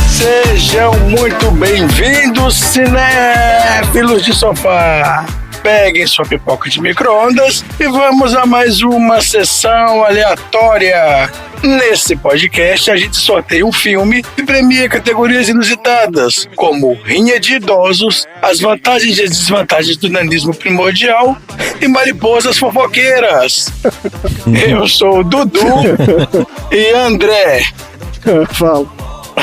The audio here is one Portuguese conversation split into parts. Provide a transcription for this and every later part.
Sejam muito bem-vindos, cinéfilos de sofá. Peguem sua pipoca de micro-ondas e vamos a mais uma sessão aleatória. Nesse podcast, a gente sorteia um filme e premia categorias inusitadas, como rinha de idosos, as vantagens e desvantagens do nanismo primordial e mariposas fofoqueiras. Eu sou o Dudu e André. Fala.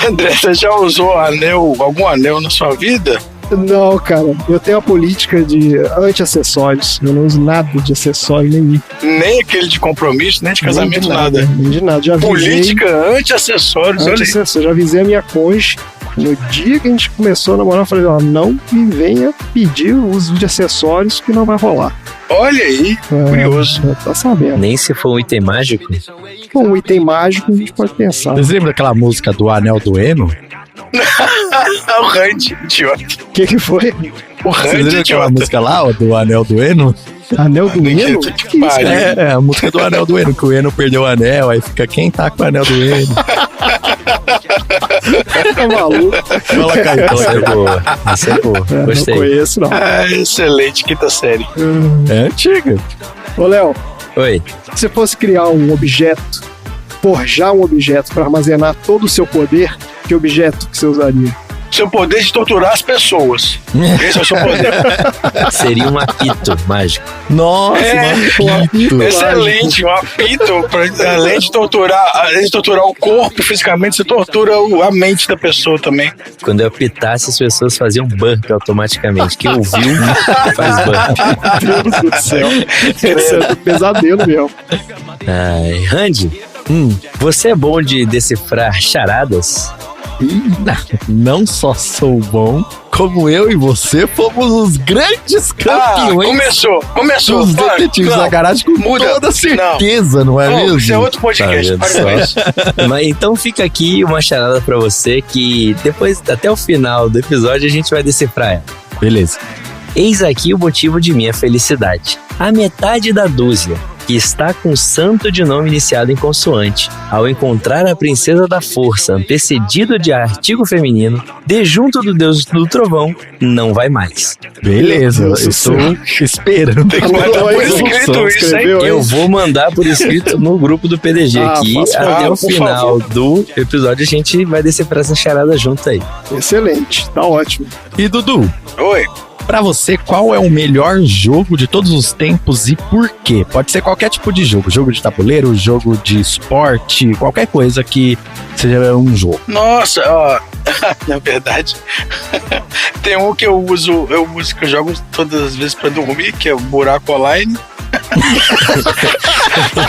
André, você já usou algum anel na sua vida? Não, cara, eu tenho a política de anti-acessórios. Eu não uso nada de acessório nenhum. Nem aquele de compromisso, nem de casamento, nada. Nem de nada. Já avisei, política anti-acessórios, olha aí. Já avisei a minha cônjuge. No dia que a gente começou a namorar, eu falei, ó, não me venha pedir o uso de acessórios que não vai rolar. Olha aí, curioso. Tá sabendo. Nem se for um item mágico? Se for um item mágico, a gente pode pensar. Vocês lembram daquela música do Anel do Eno? O Randy, idiota. O que foi? O Vocês Randy, lembram aquela idiota. música lá, ó, do Anel do Eno? Anel do Eno? Que pariu. É a música do Anel do Eno, que o Eno perdeu o anel, aí fica quem tá com o Anel do Eno. Tá maluco? Fala, Caetano. Essa é boa. Gostei. Não conheço, não. Excelente, quinta série. É antiga. Ô, Léo, Oi. se você fosse criar um objeto, forjar um objeto para armazenar todo o seu poder, que objeto que você usaria? Seu poder de torturar as pessoas. Esse é o seu poder. Seria um apito mágico. Nossa, um apito. Excelente, um apito. Além de torturar o corpo fisicamente, você tortura a mente da pessoa também. Quando eu apitasse, as pessoas faziam burp automaticamente. Quem ouviu, faz burp. Meu Deus do céu. Esse é um pesadelo mesmo. Ai, Randy, você é bom de decifrar charadas? Não só sou bom, como eu e você fomos os grandes campeões. Começou. Os detetives da garagem com muda. toda certeza, não é mesmo? Isso é outro podcast. Tá vendo Para com isso. Mas então fica aqui uma charada pra você que depois, até o final do episódio, a gente vai decifrar ela. Beleza. Eis aqui o motivo de minha felicidade. A metade da dúzia, que está com santo de nome iniciado em consoante, ao encontrar a princesa da força antecedido de artigo feminino, de junto do deus do trovão, não vai mais. Beleza, Meu eu Deus estou do esperando. Tem que mandar por escrito isso, hein? Eu vou mandar por escrito no grupo do PDG aqui, faça até favor, o final do episódio a gente vai decifrar essa charada junto aí. Excelente, tá ótimo. E Dudu, Oi. pra você, qual é o melhor jogo de todos os tempos e por quê? Pode ser qualquer tipo de jogo, jogo de tabuleiro, jogo de esporte, qualquer coisa que seja um jogo. Nossa, ó. Na verdade, tem um que eu uso, que eu jogo todas as vezes pra dormir, que é o Buraco Online.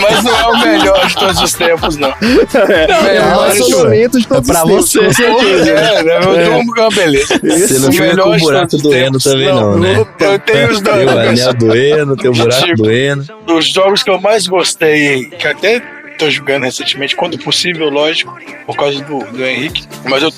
Mas não é o melhor de todos os tempos, não. É o mais sonolento de todos pra os tempos, você. com certeza. Eu durmo com uma beleza. Você não O fica melhor com o de buraco todos os do Eno tempos, também não, né? Eu tenho os dois. Tem o anel do Eno, tem o buraco do Eno. Os jogos que eu mais gostei, que até tô jogando recentemente, quando possível, lógico, por causa do Henrique. Mas eu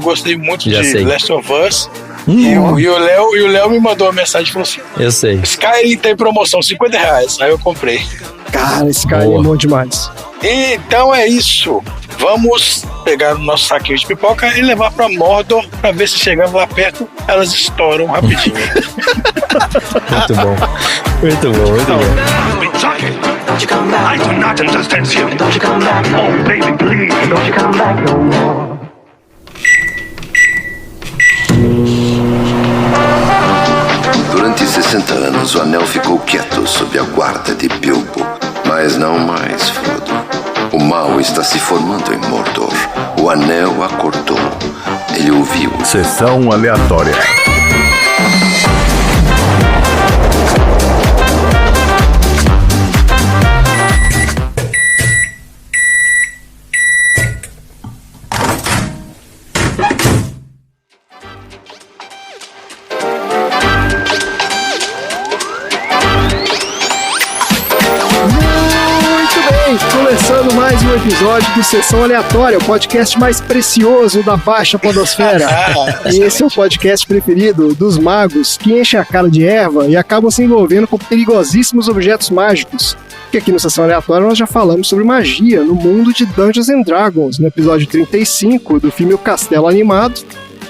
gostei muito Já de sei. Last of Us. E o Léo me mandou uma mensagem e falou assim: Eu sei. Skyrim tem promoção, R$50. Aí eu comprei. Cara, esse cara Boa. é bom demais. Então é isso. Vamos pegar o nosso saquinho de pipoca e levar pra Mordor pra ver se chegando lá perto elas estouram rapidinho. Muito bom. Muito bom, muito bom. Been talking. Don't you come back. I do not understand you. Don't you come back. Oh, baby, please. Don't you come back no more. Durante 60 anos, o anel ficou quieto sob a guarda de Bilbo. Mas não mais, Frodo. O mal está se formando em Mordor. O anel acordou. Ele ouviu. Sessão aleatória. Começando mais um episódio do Sessão Aleatória, o podcast mais precioso da baixa podosfera. Esse é o podcast preferido dos magos que enchem a cara de erva e acabam se envolvendo com perigosíssimos objetos mágicos. Porque aqui no Sessão Aleatória nós já falamos sobre magia no mundo de Dungeons & Dragons, no episódio 35 do filme O Castelo Animado.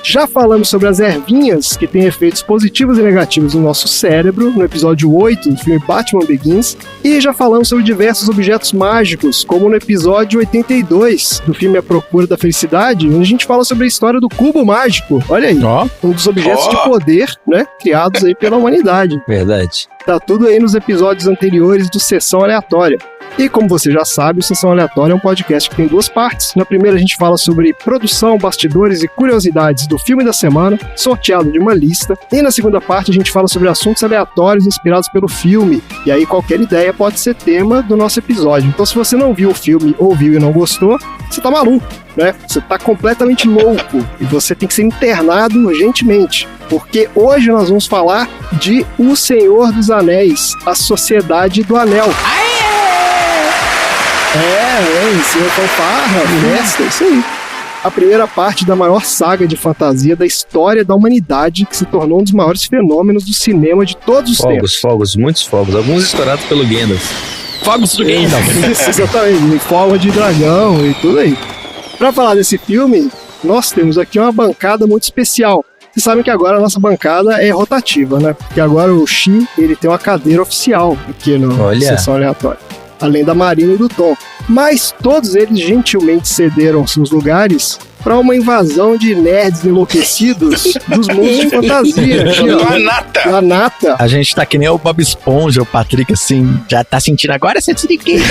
Já falamos sobre as ervinhas, que têm efeitos positivos e negativos no nosso cérebro, no episódio 8 do filme Batman Begins. E já falamos sobre diversos objetos mágicos, como no episódio 82 do filme A Procura da Felicidade, onde a gente fala sobre a história do cubo mágico. Olha aí, um dos objetos de poder, né, criados aí pela humanidade. Verdade. Tá tudo aí nos episódios anteriores do Sessão Aleatória. E como você já sabe, o Sessão Aleatória é um podcast que tem duas partes. Na primeira a gente fala sobre produção, bastidores e curiosidades do filme da semana, sorteado de uma lista. E na segunda parte a gente fala sobre assuntos aleatórios inspirados pelo filme. E aí qualquer ideia pode ser tema do nosso episódio. Então se você não viu o filme ou viu e não gostou, você tá maluco, né? Você tá completamente louco. E você tem que ser internado urgentemente. Porque hoje nós vamos falar de O Senhor dos Anéis, a Sociedade do Anel. Senhor Fanfarra, festa, isso aí. A primeira parte da maior saga de fantasia da história da humanidade, que se tornou um dos maiores fenômenos do cinema de todos os tempos. Fogos, muitos fogos, alguns estourados pelo Gandalf. Fogos do Gandalf. Isso, exatamente, em forma de dragão e tudo aí. Pra falar desse filme, nós temos aqui uma bancada muito especial. Vocês sabem que agora a nossa bancada é rotativa, né? Porque agora o Xi, ele tem uma cadeira oficial aqui no Sessão Aleatória. Além da Marina e do Tom. Mas todos eles gentilmente cederam seus lugares para uma invasão de nerds enlouquecidos dos mundos de fantasia. A nata. A gente tá que nem o Bob Esponja, o Patrick, assim, já tá sentindo agora essa siriqueira.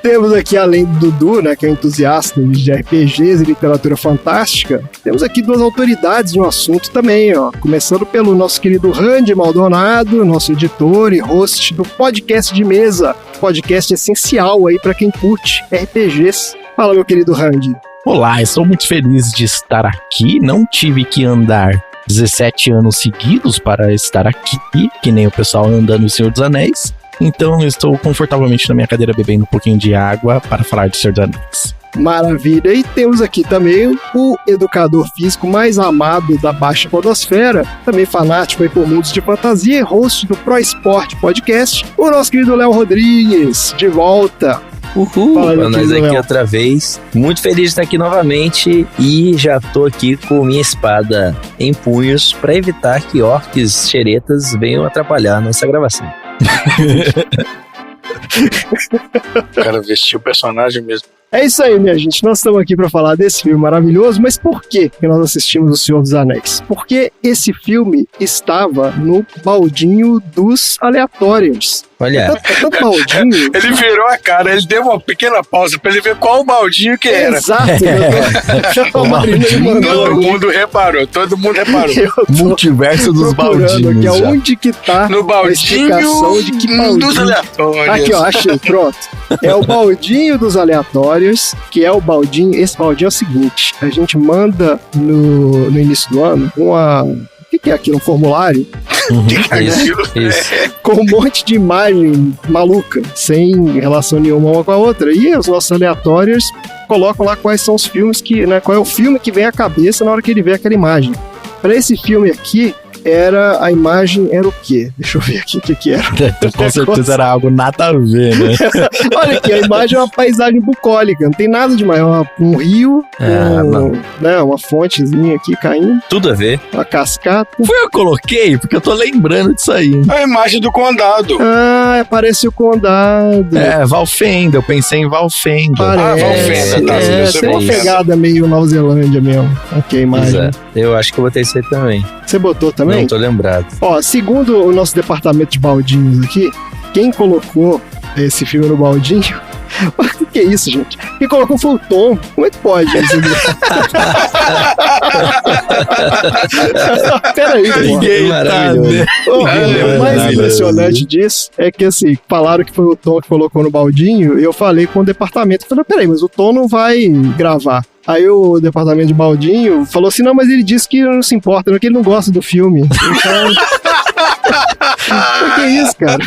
Temos aqui, além do Dudu, né, que é um entusiasta de RPGs e literatura fantástica, temos aqui duas autoridades no assunto também, ó. Começando pelo nosso querido Randy Maldonado, nosso editor e host do podcast de mesa. Podcast essencial aí para quem curte RPGs. Fala, meu querido Randy. Olá, eu sou muito feliz de estar aqui. Não tive que andar 17 anos seguidos para estar aqui, que nem o pessoal anda no Senhor dos Anéis. Então eu estou confortavelmente na minha cadeira bebendo um pouquinho de água para falar do Senhor dos Anéis. Maravilha. E temos aqui também o educador físico mais amado da baixa podosfera, também fanático aí por mundos de fantasia e host do Pro Sport Podcast, o nosso querido Léo Rodrigues, de volta. Uhul, fala, nós aqui Léo. Outra vez. Muito feliz de estar aqui novamente e já tô aqui com minha espada em punhos para evitar que orques xeretas venham atrapalhar a nossa gravação. O cara vestiu o personagem mesmo. É isso aí, minha gente. Nós estamos aqui para falar desse filme maravilhoso, mas por que nós assistimos O Senhor dos Anéis? Porque esse filme estava no baldinho dos aleatórios. Olha. Tanto baldinho. Ele virou a cara, ele deu uma pequena pausa para ele ver qual o baldinho que era. Exato. Todo mundo reparou. Multiverso dos baldinhos. Aqui, onde que tá no baldinho a explicação de que baldinho dos aleatórios. Aqui, ó, achei, pronto. É o baldinho dos aleatórios, que é o baldinho. Esse baldinho é o seguinte: a gente manda no início do ano o que é aquilo? Um formulário? Isso. Com um monte de imagem maluca, sem relação nenhuma uma com a outra. E os nossos aleatórios colocam lá quais são os filmes que, né? Qual é o filme que vem à cabeça na hora que ele vê aquela imagem. Para esse filme aqui, a imagem era o quê? Deixa eu ver aqui o que era. Com certeza era algo nada a ver, né? Olha aqui, a imagem é uma paisagem bucólica, não tem nada demais. Um rio, né, uma fontezinha aqui caindo. Tudo a ver. Uma cascata. Foi eu que coloquei, porque eu tô lembrando disso aí. A imagem do condado. Parece o condado. Valfenda, eu pensei em Valfenda. Valfenda, tá. Tem uma pegada meio Nova Zelândia mesmo. Ok, imagem. Exato. Eu acho que eu botei isso aí também. Você botou também? Não tô lembrado. Ó, segundo o nosso departamento de baldinhos aqui, quem colocou esse filme no baldinho... O que é isso, gente? Quem colocou foi o Tom. Como é que pode? Peraí, ninguém maravilhoso. O mais impressionante disso é que, assim, falaram que foi o Tom que colocou no baldinho, e eu falei com o departamento. Eu falei, peraí, mas o Tom não vai gravar. Aí o departamento de baldinho falou assim, não, mas ele disse que não se importa, não, que ele não gosta do filme. Então... O que é isso, cara?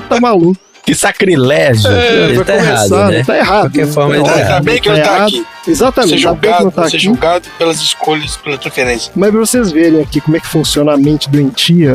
Tá maluco. Que sacrilégio. Ele Vai tá errado, começar, né? Tá errado. De qualquer forma, ele tá Ainda errado. bem que ele tá errado. aqui. Exatamente, Ser ainda bem que não tá julgado, ser aqui. julgado pelas escolhas, pela preferência. Mas pra vocês verem aqui como é que funciona a mente doentia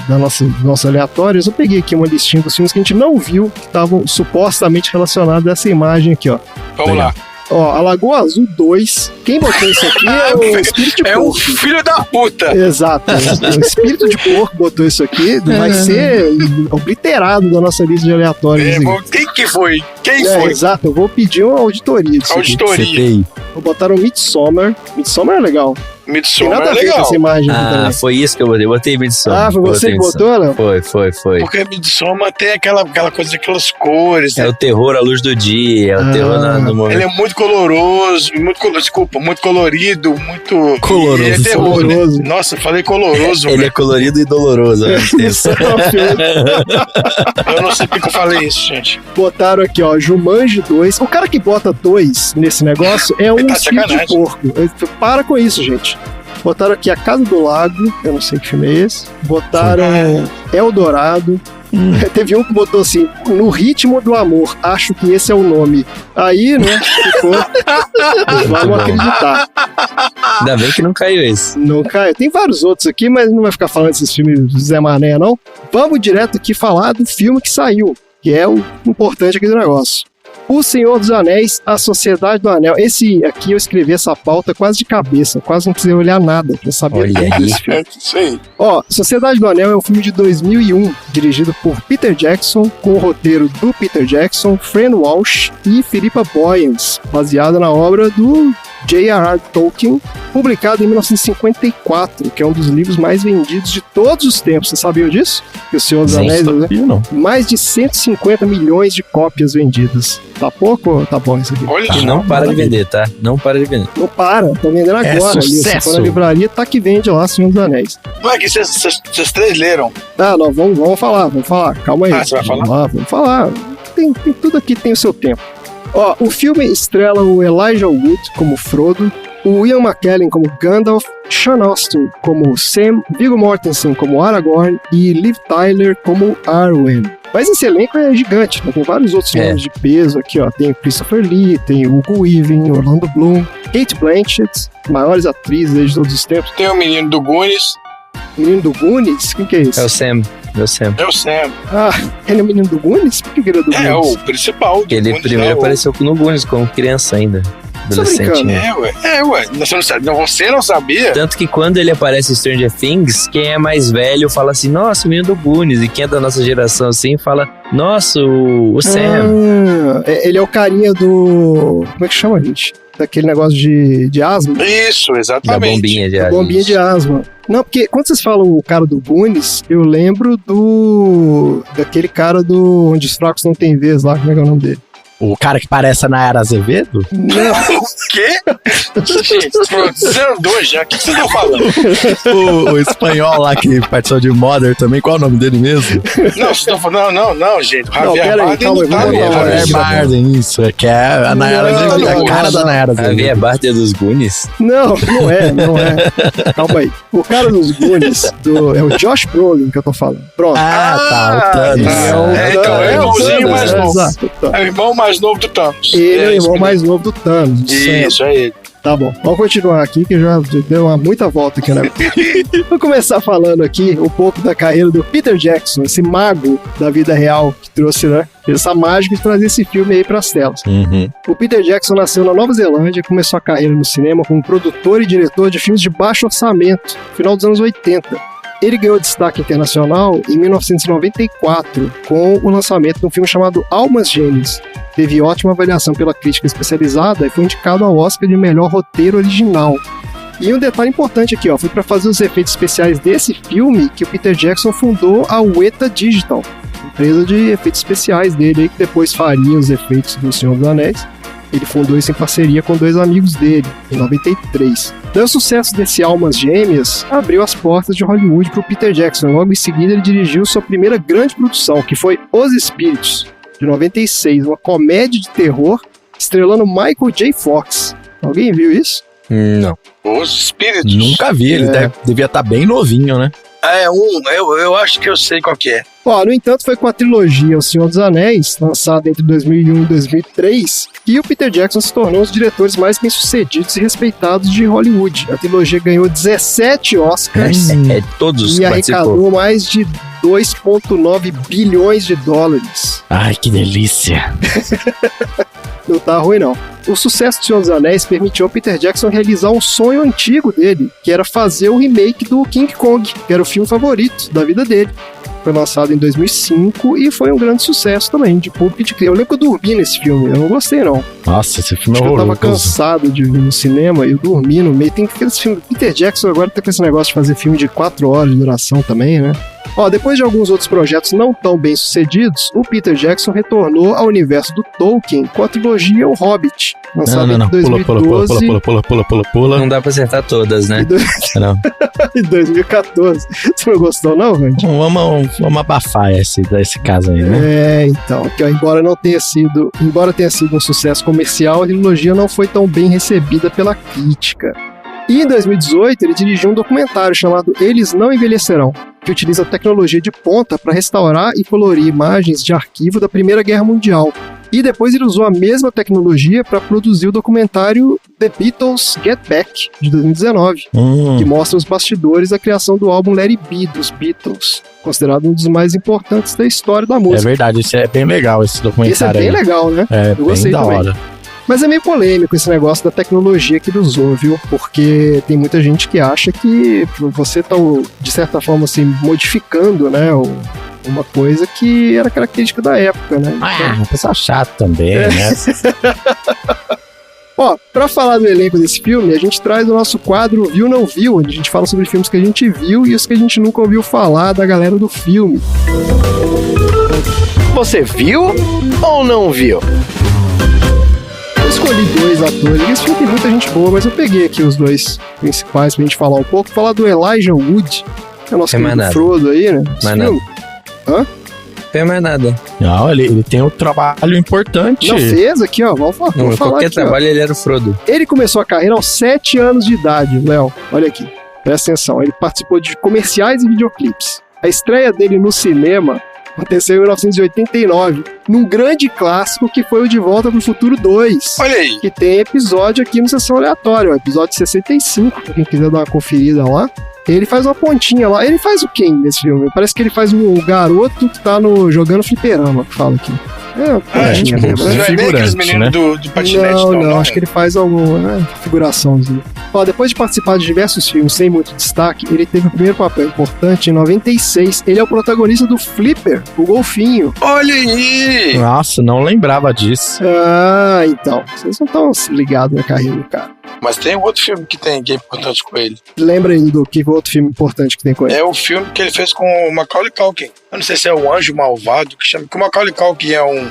da nossa aleatórios, eu peguei aqui uma listinha dos filmes que a gente não viu, que estavam supostamente relacionados a essa imagem aqui, ó. Vamos lá. Ó, a Lagoa Azul 2. Quem botou isso aqui é o Espírito de É um Porco. filho da puta. Exato. O Espírito de Porco botou isso aqui. Vai ser obliterado da nossa lista de aleatórios. É, aqui. quem que foi? Quem É, foi? exato. Eu vou pedir uma auditoria disso aqui. Auditoria. CPI. Vou botar o Midsommar. Midsommar é legal. Tem Midsommar nada é a ver com legal. essa imagem aqui Ah, também. foi isso que eu botei. Eu botei Midsommar. Ah, foi você que botou, não? Foi. Porque Midsommar tem aquela coisa, aquelas cores. É Né? o terror à luz do dia, é o terror no Ele momento. é muito coloroso, muito colorido, muito... Coloroso. E é terror, Coloroso. né? Nossa, eu falei coloroso, Ele é velho. colorido e doloroso ao mesmo tempo. Isso é um filme. Eu não sei porque eu falei isso, gente. Botaram aqui, ó, Jumanji 2. O cara que bota 2 nesse negócio é um Ele tá de espírito de sacanagem. porco. Para com isso, gente. Botaram aqui A Casa do Lago. Eu não sei que filme é esse. Botaram Eldorado. Teve um que botou assim, No Ritmo do Amor. Acho que esse é o nome. Aí, né, ficou... Vamos acreditar. Ainda bem que não caiu esse. Não cai. Tem vários outros aqui, mas não vai ficar falando desses filmes do Zé Mané, não. Vamos direto aqui falar do filme que saiu, que é o importante aqui do negócio. O Senhor dos Anéis, A Sociedade do Anel. Esse aqui eu escrevi essa pauta quase de cabeça, quase não precisei olhar nada pra saber Olha o que é aí. desse filme. É isso aí. Ó, Sociedade do Anel é um filme de 2001, dirigido por Peter Jackson, com o roteiro do Peter Jackson, Fran Walsh e Philippa Boyens, baseado na obra do J.R.R. Tolkien, publicado em 1954, que é um dos livros mais vendidos de todos os tempos. Vocês sabiam disso? Que o Senhor dos Sim, Anéis, né? Não. Mais de 150 milhões de cópias vendidas. Tá pouco ou tá bom isso aqui? Olha E só. não para de vender, tá? Não para de vender. Não para, tá vendendo agora. É ali. Você sucesso. for na livraria, tá que vende lá Senhor dos Anéis. Não é que vocês três leram. Ah, não, vamos falar. Calma aí. Ah, você vai falar? Vamos falar. Tem tudo aqui tem o seu tempo. Ó, o filme estrela o Elijah Wood como Frodo, o Ian McKellen como Gandalf, Sean Astin como Sam, Viggo Mortensen como Aragorn e Liv Tyler como Arwen. Mas esse elenco é gigante, né? Tem vários outros nomes de peso aqui, ó. Tem Christopher Lee, tem Hugo Weaving, Orlando Bloom, Kate Blanchett, maiores atrizes aí de todos os tempos. Tem o menino do Goonies. O menino do Goonies? Quem que é esse? É o Sam. É o Sam. Ah, ele é o menino do Goonies? Por que ele é do É Goonies? o principal. do Ele Goonies, primeiro é o- apareceu no Goonies como criança ainda. Adolescente. brincando? Né? É, ué. Você não sabe. Você não sabia? Tanto que quando ele aparece em Stranger Things, quem é mais velho fala assim, nossa, o menino do Goonies. E quem é da nossa geração assim fala, nossa, o Sam. Ele é o carinha do... Como é que chama, gente? Daquele negócio de asma. Isso, Da exatamente. bombinha de Da ar. bombinha de asma. Não, porque quando vocês falam o cara do Goonies, eu lembro daquele cara do Onde os Fracos Não Tem Vez lá, como é que é o nome dele? O cara que parece a Nayara Azevedo? Não, O quê? Gente, você andou já. O que vocês estão falando? O espanhol lá que participou de Mother também, qual é o nome dele mesmo? Não, vocês estão falando. Não, gente. Javier pera aí, Bardem calma não aí, tá vamos mesmo. botar Javier isso. Bardem, isso. É que é a Nayara Não, Azevedo, não, a cara não. da Nayara A Via Azevedo. Barter dos Goonies? não é. Calma aí. O cara dos Goonies é o Josh Brolin que eu tô falando. Pronto. Ah, tá, o Thanos. Então, é o irmãozinho mais novo. Exato, o Thanos. É o irmão mais novo do Thanos. Ele é o isso irmão que- mais novo do Thanos. do Sam. Isso, é ele. Tá bom, vamos continuar aqui que já deu muita volta aqui, né? Vou começar falando aqui um pouco da carreira do Peter Jackson, esse mago da vida real que trouxe, né? Essa mágica de trazer esse filme aí pras telas. Uhum. O Peter Jackson nasceu na Nova Zelândia e começou a carreira no cinema como produtor e diretor de filmes de baixo orçamento, no final dos anos 80. Ele ganhou destaque internacional em 1994 com o lançamento de um filme chamado Almas Gêmeas. Teve ótima avaliação pela crítica especializada e foi indicado ao Oscar de melhor roteiro original. E um detalhe importante aqui, ó, foi para fazer os efeitos especiais desse filme que o Peter Jackson fundou a Weta Digital, empresa de efeitos especiais dele aí, que depois faria os efeitos do Senhor dos Anéis. Ele fundou isso em parceria com dois amigos dele, em 93. Então, o sucesso desse Almas Gêmeas abriu as portas de Hollywood para o Peter Jackson. Logo em seguida, ele dirigiu sua primeira grande produção, que foi Os Espíritos, de 96, uma comédia de terror estrelando Michael J. Fox. Alguém viu isso? Não. Os espíritos. Nunca vi, ele devia estar bem novinho, né? Eu acho que eu sei qual que é. Ó, no entanto, foi com a trilogia O Senhor dos Anéis, lançada entre 2001 e 2003, que o Peter Jackson se tornou um dos diretores mais bem-sucedidos e respeitados de Hollywood. A trilogia ganhou 17 Oscars Todos e participou. arrecadou mais de 2,9 bilhões de dólares. Ai, que delícia. Não tá ruim, não. O sucesso do Senhor dos Anéis permitiu ao Peter Jackson realizar um sonho antigo dele, que era fazer o remake do King Kong, que era o filme favorito da vida dele. Foi lançado em 2005 e foi um grande sucesso também, de público e de crítica. Eu lembro que eu dormi nesse filme, eu não gostei não. Nossa, esse filme é Acho que eu tava horroroso. cansado de vir no cinema e eu dormi no meio. Tem aqueles filmes... Peter Jackson agora tá com esse negócio de fazer filme de 4 horas de duração também, né? Ó, depois de alguns outros projetos não tão bem sucedidos, o Peter Jackson retornou ao universo do Tolkien com a trilogia O Hobbit, lançada em 2012 Pula. Não dá pra acertar todas, né? Não. e 2014. Você não gostou não, Randy? Vamos abafar esse caso aí, né? É, então, que ó, embora tenha sido um sucesso comercial, a trilogia não foi tão bem recebida pela crítica. E em 2018 ele dirigiu um documentário chamado Eles Não Envelhecerão, que utiliza tecnologia de ponta para restaurar e colorir imagens de arquivo da Primeira Guerra Mundial. E depois ele usou a mesma tecnologia para produzir o documentário The Beatles Get Back, de 2019, que mostra os bastidores da criação do álbum Let It Be, dos Beatles, considerado um dos mais importantes da história da É música. verdade, isso é bem legal, esse Esse é documentário bem aí. legal, né? É, Eu bem gostei da também. hora. Mas é meio polêmico esse negócio da tecnologia que ele usou, viu? Porque tem muita gente que acha que você tá, de certa forma, assim, modificando, né? Uma coisa que era característica da época, né? Ah, pessoal chato também, né? Ó, pra falar do elenco desse filme, a gente traz o nosso quadro Viu Não Viu, onde a gente fala sobre filmes que a gente viu e os que a gente nunca ouviu falar da galera do filme. Você viu ou não viu? Eu escolhi 2 atores. Esse filme tem muita gente boa, mas eu peguei aqui os 2 principais pra gente falar um pouco. Falar do Elijah Wood, que é o nosso Tem mais querido nada. Frodo aí, né? Esse Mais filme. Não tem mais nada. Não, ele tem um trabalho importante. Não fez aqui, ó. Vamos falar Não, falar qualquer aqui, ó. trabalho ele era o Frodo. Ele começou a carreira aos 7 anos de idade, Léo. Olha aqui. Presta atenção. Ele participou de comerciais e videoclipes. A estreia dele no cinema aconteceu em 1989, num grande clássico que foi o De Volta pro Futuro 2. Olha aí. Que tem episódio aqui no Sessão Aleatória, ó, episódio 65, pra quem quiser dar uma conferida lá. Ele faz uma pontinha lá. Ele faz o quem nesse filme? Parece que ele faz um garoto que tá jogando fliperama, que fala aqui. É uma pontinha tipo, mesmo, né? Não é nem aqueles figurante, meninos né? do patinete, Não, acho que ele faz alguma figuraçãozinha. Ó, depois de participar de diversos filmes sem muito destaque, ele teve o primeiro papel importante em 96. Ele é o protagonista do Flipper, o golfinho. Olha aí! Nossa, não lembrava disso. Ah, então. Vocês não estão ligados na carreira do cara. Mas tem um outro filme que é importante com ele. Lembra aí do que outro filme importante que tem com ele? É o filme que ele fez com o Macaulay Culkin. Eu não sei se é o Anjo Malvado, que chama. Que o Macaulay Culkin é um...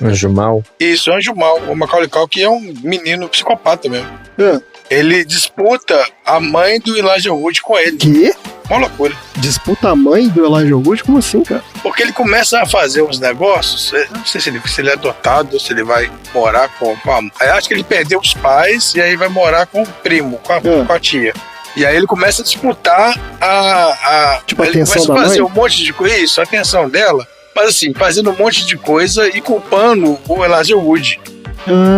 Anjo Mal. Isso, Anjo Mal. O Macaulay Culkin é um menino psicopata mesmo. Ah, Ele disputa a mãe do Elijah Wood com ele. que? Uma loucura. Disputa a mãe do Elijah Wood? Como assim, cara? Porque ele começa a fazer uns negócios, eu não sei se ele é adotado ou se ele vai morar com a mãe. Eu acho que ele perdeu os pais e aí vai morar com o primo, com a tia. E aí ele começa a disputar Tipo, a ele atenção começa a da fazer mãe? um monte de coisa, isso, a atenção dela, mas assim, fazendo um monte de coisa e culpando o Elijah Wood.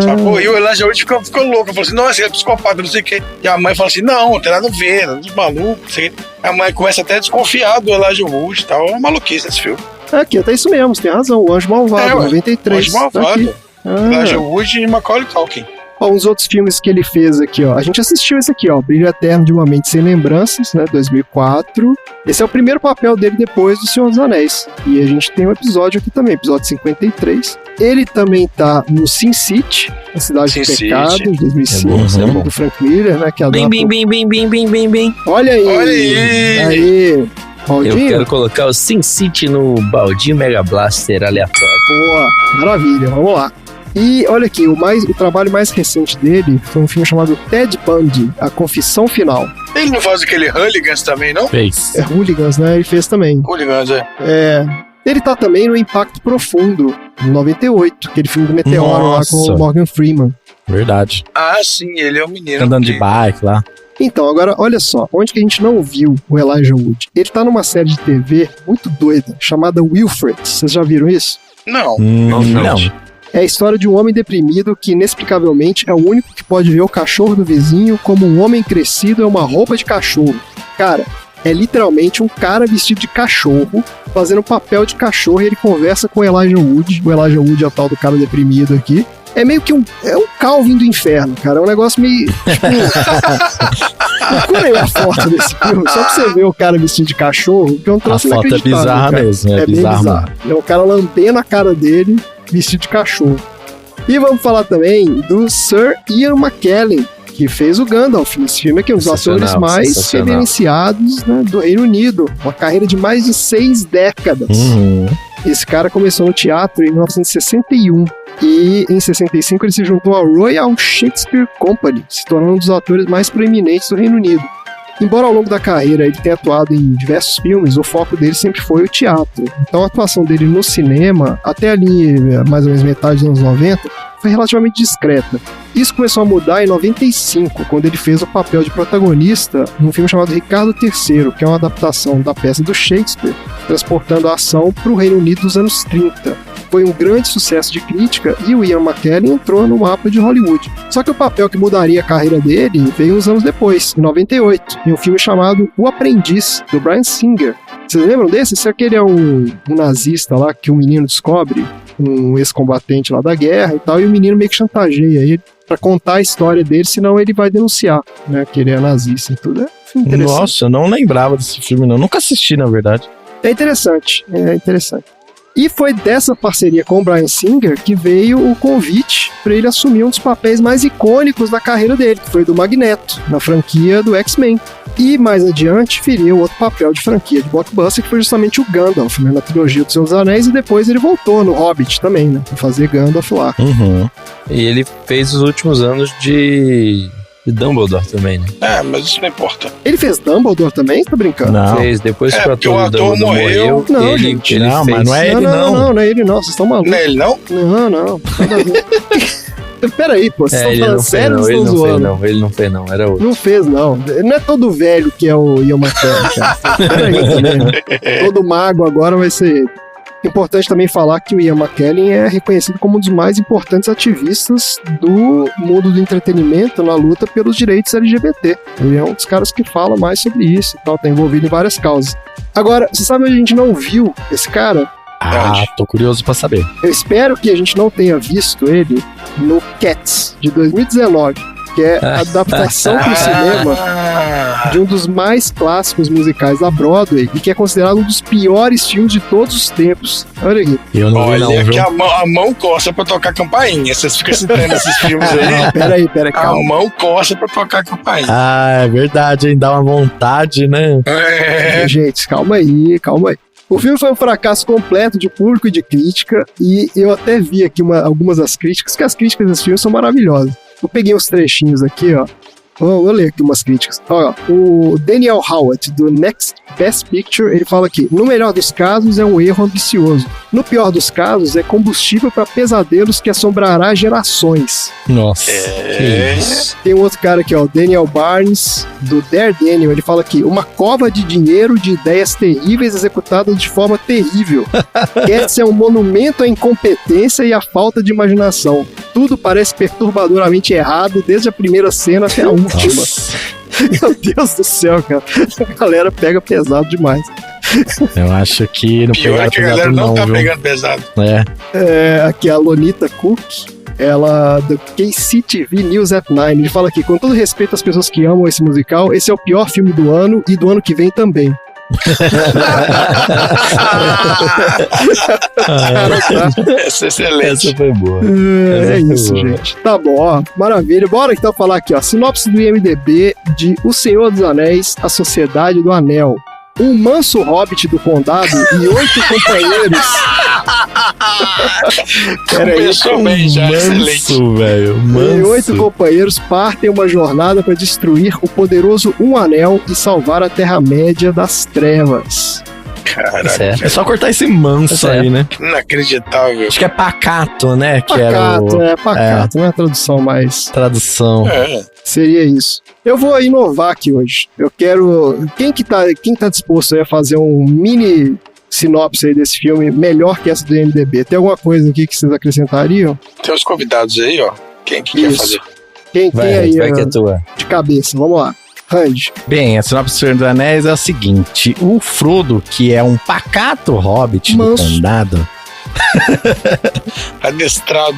Sacou? E o Elijah Wood ficou louco. Falou assim, nossa, ele é psicopata, não sei o quê. E a mãe fala assim, não tem nada a ver, nada de maluco, não sei o quê. A mãe começa até a desconfiar do Elijah Wood e tal. É uma maluquice esse filme. Aqui, até isso mesmo, você tem razão. O Anjo Malvado, ué, 93. Anjo tá aqui. Malvado. Elijah Ah. Wood e Macaulay Culkin. Ó, uns outros filmes que ele fez aqui, ó. A gente assistiu esse aqui, ó. Brilho Eterno de uma Mente Sem Lembranças, né? 2004. Esse é o primeiro papel dele depois do Senhor dos Anéis. E a gente tem um episódio aqui também, episódio 53. Ele também tá no Sin City, A Cidade Sin do City. Pecado, de 2005, É bom. do Frank Miller, né? Que adora... Bem. Olha aí! Olha aí! Aí! Eu Baldinho? quero colocar o Sin City no baldinho Mega Blaster aleatório. Boa, maravilha, vamos lá. E olha aqui, o trabalho mais recente dele foi um filme chamado Ted Bundy, A Confissão Final. Ele não faz aquele Hooligans também, não? Fez. É Hooligans, né? Ele fez também. Hooligans, é. Ele tá também no Impacto Profundo, em 98, aquele filme do Meteoro lá com Nossa. o Morgan Freeman. Verdade. Ah, sim, ele é o menino. Andando que- de bike lá. Então, agora, olha só, onde que a gente não viu o Elijah Wood? Ele tá numa série de TV muito doida, chamada Wilfred. Vocês já viram isso? Não. Não. É a história de um homem deprimido que, inexplicavelmente, é o único que pode ver o cachorro do vizinho como um homem crescido é uma roupa de cachorro. Cara, é literalmente um cara vestido de cachorro, fazendo papel de cachorro, e ele conversa com o Elijah Wood. O Elijah Wood é o tal do cara deprimido aqui. É meio que um Calvin do inferno, cara. É um negócio meio... Procura aí a foto desse filme, só pra você ver o cara vestido de cachorro, que é um troço A foto é inacreditável, bizarra cara. mesmo, é bem bizarro. bizarro. É o cara lambendo a cara dele, vestido de cachorro. E vamos falar também do Sir Ian McKellen, que fez o Gandalf nesse filme, que é um dos atores Sensacional, mais sensacional. reverenciados, né, do Reino Unido. Uma carreira de mais de 6 décadas. Esse cara começou no teatro em 1961 e em 65 ele se juntou à Royal Shakespeare Company, se tornando um dos atores mais proeminentes do Reino Unido. Embora ao longo da carreira ele tenha atuado em diversos filmes, o foco dele sempre foi o teatro. Então a atuação dele no cinema, até ali mais ou menos metade dos anos 90, foi relativamente discreta. Isso começou a mudar em 95, quando ele fez o papel de protagonista num filme chamado Ricardo III, que é uma adaptação da peça do Shakespeare, transportando a ação para o Reino Unido dos anos 30. Foi um grande sucesso de crítica e o Ian McKellen entrou no mapa de Hollywood. Só que o papel que mudaria a carreira dele veio uns anos depois, em 98, em um filme chamado O Aprendiz, do Bryan Singer. Vocês lembram desse? Esse aqui ele é um nazista lá que o menino descobre, um ex-combatente lá da guerra e tal, e o menino meio que chantageia ele pra contar a história dele, senão ele vai denunciar, né, que ele é nazista e tudo. É um filme interessante. Nossa, eu não lembrava desse filme, não. Nunca assisti, na verdade. É interessante. E foi dessa parceria com o Bryan Singer que veio o convite para ele assumir um dos papéis mais icônicos da carreira dele, que foi o do Magneto, na franquia do X-Men. E mais adiante feriu outro papel de franquia de blockbuster, que foi justamente o Gandalf, né, na trilogia dos Senhor dos Anéis, e depois ele voltou no Hobbit também, né, pra fazer Gandalf lá. E ele fez os últimos anos de Dumbledore também, né? Mas isso não importa. Ele fez Dumbledore também? Tá brincando? Não. Fez, depois que o porque o ator do ator Dumbledore morreu, Não, ele, gente. ele Não, fez... mas não é ele, Não é ele não, vocês estão malucos. Não é ele, não? Não, nada a ver. Peraí, pô, vocês estão ele falando não fez sério não, ou ele estão não fez zoando? não, ele não fez não, era outro. Não fez, não. Não é todo velho que é o Ian McKellen, cara. Peraí também. Todo mago agora vai ser ele. Importante também falar que o Ian McKellen é reconhecido como um dos mais importantes ativistas do mundo do entretenimento na luta pelos direitos LGBT. Ele é um dos caras que fala mais sobre isso e tal, tá envolvido em várias causas. Agora, você sabe onde a gente não viu esse cara? Tô curioso pra saber. Eu espero que a gente não tenha visto ele no Cats, de 2019, que é a adaptação para o cinema de um dos mais clássicos musicais da Broadway e que é considerado um dos piores filmes de todos os tempos. Olha aqui. Eu não vi Olha não, que viu? a mão coça pra tocar campainha. Vocês ficam citando esses filmes aí. Peraí, A calma. mão coça pra tocar campainha. É verdade, hein? Dá uma vontade, né? Gente, calma aí. O filme foi um fracasso completo de público e de crítica, e eu até vi aqui algumas das críticas, que as críticas desse filme são maravilhosas. Eu peguei uns trechinhos aqui, ó. Vou ler aqui umas críticas. Ó, o Daniel Howard, do Next Best Picture, ele fala aqui: no melhor dos casos é um erro ambicioso. No pior dos casos é combustível para pesadelos que assombrará gerações. Nossa. É. Que isso. Tem um outro cara aqui, ó, o Daniel Barnes, do Daredevil, ele fala aqui: uma cova de dinheiro de ideias terríveis executadas de forma terrível. Cats é um monumento à incompetência e à falta de imaginação. Tudo parece perturbadoramente errado, desde a primeira cena até a última. Meu Deus do céu, cara. A galera pega pesado demais. Eu acho que não Pior pegaram que a galera pesado não tá viu? pegando pesado. Aqui a Lonita Cook, ela do KCTV News at 9, ele fala aqui: com todo respeito às pessoas que amam esse musical, esse é o pior filme do ano e do ano que vem também. Essa é excelente. Essa foi boa. É Essa isso, foi boa. gente. Tá bom, ó. Maravilha. Bora então falar aqui, ó. Sinopse do IMDB de O Senhor dos Anéis, A Sociedade do Anel. Um manso hobbit do condado e 8 companheiros. Começou bem já, excelente. Manso, velho. E 8 Manso. companheiros partem uma jornada para destruir o poderoso Um Anel e salvar a Terra-média das trevas. Caralho, Certo. É só cortar esse manso Tá aí, né? inacreditável. Acho que é pacato, né? Que Pacato, era pacato, não é a tradução mais. tradução. É. Seria isso. Eu vou inovar aqui hoje. Eu quero... Quem tá disposto aí a fazer um mini sinopse aí desse filme, melhor que essa do IMDb? Tem alguma coisa aqui que vocês acrescentariam? Tem os convidados aí, ó. Quem que quer Isso. fazer? Quem aí Vai que é tua. de cabeça? Vamos lá. Randy. Bem, a sinopse do Senhor dos Anéis é a seguinte. O Frodo, que é um pacato hobbit do Manso. condado, Adestrado.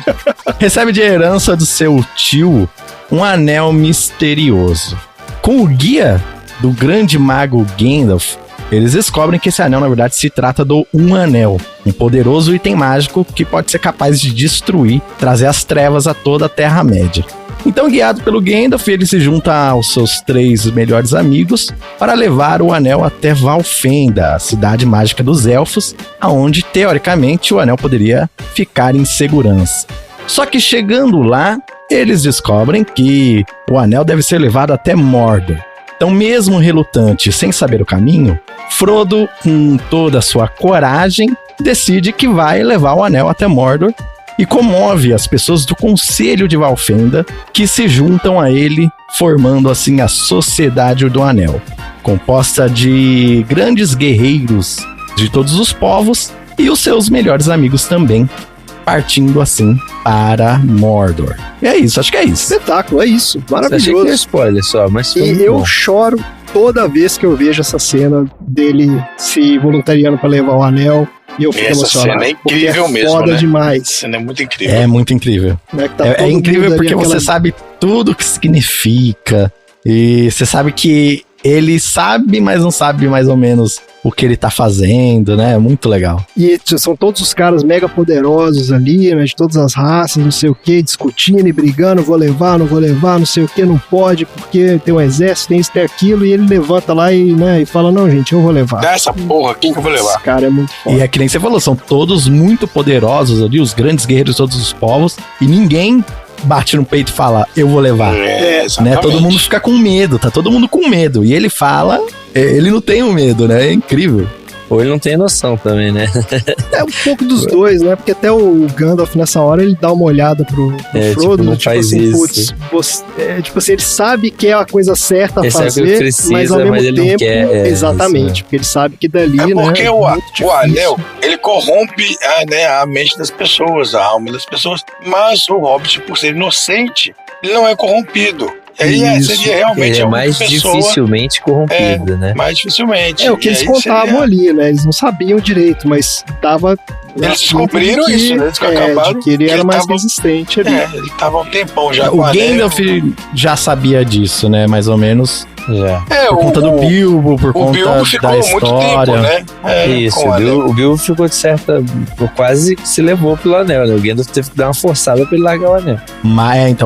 recebe de herança do seu tio um anel misterioso. Com o guia do grande mago Gandalf, eles descobrem que esse anel, na verdade, se trata do Um Anel, um poderoso item mágico que pode ser capaz de destruir, trazer as trevas a toda a Terra-média. Então, guiado pelo Gandalf, ele se junta aos seus 3 melhores amigos para levar o anel até Valfenda, a cidade mágica dos elfos, aonde, teoricamente, o anel poderia ficar em segurança. Só que chegando lá, eles descobrem que o anel deve ser levado até Mordor. Então, mesmo relutante, sem saber o caminho, Frodo, com toda a sua coragem, decide que vai levar o anel até Mordor e comove as pessoas do Conselho de Valfenda, que se juntam a ele, formando assim a Sociedade do Anel, composta de grandes guerreiros de todos os povos e os seus melhores amigos também, partindo assim para Mordor. E é isso, acho que é isso. Espetáculo, é isso. Achei que era Maravilhoso. spoiler só, mas foi E muito eu bom. choro toda vez que eu vejo essa cena dele se voluntariando pra levar o anel. E eu fico Essa emocionado. cena é porque incrível mesmo, foda né? demais. Essa cena é muito incrível. É muito incrível. Né? Que tá É todo incrível mundo ali, porque você aquela- sabe tudo o que significa. E você sabe que ele sabe, mas não sabe mais ou menos o que ele tá fazendo, né? É muito legal. E são todos os caras mega poderosos ali, né? De todas as raças, não sei o que, discutindo e brigando, vou levar, não vou levar, não sei o que, não pode, porque tem um exército, tem isso, tem aquilo, e ele levanta lá e, né, e fala, não, gente, eu vou levar. Dá essa porra aqui que eu vou levar. Esse cara é muito foda. E é que nem você falou, são todos muito poderosos ali, os grandes guerreiros de todos os povos, e ninguém bate no peito e fala, eu vou levar. É, Né? exatamente. Todo mundo fica com medo, tá todo mundo com medo. E ele fala, ele não tem o medo, né? É incrível. Ou ele não tem noção também, né? É um pouco dos dois, né? Porque até o Gandalf, nessa hora, ele dá uma olhada pro É, Frodo, tipo, não tipo faz assim, isso. putz, tipo assim, ele sabe que é a coisa certa a Ele sabe que fazer, ele precisa, mas ao mesmo mas ele não tempo, quer, exatamente, isso, porque ele sabe que dali, É porque né, o muito difícil. anel, ele corrompe a mente das pessoas, a alma das pessoas. Mas o Hobbit, por ser inocente, ele não é corrompido. Aí Isso. seria realmente Ele é uma mais pessoa, dificilmente corrompido, né? mais dificilmente. É o que E eles aí contavam seria- ali, né? Eles não sabiam direito, mas dava. Eles descobriram de que, isso, né? Eles acabaram de que ele que era ele mais tava- resistente ali. ele tava há um tempão já O com anel. Gandalf já sabia disso, né? Mais ou menos. Já. Por conta do Bilbo, por O conta Bilbo ficou da muito tempo, história. né? Isso, com o anel. o Bilbo ficou de certa... Quase se levou pelo anel, né? O Gandalf teve que dar uma forçada pra ele largar o anel.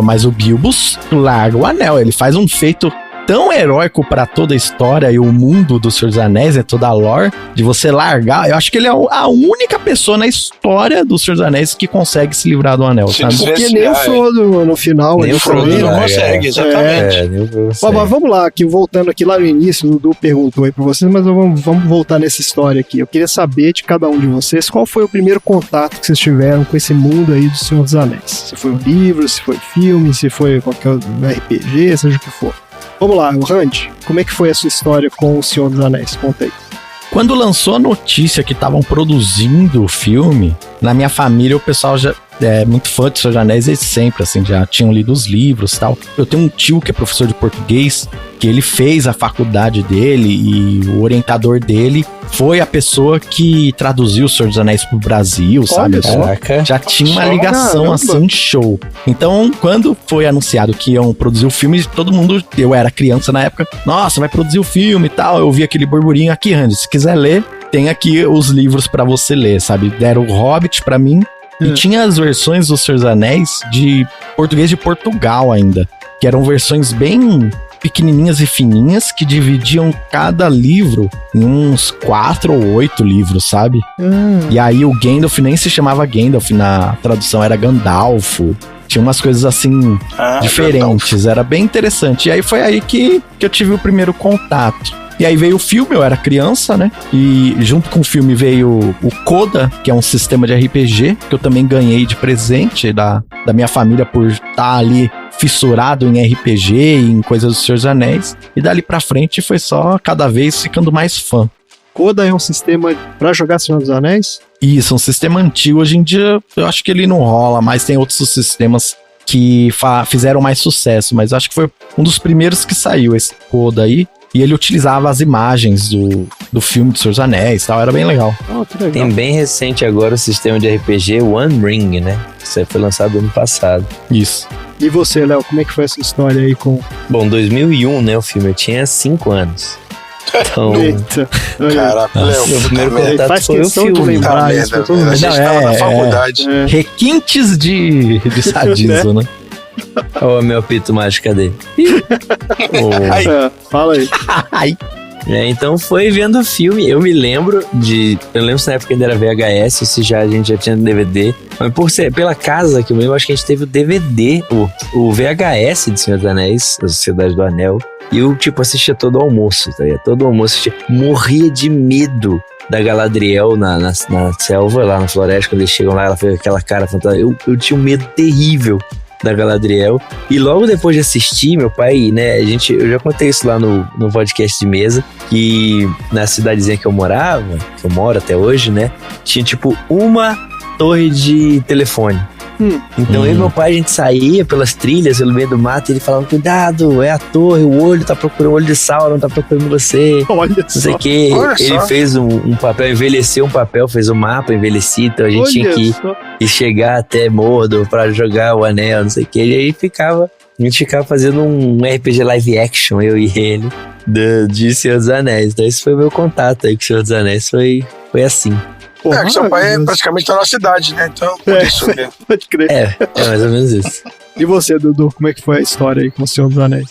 Mas o Bilbo larga o anel. Ele faz um feito tão heróico pra toda a história e o mundo do Senhor dos Anéis, toda a lore, de você largar. Eu acho que ele é a única pessoa na história do Senhor dos Anéis que consegue se livrar do anel, Se sabe? desve- Porque nem o Frodo no final. Nem ele o Frodo também, Ele não né? consegue, exatamente. Nem o Bilbo Mas consegue. vamos lá, que voltando aqui lá no início, o Dudu perguntou aí pra vocês, mas vamos voltar nessa história aqui. Eu queria saber de cada um de vocês qual foi o primeiro contato que vocês tiveram com esse mundo aí do Senhor dos Anéis. Se foi um livro, se foi filme, se foi qualquer RPG, seja o que for. Vamos lá, o Randy, como é que foi a sua história com o Senhor dos Anéis? Conta aí. Quando lançou a notícia que estavam produzindo o filme, na minha família o pessoal já é muito fã de Senhor dos Anéis desde sempre, assim, já tinham lido os livros e tal. Eu tenho um tio que é professor de português, que ele fez a faculdade dele e o orientador dele foi a pessoa que traduziu o Senhor dos Anéis pro Brasil, sabe? só. Caraca. Já tinha uma Só, ligação caramba. assim, show. Então, quando foi anunciado que iam produzir o filme, todo mundo, eu era criança na época, nossa, vai produzir o filme e tal. Eu vi aquele burburinho aqui, Randy, se quiser ler, tem aqui os livros pra você ler, sabe? Deram o Hobbit pra mim e tinha as versões do Senhor dos Anéis de português de Portugal ainda, que eram versões bem pequenininhas e fininhas que dividiam cada livro em uns 4 ou 8 livros, sabe? E aí o Gandalf nem se chamava Gandalf na tradução, era Gandalfo. Tinha umas coisas assim Ah, diferentes, era bem interessante. E aí foi aí que eu tive o primeiro contato. E aí veio o filme, eu era criança, né? E junto com o filme veio o Coda, que é um sistema de RPG, que eu também ganhei de presente da minha família por estar ali fissurado em RPG e em coisas do Senhor dos Anéis. E dali pra frente foi só cada vez ficando mais fã. Coda é um sistema pra jogar Senhor dos Anéis? Isso, um sistema antigo. Hoje em dia eu acho que ele não rola, mas tem outros sistemas que fizeram mais sucesso. Mas acho que foi um dos primeiros que saiu esse Coda aí. E ele utilizava as imagens do filme do Senhor dos Anéis e tal, era bem legal. Oh, que legal. Tem bem recente agora o sistema de RPG One Ring, né? Isso foi lançado ano passado. Isso. E você, Léo, como é que foi essa história aí com... Bom, 2001, né, o filme, eu tinha 5 anos. Então, Eita, olha, Caraca, Léo, meu primeiro puta merda. contato faz foi o questão de filme. lembrar Tá isso pra merda, todo velho. A mundo. gente tava na faculdade. É. Requintes de sadismo, né? Olha o meu apito mágico, cadê? Ai, Fala aí. Ai. Então foi vendo o filme, eu lembro se na época ainda era VHS, ou se a gente já tinha DVD, mas pela casa que eu lembro, acho que a gente teve o DVD, o VHS de Senhor dos Anéis, a Sociedade do Anel, e eu, assistia todo o almoço, tá ligado? Todo o almoço, morria de medo da Galadriel na selva, lá na floresta, quando eles chegam lá, ela fez aquela cara fantástica, eu tinha um medo terrível da Galadriel. E logo depois de assistir, meu pai, né, eu já contei isso lá no podcast de mesa, que na cidadezinha que eu morava, que eu moro até hoje, né, tinha uma torre de telefone. Então eu e meu pai, a gente saía pelas trilhas, pelo meio do mato, e ele falava, cuidado, é a torre, o olho tá procurando, o olho de Sauron tá procurando você. Olha Não sei só. o que. Olha Ele só. fez um papel, envelheceu um papel, fez um mapa envelhecido, então a gente tinha que ir só. e chegar até Mordor pra jogar o anel, não sei o que. E aí a gente ficava fazendo um RPG live action, eu e ele, de Senhor dos Anéis. Então esse foi o meu contato aí com o Senhor dos Anéis, foi assim. Porra, que seu pai é maravilhoso. praticamente da nossa idade, né? Então, por É. isso mesmo. Pode crer. É mais ou menos isso. E você, Dudu, como é que foi a história aí com o Senhor dos Anéis?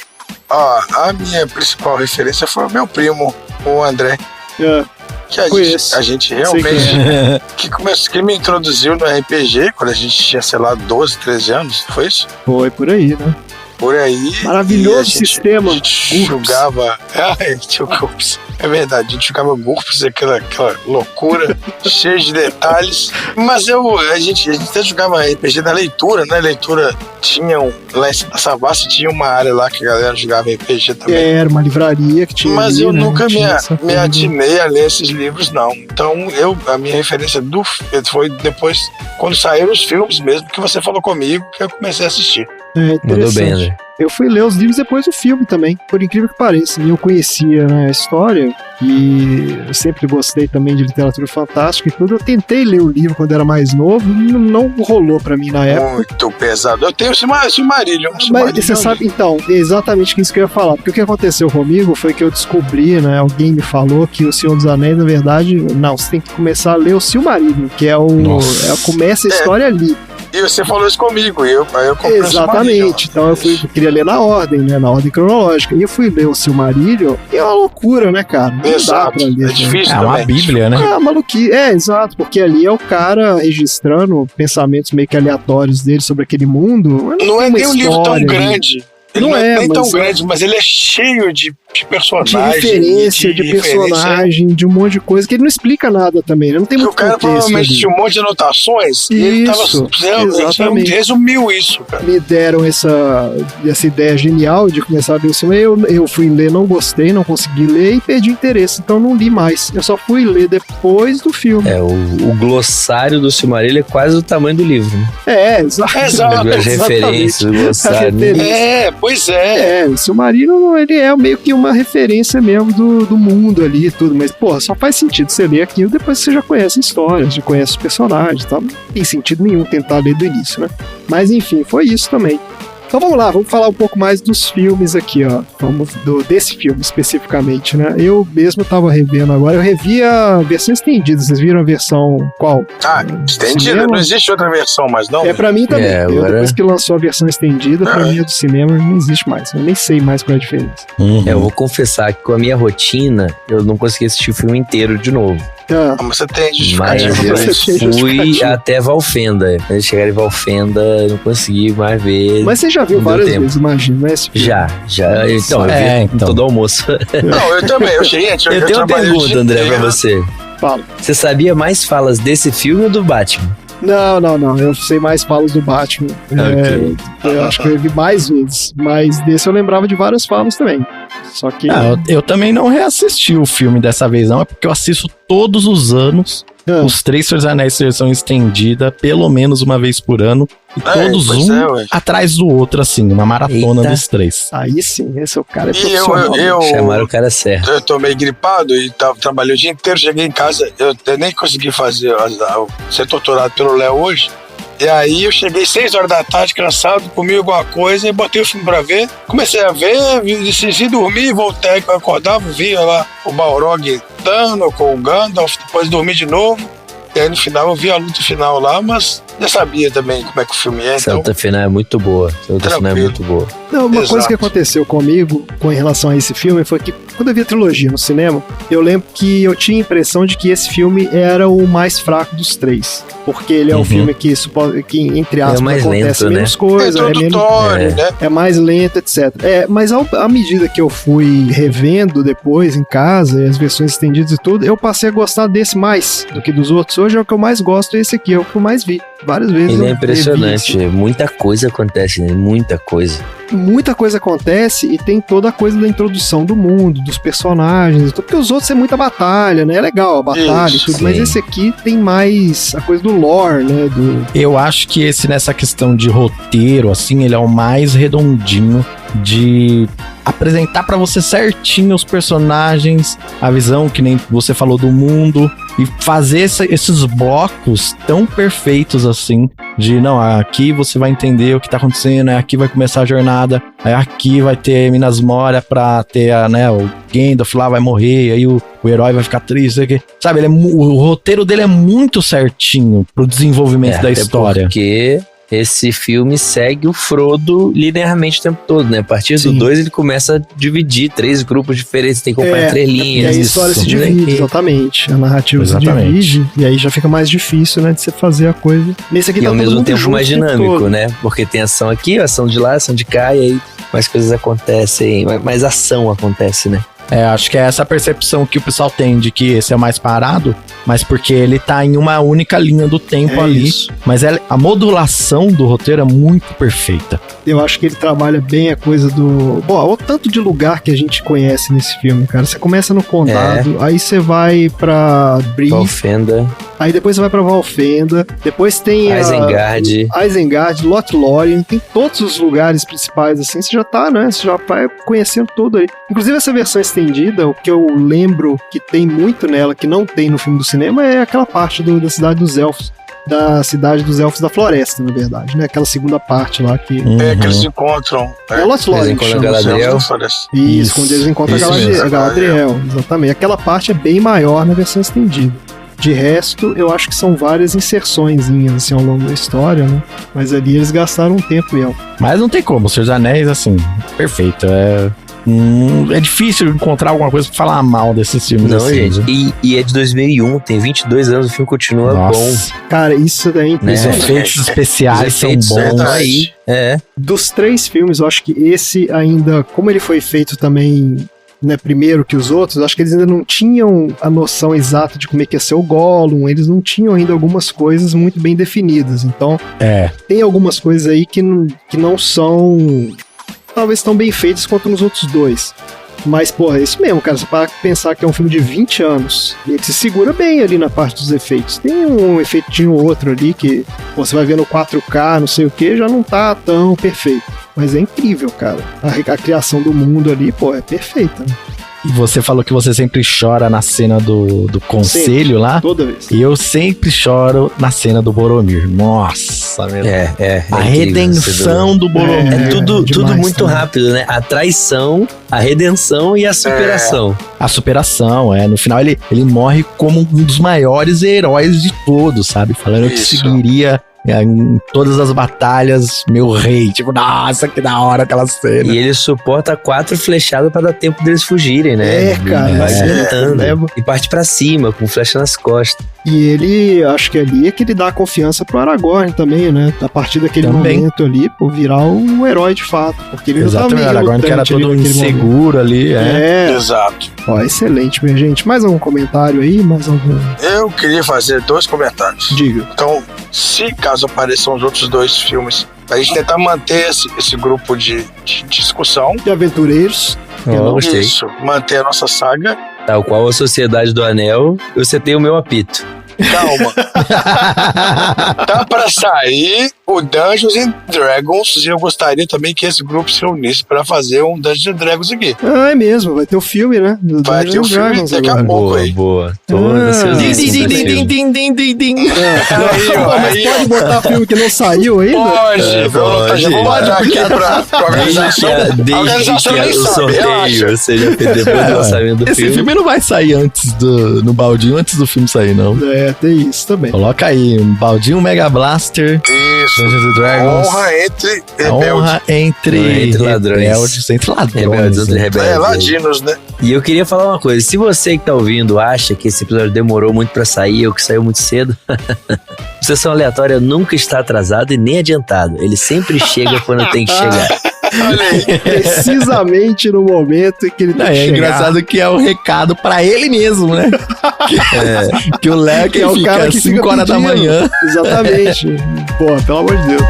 Ó, a minha principal referência foi o meu primo, o André. É, Que a Conheço. gente Sei realmente. Que me introduziu no RPG quando a gente tinha, sei lá, 12, 13 anos. Foi isso? foi por aí, né? Por aí. Maravilhoso e a gente- sistema. A gente jogava. Tinha o GURPS. É verdade, a gente jogava GURPS, aquela loucura, cheia de detalhes. Mas a gente até jogava RPG da leitura, né? Leitura tinha lá em Savassi tinha uma área lá que a galera jogava RPG também. Era uma livraria que tinha. Mas ali, eu né? nunca Tinha essa me coisa. atinei a ler esses livros, não. Então, a minha referência foi depois, quando saíram os filmes mesmo, que você falou comigo, que eu comecei a assistir. É Mandou interessante. bem, André. Eu fui ler os livros depois do filme também, por incrível que pareça. Eu conhecia, né, a história e eu sempre gostei também de literatura fantástica e tudo. Eu tentei ler o livro quando era mais novo, não rolou pra mim na época. Muito pesado. Eu tenho o Silmarillion. Mas você sabe, então, é exatamente isso que eu ia falar. Porque o que aconteceu comigo foi que eu descobri, né? Alguém me falou que o Senhor dos Anéis, na verdade, não, você tem que começar a ler o Silmarillion, que é começa a história ali. E você falou isso comigo, aí eu comprei o Silmarillion. Exatamente. Então eu queria ler na ordem, né? Na ordem cronológica. E eu fui ler o Silmarillion e é uma loucura, né, cara? Não dá Exato. pra ler. É né? difícil É uma também. bíblia, né? Ah, maluquice. É, exato, porque ali é o cara registrando pensamentos meio que aleatórios dele sobre aquele mundo. Mas Não é tem uma nem um livro tão história ali. grande. Ele Não não é é, nem tão mas- grande, mas ele é cheio de De personagens. referência, de referência. personagem, de um monte de coisa que ele não explica nada também, né? Não tem Que muito o cara contexto provavelmente ali. tinha um monte de anotações e ele Isso, exatamente. resumiu isso, cara. Me deram essa ideia genial de começar a ler o filme. Eu fui ler, não gostei, não consegui ler e perdi o interesse, então não li mais. Eu só fui ler depois do filme. O glossário do Silmarillion é quase o tamanho do livro, né? Exato. Exato. As referências do glossário. né? referência. Pois é. O Silmarillion, ele é meio que uma referência mesmo do mundo ali e tudo, mas, porra, só faz sentido você ler aquilo depois que você já conhece a história, já conhece os personagens e tal. Não tem sentido nenhum tentar ler do início, né? Mas, enfim, foi isso também. Então vamos lá, vamos falar um pouco mais dos filmes aqui, ó. Vamos desse filme especificamente, né? Eu mesmo tava revendo agora, eu revi a versão estendida. Vocês viram a versão qual? Estendida, Cinema? não existe outra versão, mas não. É pra mim também. É, Eu, agora- depois que lançou a versão estendida, pra mim a do cinema não existe mais. Eu nem sei mais qual é a diferença. Uhum. Eu vou confessar que com a minha rotina, eu não consegui assistir o filme inteiro de novo. Ah, Mas você tem Mas justificativa eu pra isso. Você tem fui justificativa. até Valfenda. Quando eles chegaram em Valfenda, eu não consegui mais ver. Mas você já viu Não deu várias tempo. vezes, imagina, né? Esse filme? Já. Então, eu É, vi então. todo almoço. Não, eu também. Eu cheguei antes. Eu tenho uma trabalhei o pergunta, dia André, pra inteiro. você. Fala. Você sabia mais falas desse filme ou do Batman? Não. Eu sei mais falas do Batman. Ok. Eu acho que eu vi mais vezes. Mas desse eu lembrava de várias falas também. Só que. Eu também não reassisti o filme dessa vez, não. É porque eu assisto todos os anos os 3 Senhores Anéis versão estendida, pelo menos uma vez por ano. E todos pois um é, ué. atrás do outro, assim, uma maratona Eita. dos 3. Aí sim, esse é o cara é E profissional. Chamaram o cara certo. eu tô meio gripado e trabalhei o dia inteiro. Cheguei em casa, eu nem consegui ser torturado pelo Léo hoje. E aí eu cheguei 6 horas da tarde, cansado, comi alguma coisa e botei o filme pra ver. Comecei a ver, decidi dormir, voltei. Quando eu acordava, via lá o Balrog lutando com o Gandalf, depois dormi de novo. E aí no final eu vi a luta final lá, mas já sabia também como é que o filme é. Essa Então, luta final é muito boa. Essa luta final é Tranquilo. muito boa. Não, uma Exato. coisa que aconteceu comigo com relação a esse filme foi que quando eu vi a trilogia no cinema, eu lembro que eu tinha a impressão de que esse filme era o mais fraco dos 3. Porque ele é um filme que entre aspas, mais acontece lento, menos né? coisa, é menos introdutório, né? é mais lento, etc. Mas à medida que eu fui revendo depois em casa, e as versões estendidas e tudo, eu passei a gostar desse mais do que dos outros. Hoje é o que eu mais gosto, esse aqui é o que eu mais vi. Várias vezes. Ele eu é revi, impressionante. assim. Muita coisa acontece nele, muita coisa. Muita coisa acontece e tem toda a coisa da introdução do mundo, dos personagens, porque os outros é muita batalha, né? É legal a batalha Isso, e tudo, mas sim. esse aqui tem mais a coisa do lore, né? Eu acho que esse, nessa questão de roteiro, assim, ele é o mais redondinho de apresentar pra você certinho os personagens, a visão que nem você falou do mundo e fazer esses blocos tão perfeitos assim, de não, aqui você vai entender o que tá acontecendo, aqui vai começar a jornada, aí aqui vai ter Minas Moria pra ter o Gandalf lá vai morrer, aí o herói vai ficar triste, sei o quê. Sabe, o roteiro dele é muito certinho pro desenvolvimento da até história. Porque esse filme segue o Frodo linearmente o tempo todo, né? A partir do Sim. 2 ele começa a dividir 3 grupos diferentes, tem que acompanhar 3 E linhas. aí a história se isso, divide, né? exatamente. A narrativa Exatamente. se divide, e aí já fica mais difícil, né, de você fazer a coisa. Nesse aqui E tá ao todo mesmo mundo tempo junto mais o tempo dinâmico, todo. né? Porque tem ação aqui, ação de lá, ação de cá, e aí mais coisas acontecem, mais ação acontece, né? Acho que é essa percepção que o pessoal tem de que esse é mais parado, mas porque ele tá em uma única linha do tempo É ali. isso. Mas a modulação do roteiro é muito perfeita. Eu acho que ele trabalha bem a coisa do... Bom, o tanto de lugar que a gente conhece nesse filme, cara. Você começa no Condado, aí você vai pra Bree, Valfenda, aí depois você vai pra Valfenda, depois tem Isengard, Lothlórien, tem todos os lugares principais, assim, você já tá, né? Você já vai conhecendo tudo aí. Inclusive essa versão estendida, o que eu lembro que tem muito nela, que não tem no filme do cinema, é aquela parte da Cidade dos Elfos. Da Cidade dos Elfos da Floresta, na verdade, né? Aquela segunda parte lá que... É que eles encontram. É Lothlórien que Eles encontram chama. Galadriel. Isso, quando eles encontram Isso a mesmo. Galadriel, exatamente. Aquela parte é bem maior na versão estendida. De resto, eu acho que são várias inserçõezinhas assim, ao longo da história, né? Mas ali eles gastaram um tempo mesmo. Mas não tem como, o Senhor dos Anéis, assim, perfeito. É difícil encontrar alguma coisa pra falar mal desses filmes. Não, assim, gente. né? E é de 2001, tem 22 anos, o filme continua Nossa, Cara, isso é os impressionante. efeitos especiais Os efeitos são bons. estão aí. É. Dos 3 filmes, eu acho que esse ainda, como ele foi feito também, né, primeiro que os outros, eu acho que eles ainda não tinham a noção exata de como é que ia ser o Gollum, eles não tinham ainda algumas coisas muito bem definidas. Então, tem algumas coisas aí que não são... talvez tão bem feitas quanto nos outros 2. Mas, porra, é isso mesmo, cara. Você para pensar que é um filme de 20 anos. E ele se segura bem ali na parte dos efeitos. Tem um efeitinho ou outro ali que você vai vendo 4K, não sei o que, já não tá tão perfeito. Mas é incrível, cara. A criação do mundo ali, pô, é perfeita. Né? E você falou que você sempre chora na cena do conselho lá. Toda vez. E eu sempre choro na cena do Boromir. Nossa, meu Deus. A redenção do Boromir. É tudo demais muito também. rápido, né? A traição, a redenção e a superação. A superação, no final ele morre como um dos maiores heróis de todos, sabe? Falando que Isso. seguiria Em todas as batalhas, meu rei. Tipo, nossa, que da hora aquela cena. E ele suporta 4 flechadas pra dar tempo deles fugirem, né? É, cara, Ele vai é, tentando. leva. E parte pra cima, com flecha nas costas. E ele, acho que ali é que ele dá confiança pro Aragorn também, né? A partir daquele Também. momento ali, pô, virar um herói de fato. Porque ele Exatamente, não tava agora que era todo inseguro ali, Exato. Ó, excelente, minha gente. Mais algum comentário aí? Mais algum? Eu queria fazer 2 comentários. Diga. Então, se caso apareçam os outros 2 filmes, a gente tentar manter esse grupo de discussão. De aventureiros. Ó, gostei. Isso, manter a nossa saga. Tal qual a Sociedade do Anel, você tem o meu apito. Calma. Tá pra sair o Dungeons and Dragons e eu gostaria também que esse grupo se reunisse pra fazer um Dungeons and Dragons aqui. Ah, é mesmo, vai ter o filme, né? Do Vai ter o Dungeons and filme Dragons daqui a agora. pouco Boa, aí. boa. Tô Ah. ansiosíssimo pra esse filme. Pô, mas pode botar filme que não saiu ainda? Pode, pode. já vou mandar aqui pra organização. Desde A organização que nem o sabe, sorteio relaxa. seja feito depois do lançamento do Esse filme. filme não vai sair no baldinho, antes do filme sair, não. É, tem isso também. Coloca aí, um baldinho Mega Blaster, Isso. Dungeons and Dragons. Honra entre A rebeldes. honra entre ladrões. rebeldes, entre ladrões. Rebeldes entre né? rebeldes. É, ladinos, né? E eu queria falar uma coisa. Se você que tá ouvindo acha que esse episódio demorou muito pra sair ou que saiu muito cedo, o Sessão Aleatória nunca está atrasado e nem adiantado. Ele sempre chega quando tem que chegar. Olha aí. Precisamente no momento em que ele Não, tem que é chegar. engraçado que é o recado pra ele mesmo, né? que o Léo que é o cara fica que 5 fica horas da pedindo. manhã. Exatamente. Pô, pelo amor de Deus.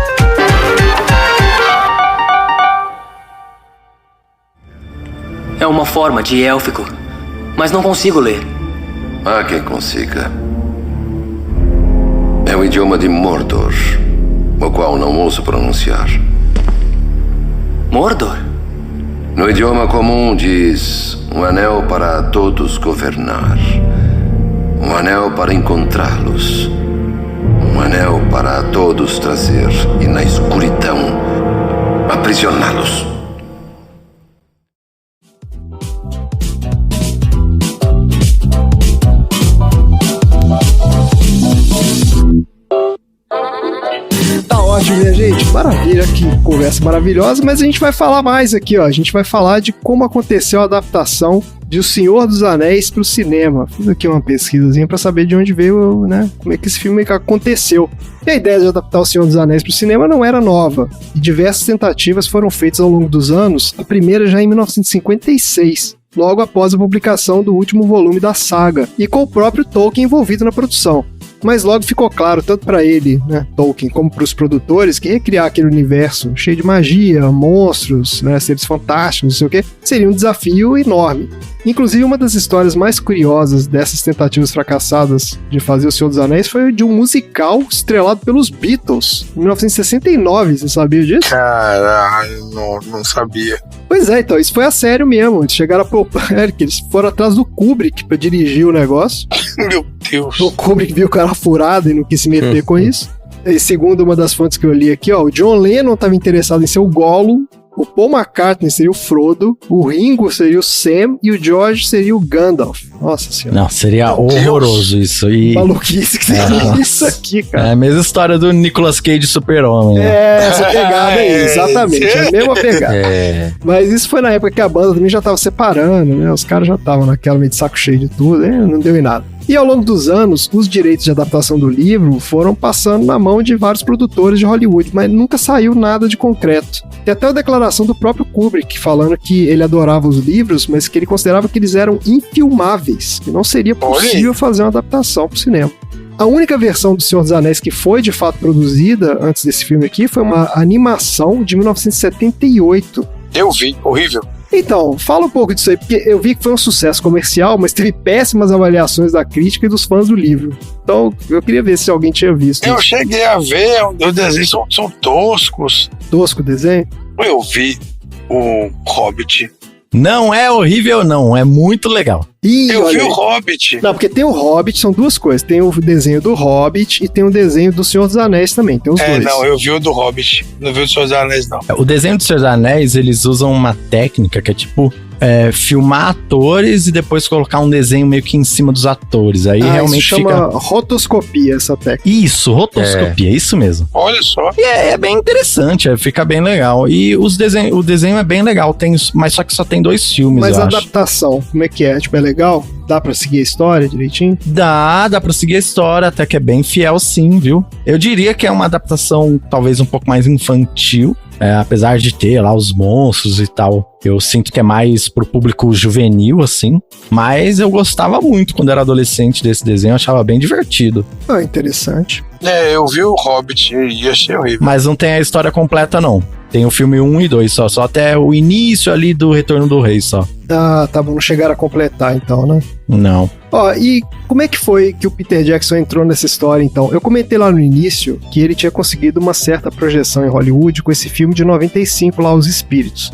É uma forma de élfico, mas não consigo ler. Há quem consiga. É o idioma de Mordor, o qual não ouso pronunciar. Mordor? No idioma comum diz: um anel para todos governar, um anel para encontrá-los, um anel para a todos trazer e na escuridão aprisioná-los. Tá ótimo, minha gente. Maravilha, que conversa maravilhosa. Mas a gente vai falar mais aqui, ó. A gente vai falar de como aconteceu a adaptação de O Senhor dos Anéis pro cinema. Fiz aqui uma pesquisazinha pra saber de onde veio, né? Como é que esse filme aconteceu. E a ideia de adaptar O Senhor dos Anéis pro cinema não era nova. E diversas tentativas foram feitas ao longo dos anos. A primeira já em 1956. Logo após a publicação do último volume da saga, e com o próprio Tolkien envolvido na produção. Mas logo ficou claro, tanto para ele, né, Tolkien, como para os produtores, que recriar aquele universo cheio de magia, monstros, né, seres fantásticos, não sei o que, seria um desafio enorme. Inclusive, uma das histórias mais curiosas dessas tentativas fracassadas de fazer O Senhor dos Anéis foi de um musical estrelado pelos Beatles, em 1969, você sabia disso? Caralho, não sabia. Pois é, então, isso foi a sério mesmo. Eles chegaram a propor que eles foram atrás do Kubrick pra dirigir o negócio. Meu Deus. O Kubrick viu o cara furado e não quis se meter com isso. E segundo uma das fontes que eu li aqui, ó, o John Lennon estava interessado em ser o Gollum, o Paul McCartney seria o Frodo, o Ringo seria o Sam e o George seria o Gandalf. Nossa senhora. Não, seria Meu Deus. horroroso isso. E Maluquice que seria isso aqui, é cara. a mesma história do Nicolas Cage Super-Homem. Né? É, essa pegada aí, exatamente, é a mesma pegada. Mas isso foi na época que a banda também já tava separando, né? Os caras já estavam naquela meio de saco cheio de tudo, não deu em nada. E ao longo dos anos, os direitos de adaptação do livro foram passando na mão de vários produtores de Hollywood, mas nunca saiu nada de concreto. Tem até a declaração do próprio Kubrick, falando que ele adorava os livros, mas que ele considerava que eles eram infilmáveis, que não seria possível fazer uma adaptação para o cinema. A única versão do Senhor dos Anéis que foi de fato produzida antes desse filme aqui foi uma animação de 1978. Eu vi, horrível. Então, fala um pouco disso aí, porque eu vi que foi um sucesso comercial, mas teve péssimas avaliações da crítica e dos fãs do livro. Então, eu queria ver se alguém tinha visto. Eu cheguei a ver, os desenhos são toscos. Tosco o desenho? Eu vi o Hobbit. Não é horrível, não. É muito legal. Ih, Eu vi olha o aí. Hobbit. Não, porque tem o Hobbit, são duas coisas. Tem o desenho do Hobbit e tem o desenho do Senhor dos Anéis também. Tem os dois. Não, eu vi o do Hobbit. Não vi o dos Seus Anéis, não. O desenho dos Seus Anéis, eles usam uma técnica que é tipo filmar atores e depois colocar um desenho meio que em cima dos atores. Aí realmente isso chama rotoscopia, essa técnica. Isso, rotoscopia, isso mesmo. Olha só. E é bem interessante, fica bem legal. E o desenho é bem legal, mas só que só tem 2 filmes, Mas eu a acho. adaptação, como é que é? Tipo, é legal? Dá pra seguir a história direitinho? Dá pra seguir a história, até que é bem fiel sim, viu? Eu diria que é uma adaptação talvez um pouco mais infantil, apesar de ter lá os monstros e tal. Eu sinto que é mais pro público juvenil, assim. Mas eu gostava muito quando era adolescente desse desenho, eu achava bem divertido. Ah, interessante. Eu vi o Hobbit e achei horrível. Mas não tem a história completa, não. Tem o filme 1 e 2 só até o início ali do Retorno do Rei só. Ah, tá bom, não chegaram a completar então, né? Não. Ó, e como é que foi que o Peter Jackson entrou nessa história, então? Eu comentei lá no início que ele tinha conseguido uma certa projeção em Hollywood com esse filme de 95 lá, Os Espíritos.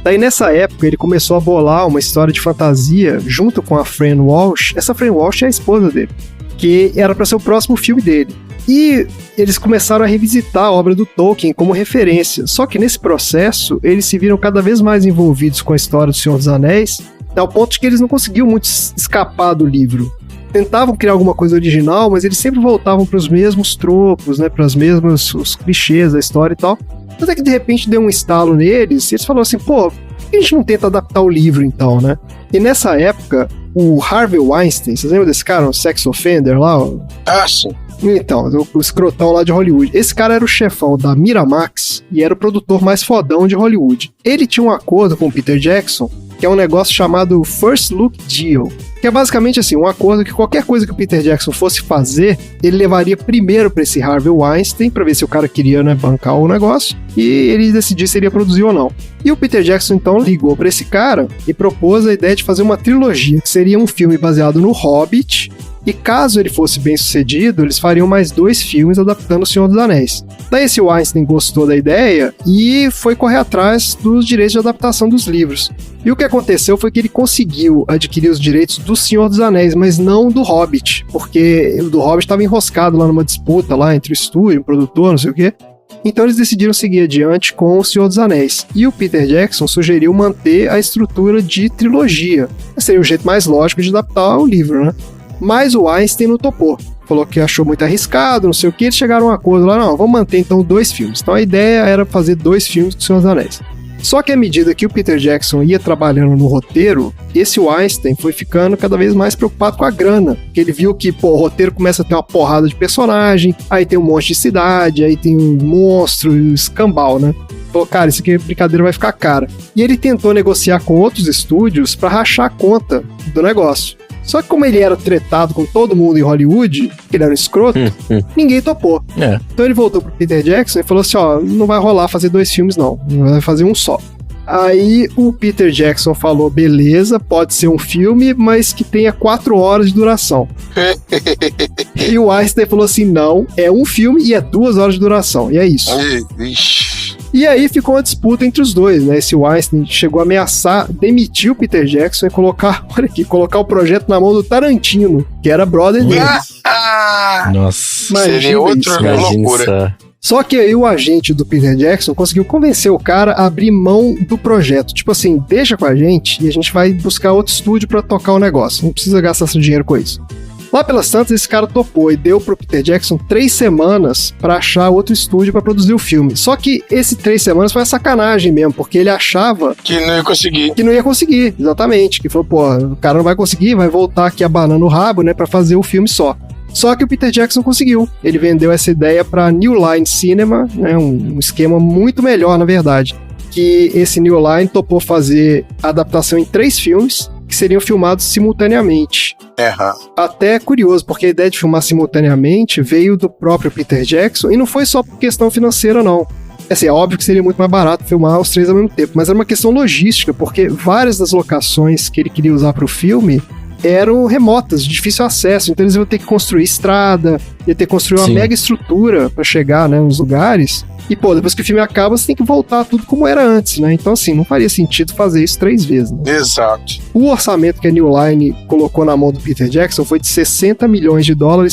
Daí nessa época ele começou a bolar uma história de fantasia junto com a Fran Walsh. Essa Fran Walsh é a esposa dele, que era para ser o próximo filme dele. E eles começaram a revisitar a obra do Tolkien como referência. Só que nesse processo, eles se viram cada vez mais envolvidos com a história do Senhor dos Anéis, ao ponto de que eles não conseguiam muito escapar do livro. Tentavam criar alguma coisa original, mas eles sempre voltavam para os mesmos tropos, né, para os mesmos os clichês da história e tal. Até que de repente deu um estalo neles, e eles falaram assim, pô, por que a gente não tenta adaptar o livro então, né? E nessa época, o Harvey Weinstein, vocês lembram desse cara, o sex offender lá? Ah, sim. Então, o escrotão lá de Hollywood. Esse cara era o chefão da Miramax e era o produtor mais fodão de Hollywood. Ele tinha um acordo com o Peter Jackson, que é um negócio chamado First Look Deal, que é basicamente assim, um acordo que qualquer coisa que o Peter Jackson fosse fazer, ele levaria primeiro para esse Harvey Weinstein, para ver se o cara queria, né, bancar o negócio, e ele decidir se ele ia produzir ou não. E o Peter Jackson então ligou para esse cara e propôs a ideia de fazer uma trilogia, que seria um filme baseado no Hobbit, e caso ele fosse bem sucedido, eles fariam mais 2 filmes adaptando O Senhor dos Anéis. Daí esse Weinstein gostou da ideia e foi correr atrás dos direitos de adaptação dos livros. E o que aconteceu foi que ele conseguiu adquirir os direitos do Senhor dos Anéis, mas não do Hobbit, porque o do Hobbit estava enroscado lá numa disputa lá entre o estúdio, o produtor, não sei o quê. Então eles decidiram seguir adiante com O Senhor dos Anéis. E o Peter Jackson sugeriu manter a estrutura de trilogia. Esse seria o jeito mais lógico de adaptar o livro, né? Mas o Weinstein não topou. Falou que achou muito arriscado, não sei o que. Eles chegaram a um acordo lá, não, vamos manter então 2 filmes. Então a ideia era fazer 2 filmes do Senhor dos Anéis. Só que à medida que o Peter Jackson ia trabalhando no roteiro, esse Weinstein foi ficando cada vez mais preocupado com a grana. Porque ele viu que, o roteiro começa a ter uma porrada de personagem, aí tem um monte de cidade, aí tem um monstro, um escambau, né? Falou, cara, isso aqui brincadeira vai ficar cara. E ele tentou negociar com outros estúdios para rachar a conta do negócio. Só que como ele era tretado com todo mundo em Hollywood, que ele era um escroto, ninguém topou. Então ele voltou pro Peter Jackson e falou assim, não vai rolar fazer 2 filmes não, vai fazer um só. Aí o Peter Jackson falou, beleza, pode ser um filme, mas que tenha 4 horas de duração. E o Weinstein falou assim, não, é um filme e é 2 horas de duração, e é isso. E aí ficou uma disputa entre os dois, né? Esse Weinstein chegou a ameaçar demitir o Peter Jackson e colocar o projeto na mão do Tarantino, que era brother dele. Nossa. Seria outra loucura. Só que aí o agente do Peter Jackson conseguiu convencer o cara a abrir mão do projeto. Tipo assim, deixa com a gente e a gente vai buscar outro estúdio pra tocar o negócio. Não precisa gastar seu dinheiro com isso. Lá pelas tantas, esse cara topou e deu pro Peter Jackson 3 semanas pra achar outro estúdio pra produzir o filme. Só que esse 3 semanas foi uma sacanagem mesmo, porque ele achava que não ia conseguir. Que não ia conseguir, exatamente. Que falou, o cara não vai conseguir, vai voltar aqui abanando o rabo, né, pra fazer o filme só. Só que o Peter Jackson conseguiu. Ele vendeu essa ideia pra New Line Cinema, né, um esquema muito melhor, na verdade. Que esse New Line topou fazer a adaptação em 3 filmes, que seriam filmados simultaneamente. Até é curioso, porque a ideia de filmar simultaneamente veio do próprio Peter Jackson, e não foi só por questão financeira, não. Assim, é óbvio que seria muito mais barato filmar os 3 ao mesmo tempo, mas era uma questão logística, porque várias das locações que ele queria usar para o filme eram remotas, de difícil acesso, então eles iam ter que construir estrada, ia ter que construir uma mega estrutura para chegar, né, nos lugares. E, depois que o filme acaba, você tem que voltar tudo como era antes, né? Então, assim, não faria sentido fazer isso 3 vezes, né? Exato. O orçamento que a New Line colocou na mão do Peter Jackson foi de $60 milhões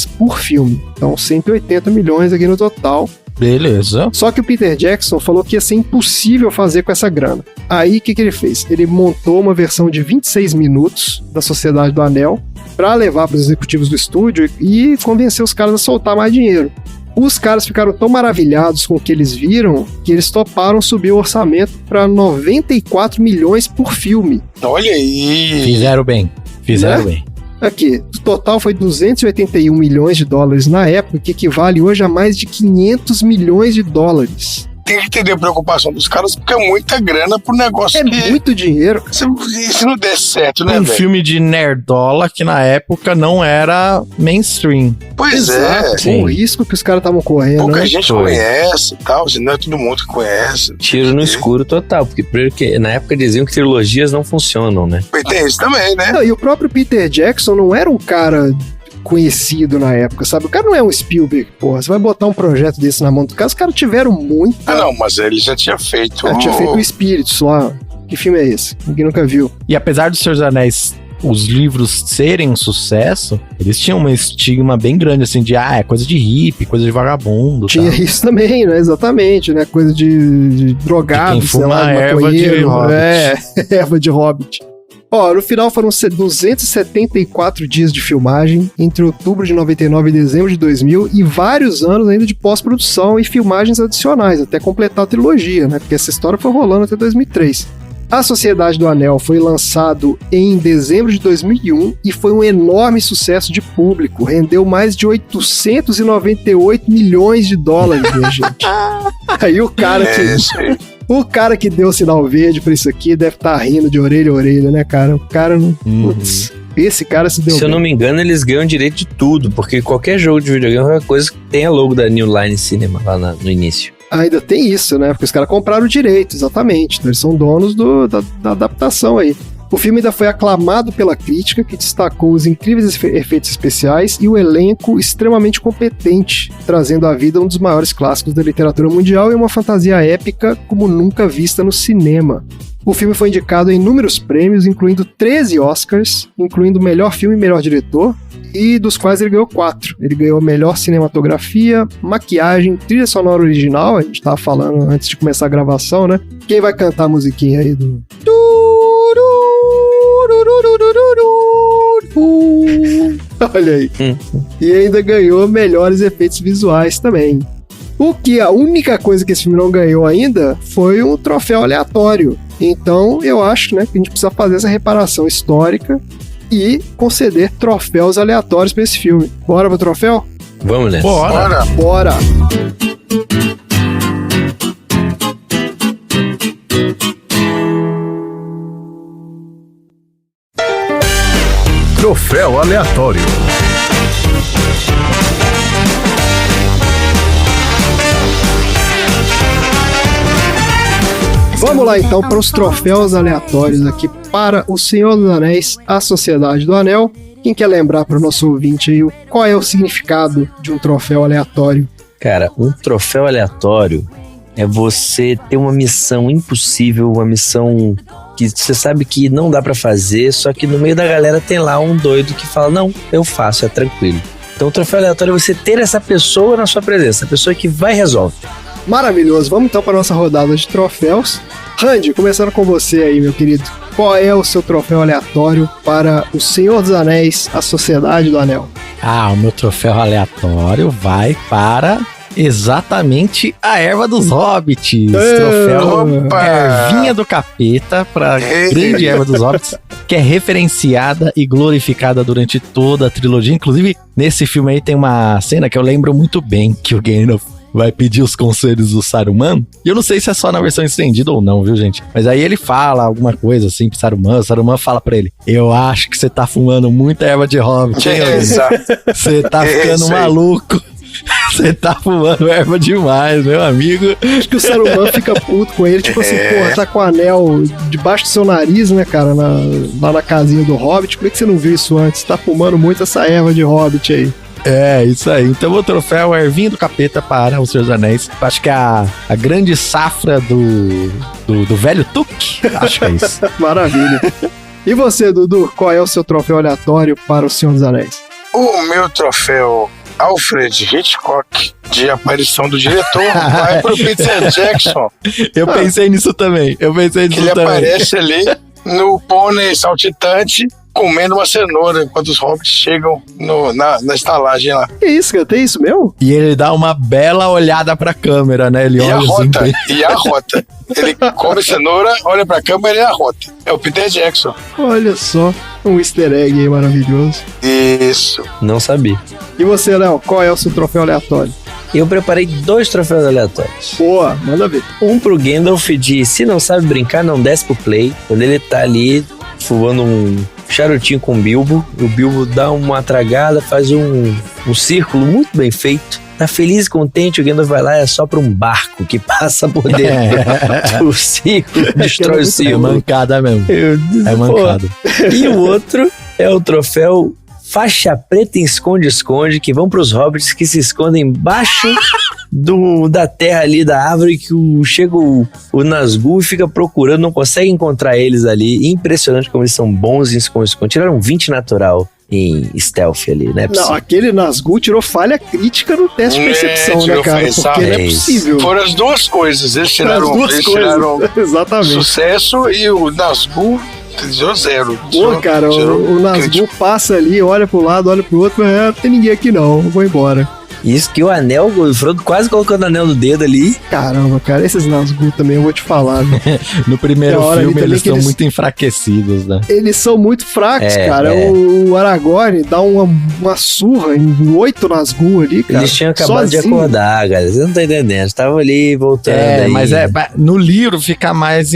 por filme. Então, 180 milhões aqui no total. Beleza. Só que o Peter Jackson falou que ia ser impossível fazer com essa grana. Aí, o que ele fez? Ele montou uma versão de 26 minutos da Sociedade do Anel para levar para os executivos do estúdio e convencer os caras a soltar mais dinheiro. Os caras ficaram tão maravilhados com o que eles viram que eles toparam subir o orçamento para 94 milhões por filme. Olha aí. Fizeram bem. Fizeram bem. Aqui, o total foi 281 milhões de dólares na época, que equivale hoje a mais de 500 milhões de dólares. Tem que entender a preocupação dos caras, porque é muita grana pro negócio É que... muito dinheiro. Se não der certo, né, Um velho? filme de nerdola que na época não era mainstream. Pois é. Com o risco que os caras estavam correndo, Pouca né? gente Foi. conhece e tal, assim, não é todo mundo que conhece. Tiro no escuro total, porque na época diziam que trilogias não funcionam, né? E tem isso também, né? Não, e o próprio Peter Jackson não era um cara conhecido na época, sabe? O cara não é um Spielberg, porra. Você vai botar um projeto desse na mão do cara, os caras tiveram muita... Ah, não, mas ele já tinha feito... Tinha feito o Espíritos lá. Que filme é esse? Ninguém nunca viu. E apesar dos Senhor dos Anéis, os livros serem um sucesso, eles tinham um estigma bem grande, assim, de é coisa de hippie, coisa de vagabundo. Tinha tal. isso também, né? Exatamente, né? Coisa de drogado, De quem sei fuma lá, erva de maconheiro. hobbit. Erva de hobbit. Ó, no final foram 274 dias de filmagem, entre outubro de 99 e dezembro de 2000, e vários anos ainda de pós-produção e filmagens adicionais, até completar a trilogia, né? Porque essa história foi rolando até 2003. A Sociedade do Anel foi lançado em dezembro de 2001 e foi um enorme sucesso de público. Rendeu mais de 898 milhões de dólares, minha gente. Aí o cara que... É isso aí. O cara que deu o sinal verde pra isso aqui deve estar rindo de orelha a orelha, né, cara? O cara não... Putz, esse cara se deu Se eu bem. não me engano, eles ganham direito de tudo, porque qualquer jogo de videogame é uma coisa que tem a logo da New Line Cinema lá no início. Ainda tem isso, né? Porque os caras compraram o direito, exatamente. Então eles são donos da adaptação aí. O filme ainda foi aclamado pela crítica, que destacou os incríveis efeitos especiais e o elenco extremamente competente, trazendo à vida um dos maiores clássicos da literatura mundial e uma fantasia épica como nunca vista no cinema. O filme foi indicado em inúmeros prêmios, incluindo 13 Oscars, incluindo melhor filme e melhor diretor, e dos quais ele ganhou 4. Ele ganhou melhor cinematografia, maquiagem, trilha sonora original, a gente tava falando antes de começar a gravação, né? Quem vai cantar a musiquinha aí do... Olha aí. E ainda ganhou melhores efeitos visuais também. O que a única coisa que esse filme não ganhou ainda foi um troféu aleatório. Então eu acho, né, que a gente precisa fazer essa reparação histórica e conceder troféus aleatórios pra esse filme. Bora pro troféu? Vamos nessa. Bora! Bora! Troféu aleatório. Vamos lá então para os troféus aleatórios aqui para O Senhor dos Anéis, A Sociedade do Anel. Quem quer lembrar para o nosso ouvinte aí qual é o significado de um troféu aleatório? Cara, um troféu aleatório é você ter uma missão impossível, uma missão que você sabe que não dá pra fazer, só que no meio da galera tem lá um doido que fala, não, eu faço, é tranquilo. Então o troféu aleatório é você ter essa pessoa na sua presença, a pessoa que vai e resolve. Maravilhoso, vamos então para a nossa rodada de troféus. Randy, começando com você aí, meu querido. Qual é o seu troféu aleatório para O Senhor dos Anéis, A Sociedade do Anel? O meu troféu aleatório vai para exatamente a erva dos hobbits. Troféu Opa! Ervinha do Capeta para grande erva dos hobbits, que é referenciada e glorificada durante toda a trilogia. Inclusive, nesse filme aí tem uma cena que eu lembro muito bem, que o Gandalf vai pedir os conselhos do Saruman. E eu não sei se é só na versão estendida ou não, viu, gente? Mas aí ele fala alguma coisa assim pro Saruman. O Saruman fala pra ele: eu acho que você tá fumando muita erva de hobbit, hein? Exato. Você tá ficando Isso aí. maluco. Você tá fumando erva demais, meu amigo. Acho que o Saruman fica puto com ele, tipo assim, porra, tá com o anel debaixo do seu nariz, né, cara, lá na casinha do Hobbit. Por que você não viu isso antes? Tá fumando muito essa erva de Hobbit aí. É, isso aí. Então o troféu é Ervinho do Capeta para Os Senhor dos Anéis. Acho que é a grande safra do velho Tuque. Acho que é isso. Maravilha. E você, Dudu, qual é o seu troféu aleatório para O Senhor dos Anéis? O meu troféu Alfred Hitchcock de aparição do diretor vai pro Peter Jackson. Eu pensei nisso também. Ele aparece ali no pônei saltitante comendo uma cenoura enquanto os hobbits chegam na estalagem lá. Que isso, cara? Tem isso mesmo? E ele dá uma bela olhada pra câmera, né? Ele E a olha rota, assim. e a rota. Ele come cenoura, olha pra câmera e a rota. É o Peter Jackson. Olha só, um easter egg aí maravilhoso. Isso. Não sabia. E você, Léo, qual é o seu troféu aleatório? Eu preparei 2 troféus aleatórios. Boa, manda ver. Um pro Gandalf de se não sabe brincar, não desce pro play. Quando ele tá ali fumando um charutinho com o Bilbo dá uma tragada, faz um círculo muito bem feito. Tá feliz e contente, o Gandalf vai lá e assopra um barco que passa por dentro do círculo, destrói o É círculo. mancada mesmo. É mancada. E o outro é o troféu Faixa Preta em Esconde-Esconde, que vão pros hobbits que se escondem embaixo da terra ali, da árvore, que chega o Nazgûl e fica procurando, não consegue encontrar eles ali. Impressionante como eles são bons em esconde-esconde. Tiraram 20 natural em stealth ali, né? Não, aquele Nazgûl tirou falha crítica no teste de percepção, né, cara? Porque não é possível. Foram as duas coisas. Eles tiraram Exatamente. sucesso e o Nazgûl tirou 0. Pô, cara, o Nazgûl passa ali, olha pro lado, olha pro outro, não tem ninguém aqui não, vou embora. Isso que o anel, o Frodo quase colocando o anel no dedo ali. Caramba, cara, esses Nazgûl também eu vou te falar, né? No primeiro filme eles estão eles... muito enfraquecidos, né? Eles são muito fracos, cara. O Aragorn dá uma surra em 8 Nazgûl ali, cara. Eles tinham acabado sozinho. de acordar, galera. Você não tá entendendo. Estavam ali voltando. Aí. Mas no livro fica mais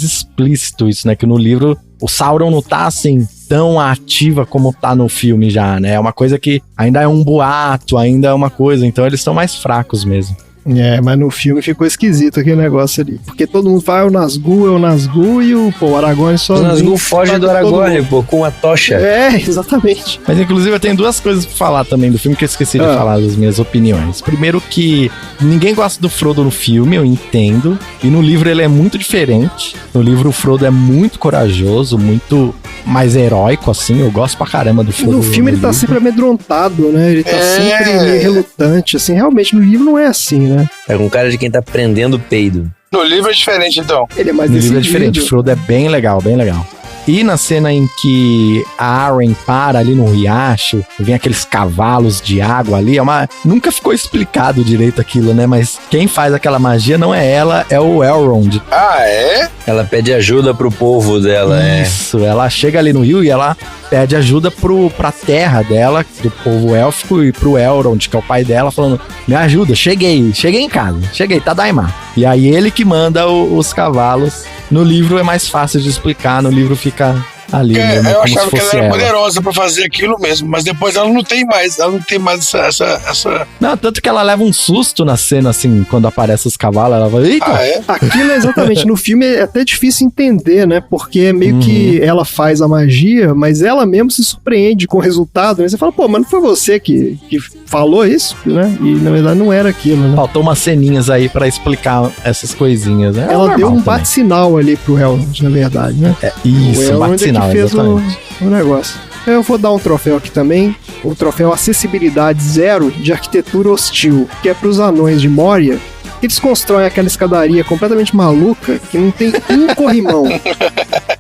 explícito isso, né? Que no livro o Sauron não tá assim tão ativa como tá no filme já, né? É uma coisa que ainda é um boato, ainda é uma coisa, então eles estão mais fracos mesmo. É, mas no filme ficou esquisito aquele negócio ali. Porque todo mundo fala, o Nazgûl e o Aragorn só... O Nazgûl foge do Aragorn, pô, com a tocha. É, exatamente. Mas inclusive eu tenho 2 coisas pra falar também do filme que eu esqueci de falar das minhas opiniões. Primeiro que ninguém gosta do Frodo no filme, eu entendo. E no livro ele é muito diferente. No livro o Frodo é muito corajoso, muito mais heróico, assim. Eu gosto pra caramba do Frodo. No filme ele tá sempre amedrontado, né? Ele tá sempre meio relutante, assim. Realmente no livro não é assim, né? É com cara de quem tá prendendo o peido. No livro é diferente, então. Ele é mais No decidido. livro é diferente, o Frodo é bem legal, bem legal. E na cena em que a Arwen para ali no riacho, vem aqueles cavalos de água ali, nunca ficou explicado direito aquilo, né? Mas quem faz aquela magia não é ela, é o Elrond. Ah, é? Ela pede ajuda pro povo dela, Isso, ela chega ali no rio e ela pede ajuda pra terra dela, do povo élfico, e pro Elrond, que é o pai dela, falando, me ajuda, cheguei em casa, Tadaima. E aí ele que manda os cavalos. No livro é mais fácil de explicar, no livro fica ali mesmo, eu como achava se que ela fosse era ela. poderosa pra fazer aquilo mesmo, mas depois ela não tem mais essa... Não, tanto que ela leva um susto na cena, assim, quando aparece os cavalos, ela vai, eita! Ah, é? Aquilo é exatamente, no filme é até difícil entender, né? Porque é meio que ela faz a magia, mas ela mesmo se surpreende com o resultado, né? Você fala, pô, mas não foi você que falou isso, né? E na verdade não era aquilo, né? Faltou umas ceninhas aí pra explicar essas coisinhas, né? Ela deu um também. bate-sinal ali pro Elrond, na verdade, né? Isso, o Elrond bate-sinal, é que fez exatamente. o negócio. Eu vou dar um troféu aqui também, o troféu Acessibilidade 0 de Arquitetura Hostil, que é pros anões de Moria. Eles constroem aquela escadaria completamente maluca que não tem um corrimão.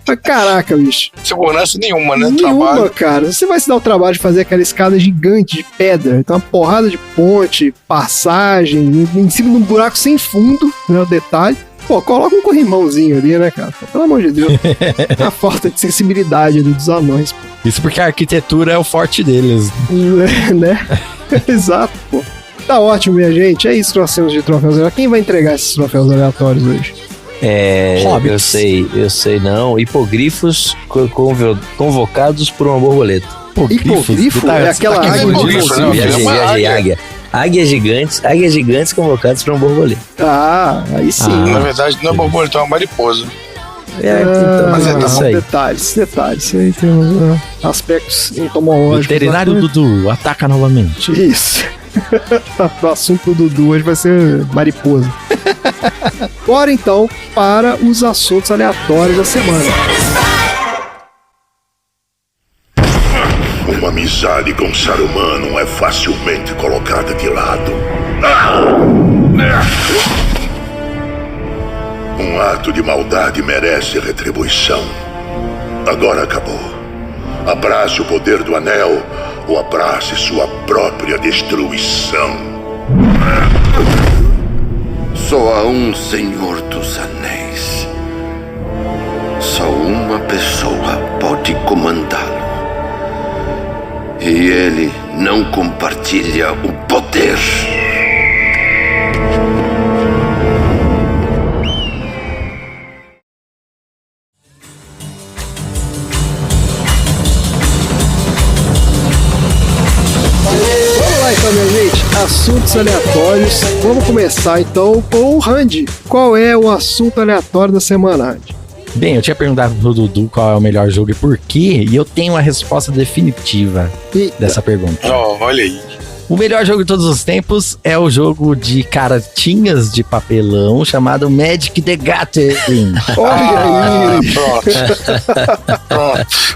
Mas caraca, bicho. Segurança nenhuma, né? Nenhuma, Trabalho. cara. Você vai se dar o trabalho de fazer aquela escada gigante de pedra. Então, uma porrada de ponte, passagem, em cima de um buraco sem fundo, né? O detalhe. Pô, coloca um corrimãozinho ali, né, cara? Pelo amor de Deus. A falta de sensibilidade ali dos anões. Isso porque a arquitetura é o forte deles. Né? Exato, pô. Tá ótimo, minha gente. É isso que nós temos de troféus. Quem vai entregar esses troféus aleatórios hoje? Hobbits. Eu sei não. Hipogrifos convocados por uma borboleta. Hipogrifo? É aquela águia. Hipogrifo, não, é uma águia. Águias gigantes convocadas por uma borboleta. Ah, aí sim. Na verdade, não é borboleta, é uma mariposa. Mas é isso aí. Detalhes. Aí temos aspectos entomológicos. Veterinário Dudu, ataca novamente. Isso. O assunto do Dudu hoje vai ser mariposa. Bora então para os assuntos aleatórios da semana. Uma amizade com um ser humano é facilmente colocada de lado. ato de maldade merece retribuição. Agora acabou. Abrace o poder do anel ou abrace sua própria destruição. Só há um Senhor dos Anéis. Só uma pessoa pode comandá-lo. E ele não compartilha o poder. Então, minha gente, assuntos aleatórios. Vamos começar então com o Randy. Qual é o assunto aleatório da semana, Randy? Bem, eu tinha perguntado pro Dudu qual é o melhor jogo e por quê, e eu tenho uma resposta definitiva dessa pergunta. Olha aí. O melhor jogo de todos os tempos é o jogo de cartinhas de papelão chamado Magic the Gathering. Olha aí! Pronto.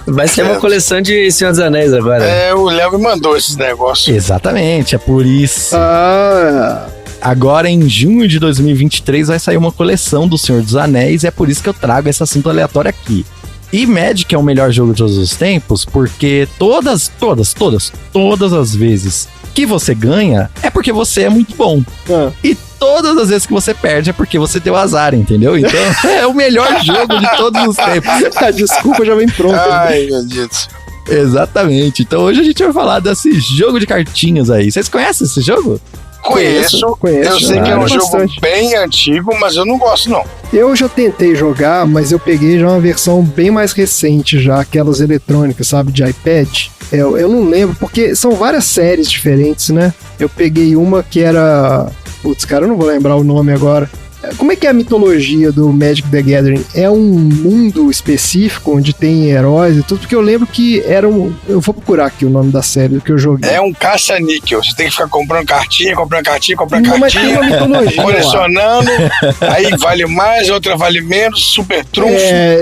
Vai ser uma coleção de Senhor dos Anéis agora. O Léo me mandou esses negócios. Exatamente, é por isso. Ah, Agora, em junho de 2023, vai sair uma coleção do Senhor dos Anéis, e é por isso que eu trago esse assunto aleatório aqui. E Magic é o melhor jogo de todos os tempos, porque todas as vezes que você ganha, é porque você é muito bom. E todas as vezes que você perde, é porque você deu azar, entendeu? Então, é o melhor jogo de todos os tempos. a desculpa já vem pronta. Ai, meu Deus. Exatamente. Então, hoje a gente vai falar desse jogo de cartinhas aí. Vocês conhecem esse jogo? Conheço. Eu sei que é um jogo bem antigo, mas eu não gosto, não. Eu já tentei jogar, mas eu peguei já uma versão bem mais recente, já aquelas eletrônicas, sabe, de iPad. Eu não lembro, porque são várias séries diferentes, né? Eu peguei uma que era... Putz, cara, eu não vou lembrar o nome agora. Como é que é a mitologia do Magic the Gathering? É um mundo específico onde tem heróis e tudo? Porque eu lembro que era um... Eu vou procurar aqui o nome da série que eu joguei. É um caça-níquel. Você tem que ficar comprando cartinha, Mas tem uma mitologia. colecionando. Aí vale mais, outra vale menos, super trunfo.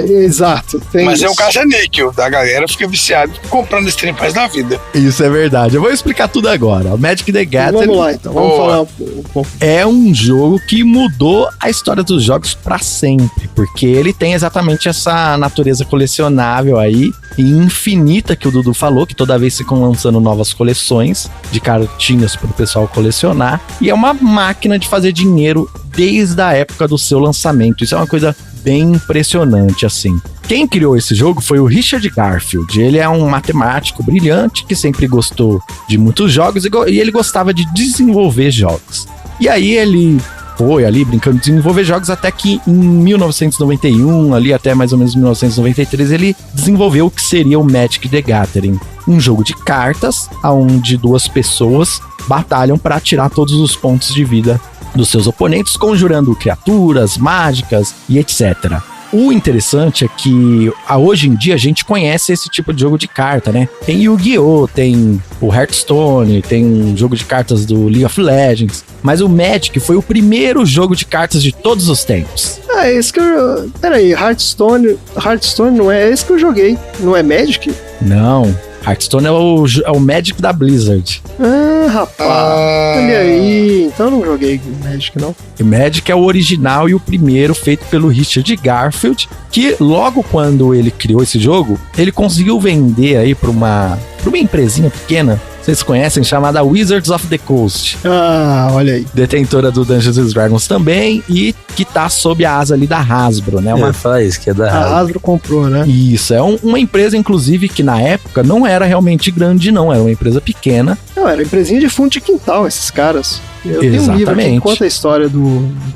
Exato. Mas isso. é um caça-níquel. Da galera fica viciada comprando esse trem da vida. Isso é verdade. Eu vou explicar tudo agora. O Magic the Gathering... Vamos lá, então. Vamos falar um pouco. É um jogo que mudou a história dos jogos pra sempre, porque ele tem exatamente essa natureza colecionável aí e infinita que o Dudu falou, que toda vez ficam lançando novas coleções de cartinhas pro pessoal colecionar, e é uma máquina de fazer dinheiro desde a época do seu lançamento. Isso é uma coisa bem impressionante, assim. Quem criou esse jogo foi o Richard Garfield. Ele é um matemático brilhante que sempre gostou de muitos jogos e ele gostava de desenvolver jogos. E aí ele foi ali brincando de desenvolver jogos até que em 1991, ali até mais ou menos 1993, ele desenvolveu o que seria o Magic the Gathering, um jogo de cartas onde duas pessoas batalham para tirar todos os pontos de vida dos seus oponentes, conjurando criaturas, mágicas e etc. O interessante é que hoje em dia a gente conhece esse tipo de jogo de carta, né? Tem Yu-Gi-Oh!, tem o Hearthstone, tem um jogo de cartas do League of Legends, mas o Magic foi o primeiro jogo de cartas de todos os tempos. Ah, é esse que eu... Peraí, Hearthstone não é esse que eu joguei, não é Magic? Não, Hearthstone é o Magic da Blizzard. Ah, rapaz, olha aí, então eu não joguei Magic, não. O Magic é o original e o primeiro feito pelo Richard Garfield, que logo quando ele criou esse jogo, ele conseguiu vender aí pra uma empresinha pequena, vocês conhecem, chamada Wizards of the Coast. Ah, olha aí. Detentora do Dungeons & Dragons também, e que tá sob a asa ali da Hasbro, né? Fala isso, que é da A Hasbro. Hasbro comprou, né? Isso, é uma empresa, inclusive, que na época não era realmente grande, não. Era uma empresa pequena. Não, era empresinha de fundo de quintal, esses caras. Eu tenho um livro aqui que conta a história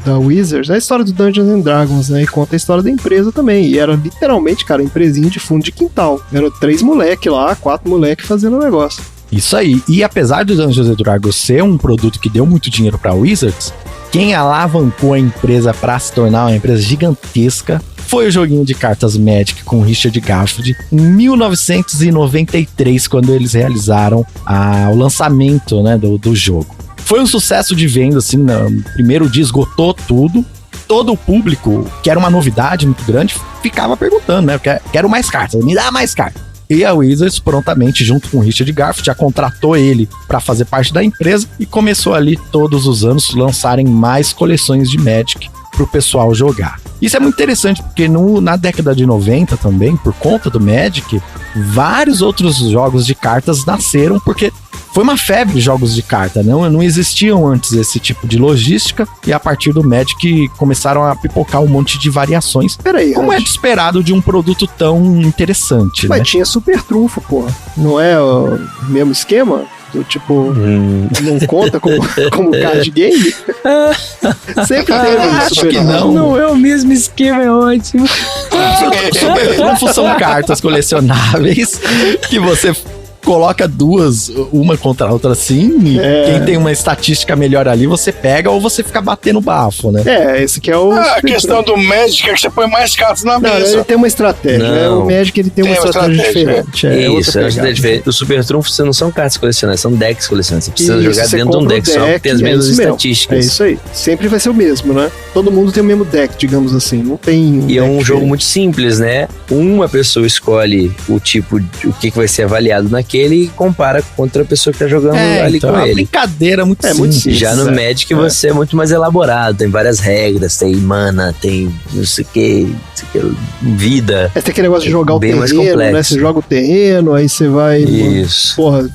da Wizards, a história do Dungeons & Dragons, né? E conta a história da empresa também. E era literalmente, cara, empresinha de fundo de quintal. Eram 3 moleque lá, 4 moleque fazendo o negócio. Isso aí. E apesar do Dungeons & Dragons ser um produto que deu muito dinheiro pra Wizards, quem alavancou a empresa pra se tornar uma empresa gigantesca foi o joguinho de cartas Magic com Richard Garfield em 1993, quando eles realizaram o lançamento, né, do jogo. Foi um sucesso de venda, assim, no primeiro dia esgotou tudo. Todo o público, que era uma novidade muito grande, ficava perguntando, né? Quero mais cartas, me dá mais cartas. E a Wizards prontamente, junto com o Richard Garfield, já contratou ele para fazer parte da empresa e começou ali todos os anos lançarem mais coleções de Magic pro pessoal jogar. Isso é muito interessante, porque na década de 90 também, por conta do Magic, vários outros jogos de cartas nasceram, porque foi uma febre jogos de carta, não existiam antes esse tipo de logística, e a partir do Magic começaram a pipocar um monte de variações, como é de esperado de um produto tão interessante, Mas né? tinha Super Trunfo, porra. Não é o mesmo esquema? Do tipo, não conta como card game? Sempre teve Acho Super que Trunfo. não. Não é o mesmo esquema, é ótimo. Super Trunfo são cartas colecionáveis que você coloca duas, uma contra a outra assim, e quem tem uma estatística melhor ali, você pega ou você fica batendo bafo, né? Esse que é o... A questão do Magic é que você põe mais cartas na Não, mesa. ele tem uma estratégia, né? Não. O Magic ele tem uma estratégia diferente. Isso, é diferente. O Super Trunfo não são cartas colecionáveis, são decks colecionáveis. Você precisa Isso, jogar você dentro de um compra deck o só, que tem as mesmas isso mesmo. estatísticas. É isso aí. Sempre vai ser o mesmo, né? Todo mundo tem o mesmo deck, digamos assim. Não tem E é um deck jogo diferente. muito simples, né? Uma pessoa escolhe o tipo, o que vai ser avaliado naquele e compara contra a pessoa que tá jogando ali então, com é uma ele. brincadeira muito muito simples. simples. Já no Magic você é muito mais elaborado, tem várias regras, tem mana, tem não sei o que, vida. Tem aquele negócio de jogar o bem mais terreno, né? complexo. Você joga o terreno, aí você vai, Isso. porra,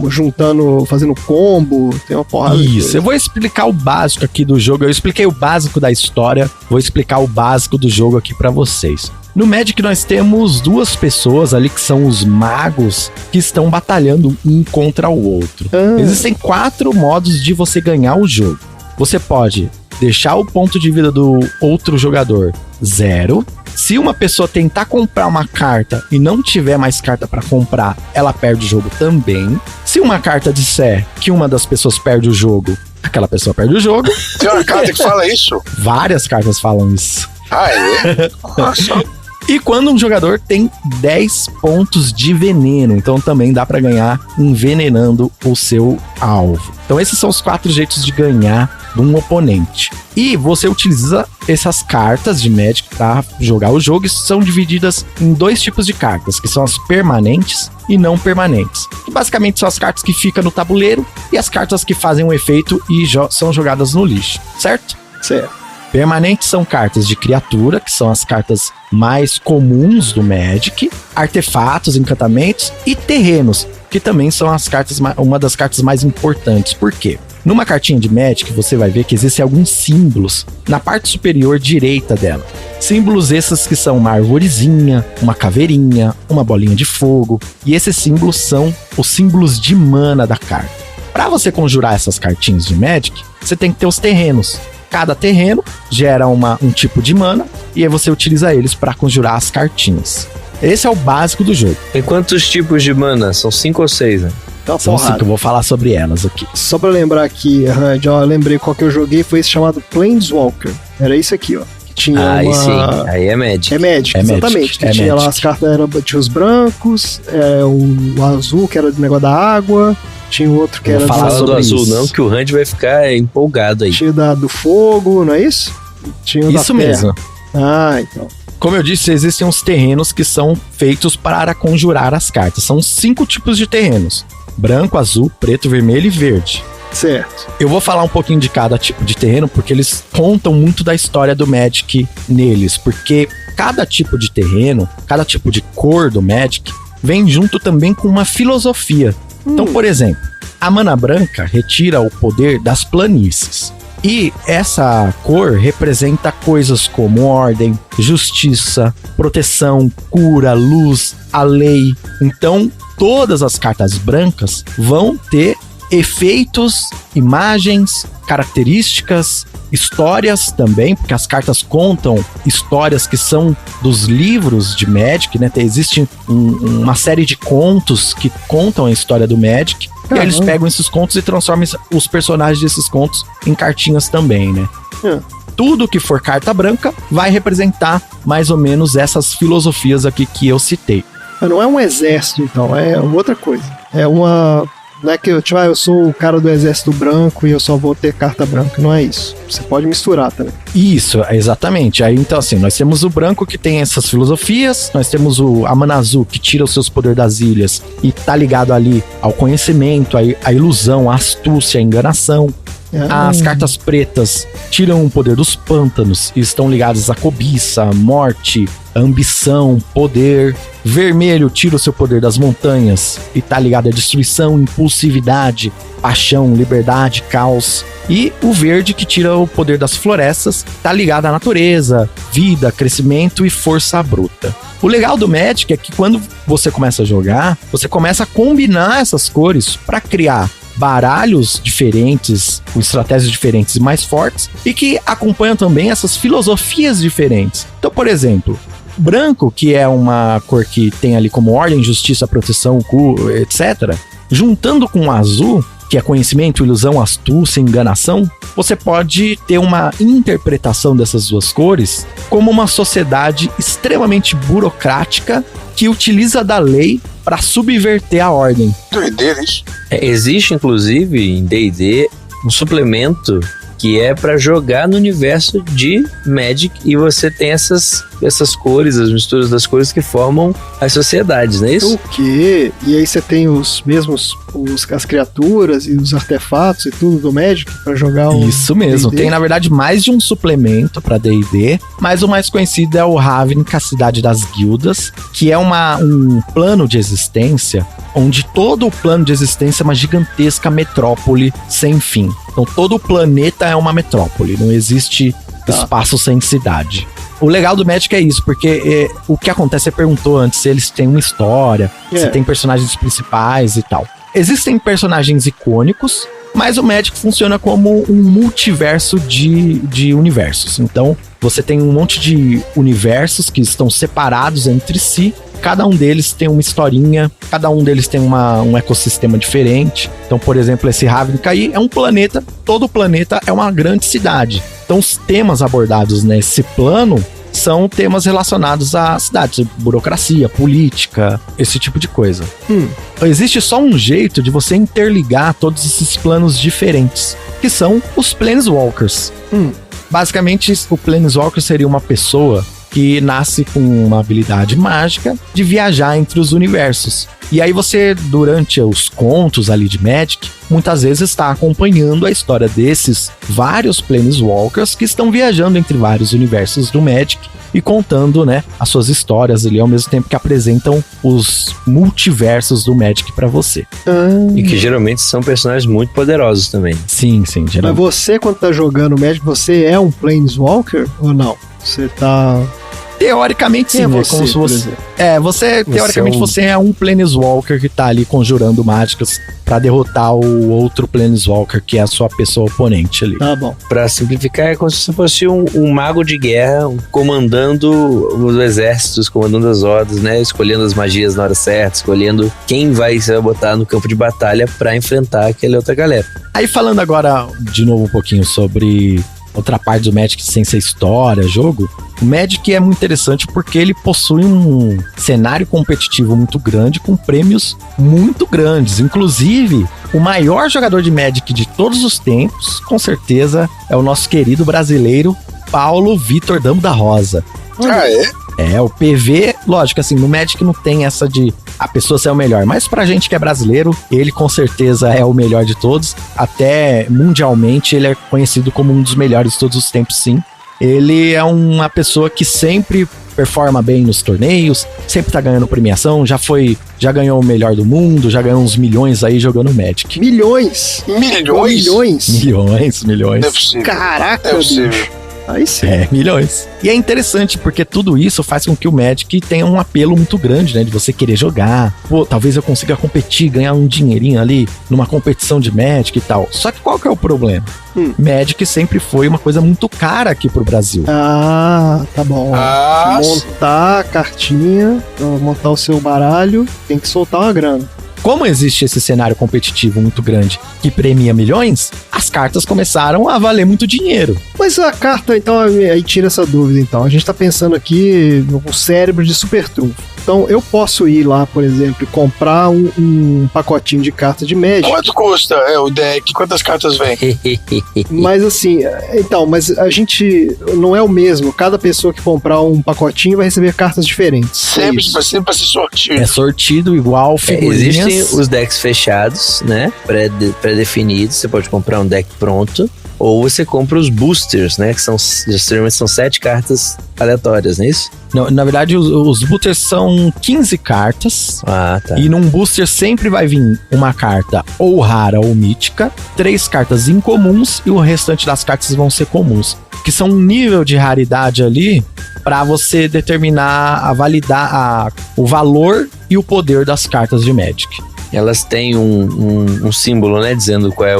juntando, fazendo combo, tem uma porrada de Isso, coisa. eu vou explicar o básico aqui do jogo. Eu expliquei o básico da história, vou explicar o básico do jogo aqui pra vocês. No Magic nós temos duas pessoas ali que são os magos que estão batalhando um contra o outro. Existem 4 modos de você ganhar o jogo. Você pode deixar o ponto de vida do outro jogador 0. Se uma pessoa tentar comprar uma carta e não tiver mais carta pra comprar, ela perde o jogo também. Se uma carta disser que uma das pessoas perde o jogo, aquela pessoa perde o jogo. Tem uma carta que fala isso? Várias cartas falam isso. Ah, é? Nossa. E quando um jogador tem 10 pontos de veneno, então também dá pra ganhar envenenando o seu alvo. Então esses são os 4 jeitos de ganhar de um oponente. E você utiliza essas cartas de Magic pra jogar o jogo, e são divididas em 2 tipos de cartas, que são as permanentes e não permanentes. Que basicamente são as cartas que ficam no tabuleiro e as cartas que fazem um efeito e são jogadas no lixo, certo? Certo. Permanentes são cartas de criatura, que são as cartas mais comuns do Magic, artefatos, encantamentos e terrenos, que também são as cartas, uma das cartas mais importantes. Por quê? Numa cartinha de Magic, você vai ver que existem alguns símbolos na parte superior direita dela. Símbolos esses que são uma arvorezinha, uma caveirinha, uma bolinha de fogo. E esses símbolos são os símbolos de mana da carta. Para você conjurar essas cartinhas de Magic, você tem que ter os terrenos. Cada terreno gera um tipo de mana e aí você utiliza eles para conjurar as cartinhas. Esse é o básico do jogo. Tem quantos tipos de mana? São 5 ou 6, né? Então, São 5, eu vou falar sobre elas aqui. Só pra lembrar aqui, Randy, ó, eu lembrei qual que eu joguei, foi esse chamado Planeswalker. Era isso aqui, ó. Que tinha Aí uma... sim, aí é Magic. É Magic, É exatamente. Magic, Que é tinha lá Magic. as cartas, tinha os brancos, o azul, que era do negócio da água, tinha o outro que Eu vou era falar Fala do sobre azul isso. não, que o Randy vai ficar empolgado aí. tinha do fogo, não é isso? Tinha o da Isso terra. mesmo. Ah, então. Como eu disse, existem uns terrenos que são feitos para conjurar as cartas. São 5 tipos de terrenos: branco, azul, preto, vermelho e verde. Certo. Eu vou falar um pouquinho de cada tipo de terreno, porque eles contam muito da história do Magic neles. Porque cada tipo de terreno, cada tipo de cor do Magic, vem junto também com uma filosofia. Então, por exemplo, a mana branca retira o poder das planícies. E essa cor representa coisas como ordem, justiça, proteção, cura, luz, a lei. Então, todas as cartas brancas vão ter efeitos, imagens, características, histórias também, porque as cartas contam histórias que são dos livros de Magic, né? Existe uma série de contos que contam a história do Magic. E aí eles pegam esses contos e transformam os personagens desses contos em cartinhas também, né? Tudo que for carta branca vai representar mais ou menos essas filosofias aqui que eu citei. Mas não é um exército, então, é outra coisa. É uma... Não é que eu sou o cara do exército branco e eu só vou ter carta branca, não é isso. Você pode misturar também. Isso, exatamente. Aí então assim, nós temos o branco que tem essas filosofias, nós temos a mana azul que tira os seus poderes das ilhas e tá ligado ali ao conhecimento, à ilusão, à astúcia, à enganação. As cartas pretas tiram o poder dos pântanos e estão ligadas à cobiça, morte, ambição, poder. Vermelho tira o seu poder das montanhas e tá ligado à destruição, impulsividade, paixão, liberdade, caos. E o verde, que tira o poder das florestas, tá ligado à natureza, vida, crescimento e força bruta. O legal do Magic é que quando você começa a jogar, você começa a combinar essas cores para criar baralhos diferentes, com estratégias diferentes e mais fortes, e que acompanham também essas filosofias diferentes. Então, por exemplo, branco, que é uma cor que tem ali como ordem, justiça, proteção, etc., juntando com o azul, que é conhecimento, ilusão, astúcia, enganação, você pode ter uma interpretação dessas duas cores como uma sociedade extremamente burocrática que utiliza da lei para subverter a ordem. Doideira isso. Existe, inclusive, em D&D, um suplemento que é para jogar no universo de Magic, e você tem essas cores, as misturas das cores que formam as sociedades, não é isso? O quê? E aí você tem os mesmos, as criaturas e os artefatos e tudo do Magic para jogar o Isso mesmo, D&D? tem na verdade mais de um suplemento para D&D, mas o mais conhecido é o Ravnica, a Cidade das Guildas, que é um plano de existência onde todo o plano de existência é uma gigantesca metrópole sem fim. Então todo o planeta é uma metrópole, não existe espaço sem cidade. O legal do Magic é isso, porque o que acontece, você perguntou antes se eles têm uma história, se tem personagens principais e tal. Existem personagens icônicos, mas o Magic funciona como um multiverso de universos. Então, você tem um monte de universos que estão separados entre si. Cada um deles tem uma historinha, cada um deles tem um ecossistema diferente. Então, por exemplo, esse Ravnica aí é um planeta, todo planeta é uma grande cidade. Então, os temas abordados nesse plano são temas relacionados à cidade, burocracia, política, esse tipo de coisa. Existe só um jeito de você interligar todos esses planos diferentes, que são os Planeswalkers. Basicamente, o Planeswalker seria uma pessoa que nasce com uma habilidade mágica de viajar entre os universos. E aí você, durante os contos ali de Magic, muitas vezes está acompanhando a história desses vários Planeswalkers que estão viajando entre vários universos do Magic e contando, né, as suas histórias ali, ao mesmo tempo que apresentam os multiversos do Magic pra você. E que geralmente são personagens muito poderosos também. Sim, geralmente. Mas você, quando tá jogando Magic, você é um Planeswalker ou não? Você tá... Teoricamente sim, é como se você... teoricamente você é um Planeswalker que tá ali conjurando mágicas pra derrotar o outro Planeswalker, que é a sua pessoa oponente ali. Tá bom. Pra simplificar, é como se fosse um mago de guerra comandando os exércitos, comandando as hordas, né? Escolhendo as magias na hora certa, escolhendo quem vai botar no campo de batalha pra enfrentar aquela outra galera. Aí falando agora de novo um pouquinho sobre outra parte do Magic sem ser história, jogo, o Magic é muito interessante porque ele possui um cenário competitivo muito grande, com prêmios muito grandes. Inclusive, o maior jogador de Magic de todos os tempos, com certeza, é o nosso querido brasileiro Paulo Vitor Damo da Rosa. Ah, é? É, o PV, lógico, assim, no Magic não tem essa de a pessoa ser o melhor, mas pra gente que é brasileiro, ele com certeza é o melhor de todos. Até mundialmente ele é conhecido como um dos melhores de todos os tempos, sim. Ele é uma pessoa que sempre performa bem nos torneios, sempre tá ganhando premiação, já ganhou o melhor do mundo, já ganhou uns milhões aí jogando Magic. Milhões? Milhões? Milhões. Não é possível. Caraca, Não é possível. bicho. Aí sim. É, milhões. E é interessante porque tudo isso faz com que o Magic tenha um apelo muito grande, né? De você querer jogar. Pô, talvez eu consiga competir, ganhar um dinheirinho ali numa competição de Magic e tal. Só que qual que é o problema? Magic sempre foi uma coisa muito cara aqui pro Brasil. Ah, tá bom. Ah, Montar a cartinha, montar o seu baralho, tem que soltar uma grana. Como existe esse cenário competitivo muito grande que premia milhões, as cartas começaram a valer muito dinheiro. Mas a carta, então, aí tira essa dúvida, então. A gente tá pensando aqui no cérebro de super trunfo. Então, eu posso ir lá, por exemplo, e comprar um pacotinho de cartas de Magic. quanto custa o deck? Quantas cartas vem? Mas assim, então, mas a gente não é o mesmo. Cada pessoa que comprar um pacotinho vai receber cartas diferentes. Sempre isso. vai ser sortido. É sortido igual figurinhas. Existem os decks fechados, né? Pré-definidos. Você pode comprar um deck pronto, ou você compra os boosters, né? Que geralmente são 7 cartas aleatórias, não é isso? Não, na verdade, os boosters são 15 cartas. Ah, tá. E num booster sempre vai vir uma carta ou rara ou mítica, 3 cartas incomuns e o restante das cartas vão ser comuns. Que são um nível de raridade ali para você determinar, validar o valor e o poder das cartas de Magic. Elas têm um símbolo, né? Dizendo qual é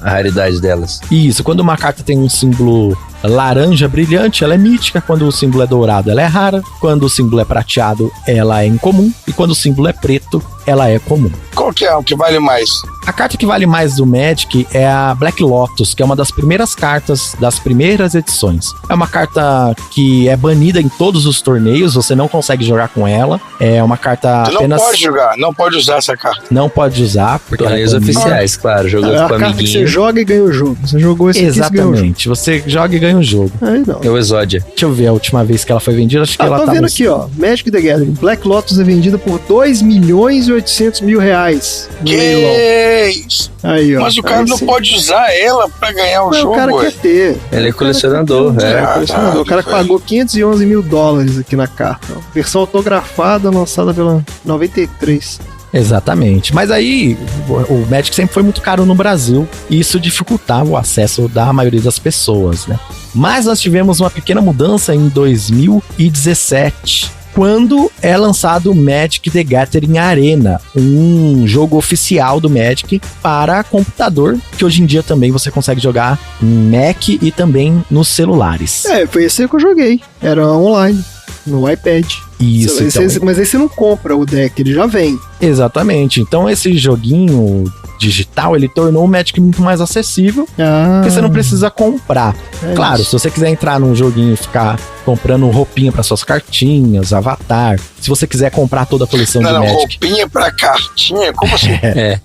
a raridade delas. Isso, quando uma carta tem um símbolo laranja brilhante, ela é mítica. Quando o símbolo é dourado, ela é rara. Quando o símbolo é prateado, ela é incomum. E quando o símbolo é preto, ela é comum. Qual que é o que vale mais? A carta que vale mais do Magic é a Black Lotus, que é uma das primeiras cartas das primeiras edições. É uma carta que é banida em todos os torneios, você não consegue jogar com ela. É uma carta Você apenas... não pode jogar, não pode usar essa carta. Não pode usar, porque Torneios ela é banida. oficiais, claro. Jogando É a com carta que você amiguinho. joga e ganha o jogo. Você jogou esse aqui, você ganhou o jogo. Exatamente, você joga e ganha o jogo. Aí não. É o Exódia. Deixa eu ver a última vez que ela foi vendida, acho que ela tô tá vendo nos- aqui, ó. Magic the Gathering. Black Lotus é vendida por 2.800.000 reais. no leilão. Que isso? Aí, ó. Mas o cara Aí não sim. pode usar ela pra ganhar o Mas jogo, o cara ué. quer ter. Ele é colecionador, É, é. colecionador. O cara que pagou $511 mil aqui na carta. Ó. Versão autografada, lançada pela 93. Exatamente. Mas aí, o Magic sempre foi muito caro no Brasil e isso dificultava o acesso da maioria das pessoas, né? Mas nós tivemos uma pequena mudança em 2017, quando é lançado o Magic the Gathering Arena, um jogo oficial do Magic para computador, que hoje em dia também você consegue jogar em Mac e também nos celulares. É, foi esse que eu joguei. Era online, no iPad. Isso, então. Mas aí você não compra o deck, ele já vem. Exatamente. Então esse joguinho digital, ele tornou o Magic muito mais acessível, porque você não precisa comprar. Claro, se você quiser entrar num joguinho e ficar comprando roupinha para suas cartinhas, avatar, se você quiser comprar toda a coleção de Magic. Roupinha pra cartinha? Como assim? É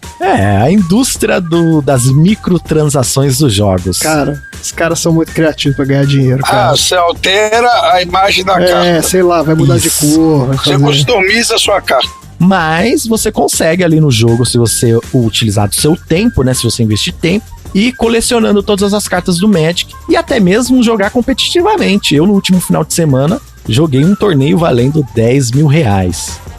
a indústria das microtransações dos jogos. Cara, os caras são muito criativos pra ganhar dinheiro, cara. Você altera a imagem da É, carta. sei lá, vai mudar de Isso. cor. Vai Você fazer... customiza a sua carta. Mas você consegue ali no jogo, se você utilizar do seu tempo, né? Se você investir tempo, e colecionando todas as cartas do Magic e até mesmo jogar competitivamente. Eu, no último final de semana, joguei um torneio valendo R$10 mil.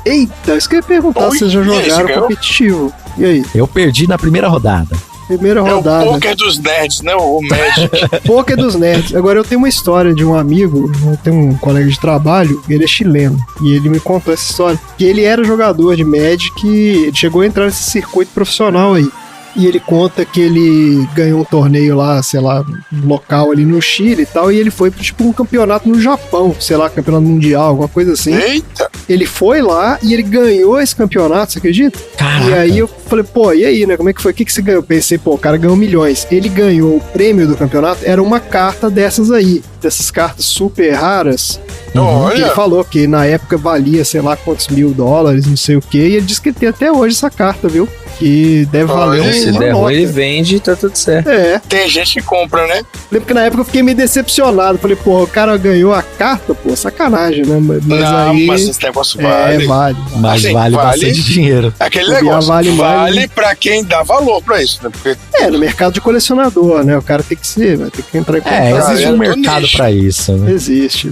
Eita, isso que eu ia perguntar se vocês já Oi, e aí, você jogaram ganhou? competitivo. E aí? Eu perdi na primeira rodada. Primeira É o rodada. poker dos nerds, né? O Magic. Poker dos nerds. Agora eu tenho uma história de um amigo, eu tenho um colega de trabalho, ele é chileno, e ele me contou essa história. Que ele era jogador de Magic e ele chegou a entrar nesse circuito profissional aí. E ele conta que ele ganhou um torneio lá, sei lá, local ali no Chile e tal, e ele foi tipo um campeonato no Japão, sei lá, campeonato mundial, alguma coisa assim. Eita! Ele foi lá e ele ganhou esse campeonato, você acredita? Caraca. E aí eu falei, pô, e aí, né? Como é que foi? O que você ganhou? Eu pensei, pô, o cara ganhou milhões. Ele ganhou o prêmio do campeonato, era uma carta dessas aí, dessas cartas super raras. Olha. Ele falou que na época valia, sei lá, quantos $1.000, não sei o que, e ele disse que ele tem até hoje essa carta, viu? Que deve valer Olha, Se uma der nota. ruim, ele vende e tá tudo certo. É, Tem gente que compra, né? lembro que na época eu fiquei meio decepcionado. Falei, pô, o cara ganhou a carta, pô, sacanagem, né? Mas não, aí. mas esse negócio vale. Vale. Mas Assim, vale vale. bastante dinheiro. Aquele Bobear negócio vale vale, mais, pra quem dá valor pra isso, né? Porque É, no mercado de colecionador, né? O cara tem que ser, vai ter que entrar em contato. Existe um galera do mercado nicho. pra isso, né? Existe.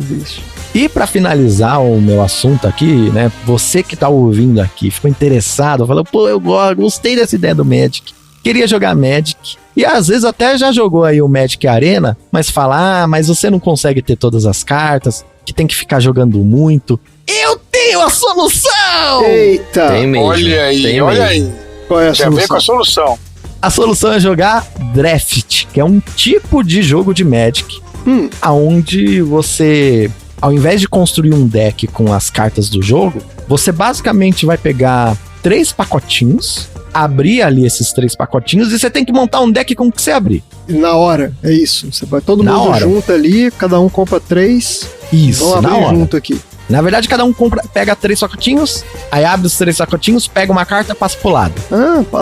E pra finalizar o meu assunto aqui, né? Você que tá ouvindo aqui, ficou interessado, falou, pô, eu gostei dessa ideia do Magic, queria jogar Magic. E às vezes até já jogou aí o Magic Arena, mas fala, mas você não consegue ter todas as cartas, que tem que ficar jogando muito. Eu tenho a solução! Eita! Tem mesmo. olha aí, tem olha mesmo. aí. Qual é a Já vem com solução? a solução. A solução é jogar Draft, que é um tipo de jogo de Magic, onde você, ao invés de construir um deck com as cartas do jogo, você basicamente vai pegar 3 pacotinhos, abrir ali esses 3 pacotinhos e você tem que montar um deck com o que você abrir. Na hora, é isso. Você vai todo Na mundo hora. junto ali, cada um compra 3. Isso, Vamos na abrir hora. junto aqui. Na verdade, cada um pega 3 pacotinhos, aí abre os 3 pacotinhos, pega uma carta e passa pro lado.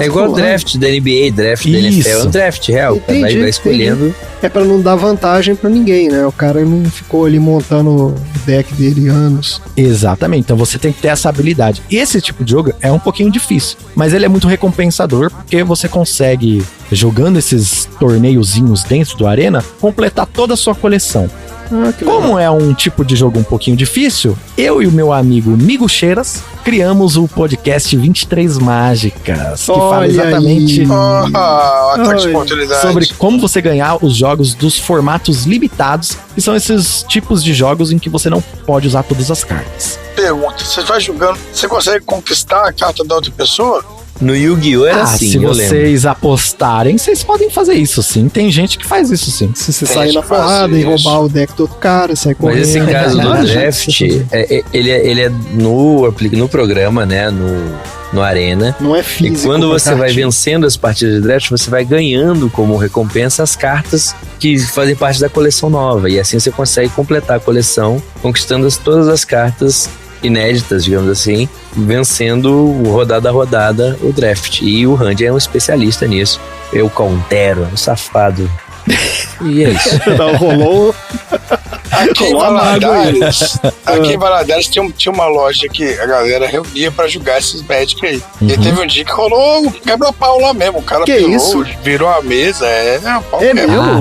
É igual o draft da NBA, draft da NFL. É um draft real. Entendi, vai escolhendo. É pra não dar vantagem pra ninguém, né? O cara não ficou ali montando o deck dele anos. Exatamente, então você tem que ter essa habilidade. Esse tipo de jogo é um pouquinho difícil, mas ele é muito recompensador, porque você consegue, jogando esses torneiozinhos dentro do Arena, completar toda a sua coleção. Como é um tipo de jogo um pouquinho difícil, eu e o meu amigo Migo Cheiras criamos o podcast 23 Mágicas, que fala exatamente sobre como você ganhar os jogos dos formatos limitados, que são esses tipos de jogos em que você não pode usar todas as cartas. Pergunta, você vai jogando, você consegue conquistar a carta da outra pessoa? No Yu-Gi-Oh! Era assim, se vocês apostarem, vocês podem fazer isso sim. Tem gente que faz isso sim. Se você sair na porrada e roubar o deck do outro cara, sair correndo. Mas esse caso do draft, ele é no programa, né? No Arena. Não é físico. E quando você vai vencendo as partidas de draft, você vai ganhando como recompensa as cartas que fazem parte da coleção nova. E assim você consegue completar a coleção, conquistando todas as cartas inéditas, digamos assim, vencendo rodada a rodada o draft. E o Randy é um especialista nisso. Eu countero, um safado. E é isso. Não, rolou. Aqui em Valadares tinha uma loja que a galera reunia pra jogar esses Magic aí. E teve um dia que rolou um quebra-pau lá mesmo. O cara virou a mesa.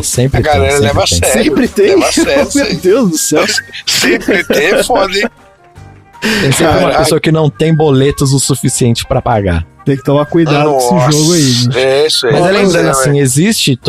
Sempre a galera leva a sério. Sempre tem. Leva a sério. Meu Deus do céu. Sempre tem, é foda, hein? Tem sempre uma pessoa que não tem boletos o suficiente pra pagar. Tem que tomar cuidado com esse jogo aí. Gente. É isso aí. Mas lembrando assim, existe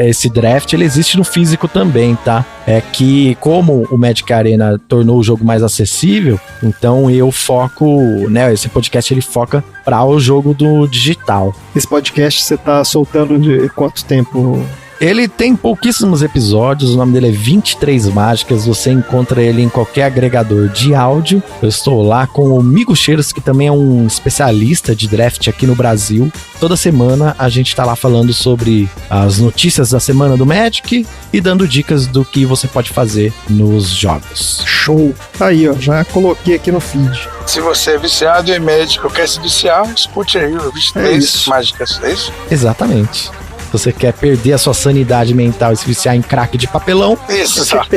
esse draft, ele existe no físico também, tá? É que como o Magic Arena tornou o jogo mais acessível, então eu foco, né? Esse podcast ele foca para o jogo do digital. Esse podcast você tá soltando de quanto tempo? Ele tem pouquíssimos episódios, o nome dele é 23 Mágicas, você encontra ele em qualquer agregador de áudio. Eu estou lá com o Migo Cheiros, que também é um especialista de draft aqui no Brasil. Toda semana a gente tá lá falando sobre as notícias da semana do Magic e dando dicas do que você pode fazer nos jogos. Show! Aí, ó, já coloquei aqui no feed. Se você é viciado em Magic ou quer se viciar, escute aí o 23 Mágicas, é isso? Exatamente. Se você quer perder a sua sanidade mental e se viciar em crack de papelão. Exato.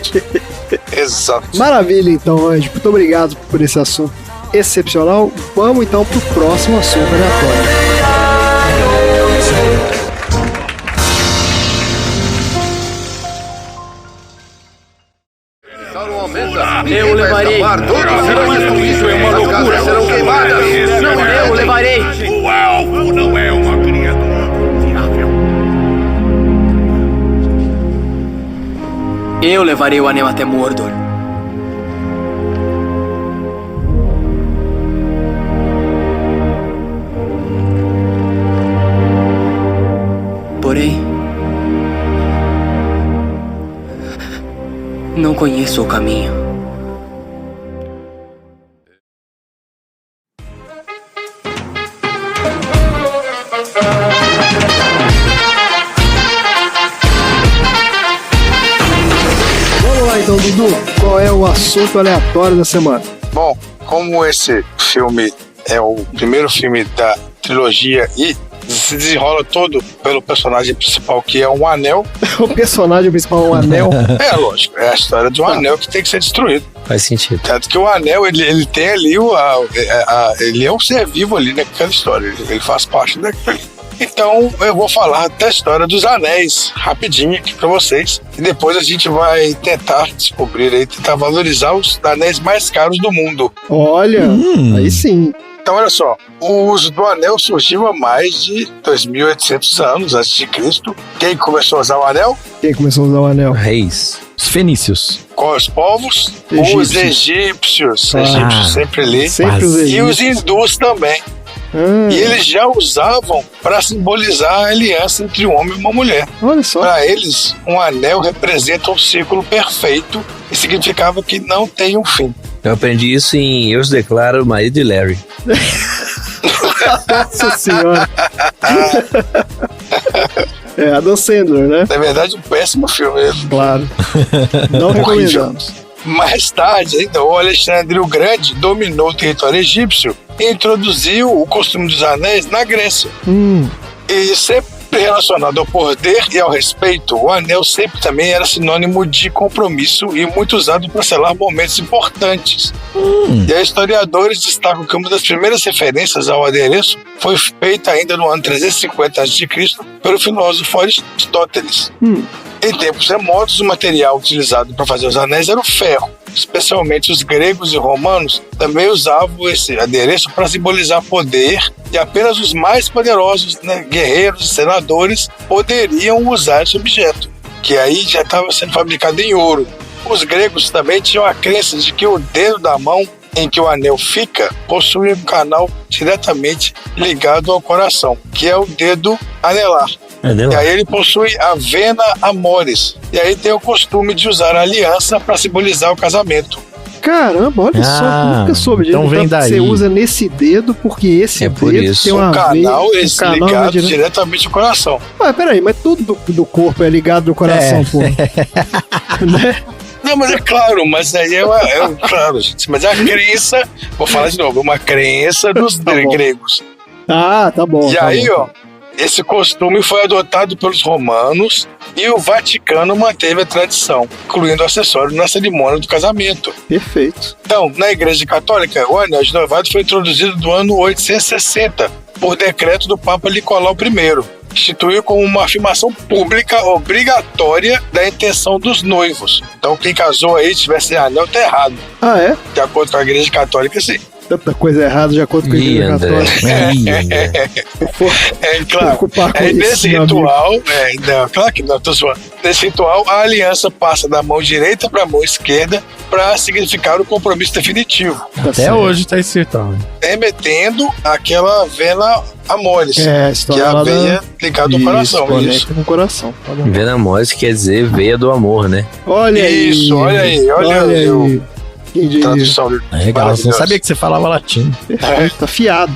Exato. Maravilha, então, Andy. Muito obrigado por esse assunto excepcional. Vamos, então, pro próximo assunto aleatório. Eu levarei. Todos serão destruídos em uma loucura. Serão queimadas. Não, eu levarei. O elfo não é uma criatura confiável. Eu levarei o anel até Mordor. Porém, não conheço o caminho. Então, Dudu, qual é o assunto aleatório da semana? Bom, como esse filme é o primeiro filme da trilogia e se desenrola todo pelo personagem principal, que é um anel. O personagem principal é um anel? É, lógico, é a história de um anel que tem que ser destruído. Faz sentido. Tanto que o anel, ele tem ali, ele é um ser vivo ali naquela história, ele faz parte daquilo. Então eu vou falar da história dos anéis rapidinho aqui pra vocês e depois a gente vai tentar descobrir aí, tentar valorizar os anéis mais caros do mundo. Olha, aí sim. Então olha só, o uso do anel surgiu há mais de 2.800 anos antes de Cristo. Quem começou a usar o anel? Quem começou a usar o anel? Reis. Os fenícios. Quais os povos? Egípcios. Os egípcios. Ah, Egípcios sempre ali. Sempre os E os egípcios. hindus também. E eles já usavam para simbolizar a aliança entre um homem e uma mulher. Olha só. Para eles, um anel representa um círculo perfeito e significava que não tem um fim. Eu aprendi isso em Eu Os Declaro, Marido de Larry. Nossa senhora. É Adam Sandler, né? Na verdade, um péssimo filme. Claro. Não recomendamos. Mais tarde, ainda, o Alexandre o Grande dominou o território egípcio e introduziu o costume dos anéis na Grécia. E sempre relacionado ao poder e ao respeito, o anel sempre também era sinônimo de compromisso e muito usado para selar momentos importantes. E aí, historiadores destacam que uma das primeiras referências ao adereço foi feita ainda no ano 350 a.C. pelo filósofo Aristóteles. Em tempos remotos, o material utilizado para fazer os anéis era o ferro. Especialmente os gregos e romanos também usavam esse adereço para simbolizar poder, e apenas os mais poderosos, né, guerreiros e senadores poderiam usar esse objeto, que aí já estava sendo fabricado em ouro. Os gregos também tinham a crença de que o dedo da mão em que o anel fica possui um canal diretamente ligado ao coração, que é o dedo anelar. E aí ele possui a vena amoris. E aí tem o costume de usar a aliança para simbolizar o casamento. Caramba, olha só, nunca soube disso. Então vem daí. Você usa nesse dedo, porque esse dedo tem uma canal, veia, esse ligado diretamente ao coração. Peraí, mas tudo do corpo é ligado ao coração, pô. Né? Não, mas é claro, mas aí claro, gente. Mas é a crença, vou falar de novo, uma crença dos gregos. Tá bom. E aí, esse costume foi adotado pelos romanos e o Vaticano manteve a tradição, incluindo o acessório na cerimônia do casamento. Perfeito. Então, na Igreja Católica, o anel de noivado foi introduzido no ano 860 por decreto do Papa Nicolau I. Instituiu como uma afirmação pública obrigatória da intenção dos noivos. Então, quem casou aí tivesse anel, tá errado. Ah, é? De acordo com a Igreja Católica, sim. Tanta coisa errada de acordo com a Igreja Católica. Claro. Nesse ritual, claro que não, tô zoando. Nesse ritual, a aliança passa da mão direita para a mão esquerda para significar o compromisso definitivo. Até hoje tá esse ritual. Remetendo àquela vena amoris, que é a veia ligada ao coração. Isso. Com o coração. Tá bom. Vena amoris quer dizer veia do amor, né? Olha isso, aí. Olha aí. Tradução. Legal, não sabia que você falava latim. Tá fiado.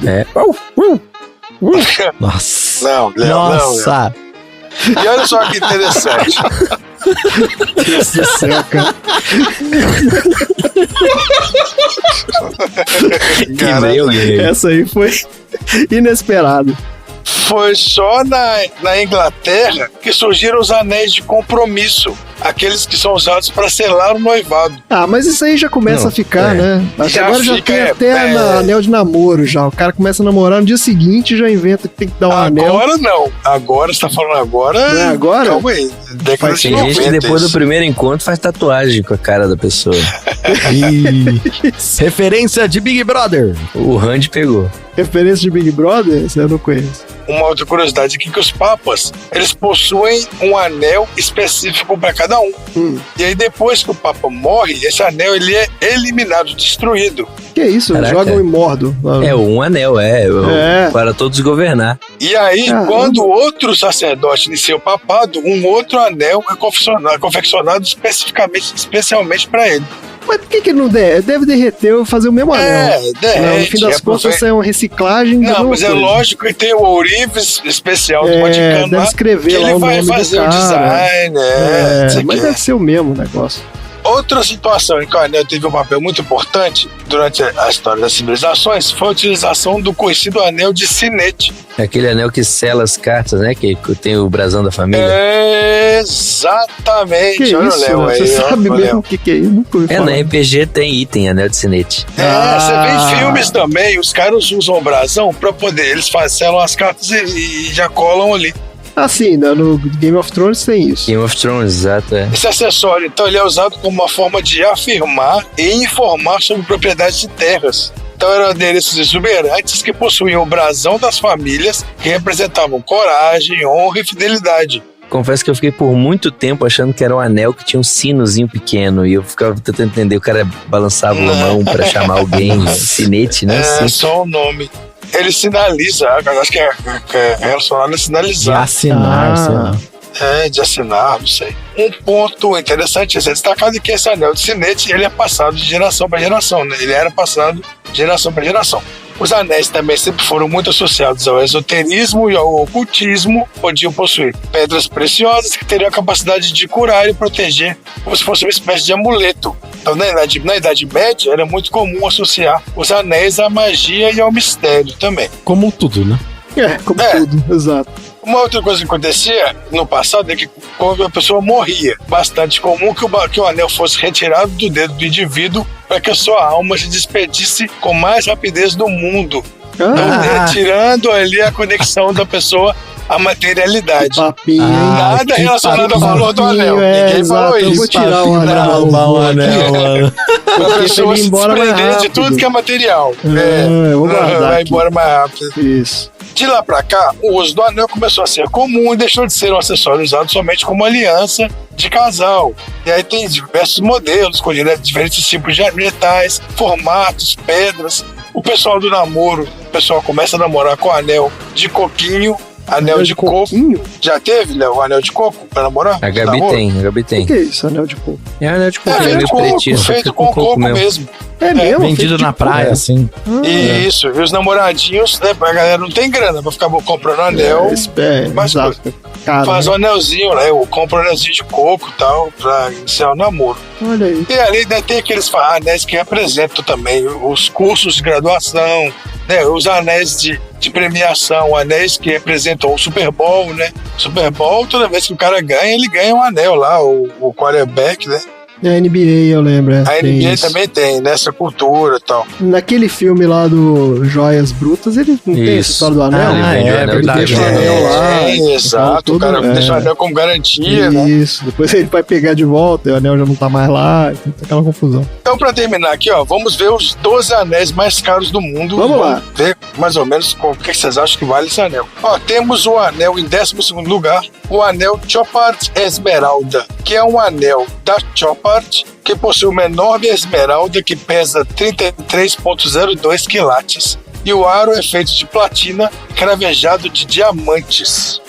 Nossa. Não. E olha só que interessante. Deus do céu, cara. Essa aí foi inesperado. Foi só na Inglaterra que surgiram os anéis de compromisso, aqueles que são usados para selar o noivado. Mas isso aí já começa a ficar, né? Agora já tem até anel de namoro já. O cara começa a namorar no dia seguinte e já inventa que tem que dar um anel. Agora não. Agora, você tá falando agora... Não é agora? Calma aí. Tem gente que depois do primeiro encontro faz tatuagem com a cara da pessoa. Referência de Big Brother. O Randy pegou. Referência de Big Brother? Essa eu não conheço. Uma outra curiosidade aqui que os papas, eles possuem um anel específico para cada um. E aí depois que o papa morre, esse anel ele é eliminado, destruído. Que isso? Caraca. Jogam em mordo. Um anel, para todos governar. E aí, quando outro sacerdote inicia o papado, um outro anel é confeccionado especialmente para ele. Mas por que não deve derreter ou fazer o mesmo anel? Derrete. No fim das contas, isso é uma reciclagem. Não, mas é lógico que tem o ourives especial do Vaticano deve escrever que lá ele o vai nome fazer do o cara. design. Mas deve ser o mesmo negócio. Outra situação em que o anel teve um papel muito importante durante a história das civilizações foi a utilização do conhecido anel de sinete. É aquele anel que sela as cartas, né? Que tem o brasão da família. Exatamente. Que olha isso, o Léo aí. Você sabe mesmo o que é isso? Nunca ouvi falar. Na RPG tem item, anel de sinete. Você vê em filmes também, os caras usam o brasão pra poder, eles selam as cartas e já colam ali. Sim, no Game of Thrones tem isso. Game of Thrones, exato. Esse acessório, então, ele é usado como uma forma de afirmar e informar sobre propriedades de terras. Então eram adereços exuberantes que possuíam o brasão das famílias, que representavam coragem, honra e fidelidade. Confesso que eu fiquei por muito tempo achando que era um anel que tinha um sinozinho pequeno, e eu ficava tentando entender, o cara balançava a mão pra chamar alguém, sinete, né? Só o nome. Ele sinaliza, acho que é relacionado a sinalizar. De assinar, de assinar, não sei. Um ponto interessante é ser destacado que esse anel de sinete, ele é passado de geração para geração, né? Ele era passado de geração para geração. Os anéis também sempre foram muito associados ao esoterismo e ao ocultismo, podiam possuir pedras preciosas que teriam a capacidade de curar e proteger, como se fosse uma espécie de amuleto. Então, na Idade Média, era muito comum associar os anéis à magia e ao mistério também. Como tudo, né? Como tudo, exato. Uma outra coisa que acontecia no passado é que quando a pessoa morria, bastante comum que o anel fosse retirado do dedo do indivíduo para que a sua alma se despedisse com mais rapidez do mundo. Então, tirando ali a conexão da pessoa à materialidade. Papinho, Nada relacionado ao valor do anel. Ninguém falou isso. Eu vou tirar o anel. o anel, mano. A pessoa se desprender de tudo que é material. Eu vou guardar vai aqui. embora mais rápido. Isso. De lá pra cá, o uso do anel começou a ser comum e deixou de ser um acessório usado somente como aliança de casal. E aí tem diversos modelos com diferentes tipos de metais, formatos, pedras. O pessoal do namoro, o pessoal começa a namorar com anel de coquinho, anel de coco. Coquinho? Já teve, Léo, o anel de coco pra namorar? A Gabi tem. O que é isso, anel de coco? É anel de coco, É é feito meio com pretinho, coco, só feito fica com coco mesmo. É mesmo? Vendido Feito de na praia, coco. assim. Isso, e os namoradinhos, né, a galera não tem grana pra ficar comprando anel. Mas exato. Cara, faz um anelzinho, né? Eu compro um anelzinho de coco e tal, pra iniciar o namoro. olha aí. E ali, né, tem aqueles anéis que representam também os cursos de graduação, né? Os anéis de premiação, anéis que representam o Super Bowl, né? Super Bowl, toda vez que o cara ganha, ele ganha um anel lá, o quarterback, né? A NBA, eu lembro. A tem NBA isso. também tem, nessa cultura e tal. Naquele filme lá do Joias Brutas, ele não tem essa Isso. história do anel? Ele vende o anel ele de deixa o presente. anel lá. Exato, o cara deixa o anel como garantia, né? Isso, depois ele vai pegar de volta e o anel já não tá mais lá, então tem aquela confusão. Então, pra terminar aqui, ó, vamos ver os 12 anéis mais caros do mundo. Vamos lá. Ver mais ou menos o que vocês acham que vale esse anel. Ó, temos o anel em 12º lugar, o anel Chopard Esmeralda, que é um anel da Chopard que possui uma enorme esmeralda que pesa 33,02 quilates. E o aro é feito de platina cravejado de diamantes.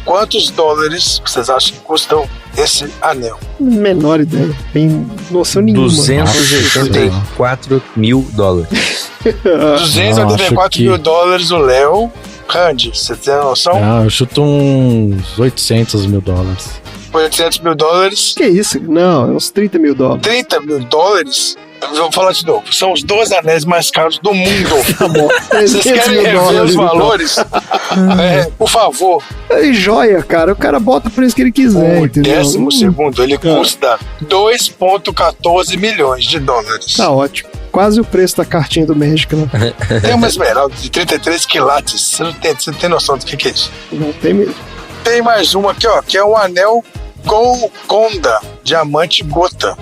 Quantos dólares vocês acham que custam esse anel? Menor ideia, tem noção nenhuma. 284 mil dólares. 284 mil dólares o Léo. Randy, você tem noção? Eu chuto uns 800 mil dólares. 800 mil dólares. Que isso? Não, é uns 30 mil dólares. 30 mil dólares? Eu vou falar de novo. São os 12 anéis mais caros do mundo. Tá bom. Vocês querem rever os valores? Por favor. É joia, cara. O cara bota o preço que ele quiser, O entendeu? 12º, ele custa 2,14 milhões de dólares. Tá ótimo. Quase o preço da cartinha do México, né? Tem uma esmeralda de 33 quilates. Você tem noção do que é isso? Não tem mesmo. Tem mais uma aqui, ó, que é um anel Golconda, diamante gota.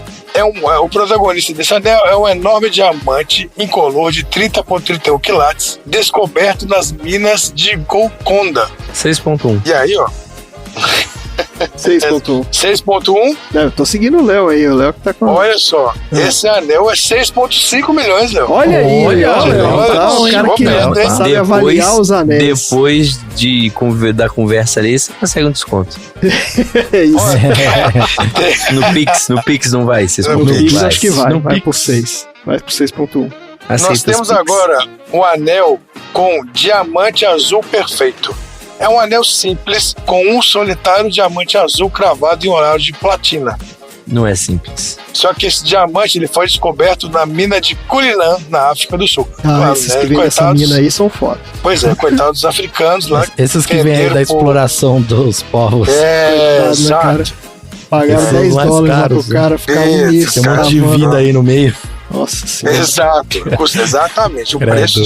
O protagonista desse anel é um enorme diamante incolor de 30,31 quilates, descoberto nas minas de Golconda. 6,1. E aí, ó, 6.1. 6,1. Eu tô seguindo o Léo aí, o Léo que tá com... Olha só, esse anel é 6,5 milhões, Léo. Olha aí, Olha, ó, Léo, olha, tá, o cara que chegou perto, hein? sabe avaliar os anéis. Depois da conversa ali, você consegue um desconto. É isso. No Pix não vai? No Pix acho que vai, No vai Pix. por 6. Vai por 6.1. Nós temos agora um anel com diamante azul perfeito. É um anel simples com um solitário diamante azul cravado em horário de platina. Não é simples. Só que esse diamante ele foi descoberto na mina de Cullinan, na África do Sul. Esses que vêm dessa mina aí são foda. Pois é, coitados dos africanos lá. Esses que vêm aí venderam da por- exploração dos povos. Coitado, né, cara? Exato. Pagaram Esses são 10 mais dólares lá caros, pro cara ficar Isso, um mês. Tem um monte de cavando. vida aí no meio. Nossa senhora. Exato. Custa exatamente o Credo. preço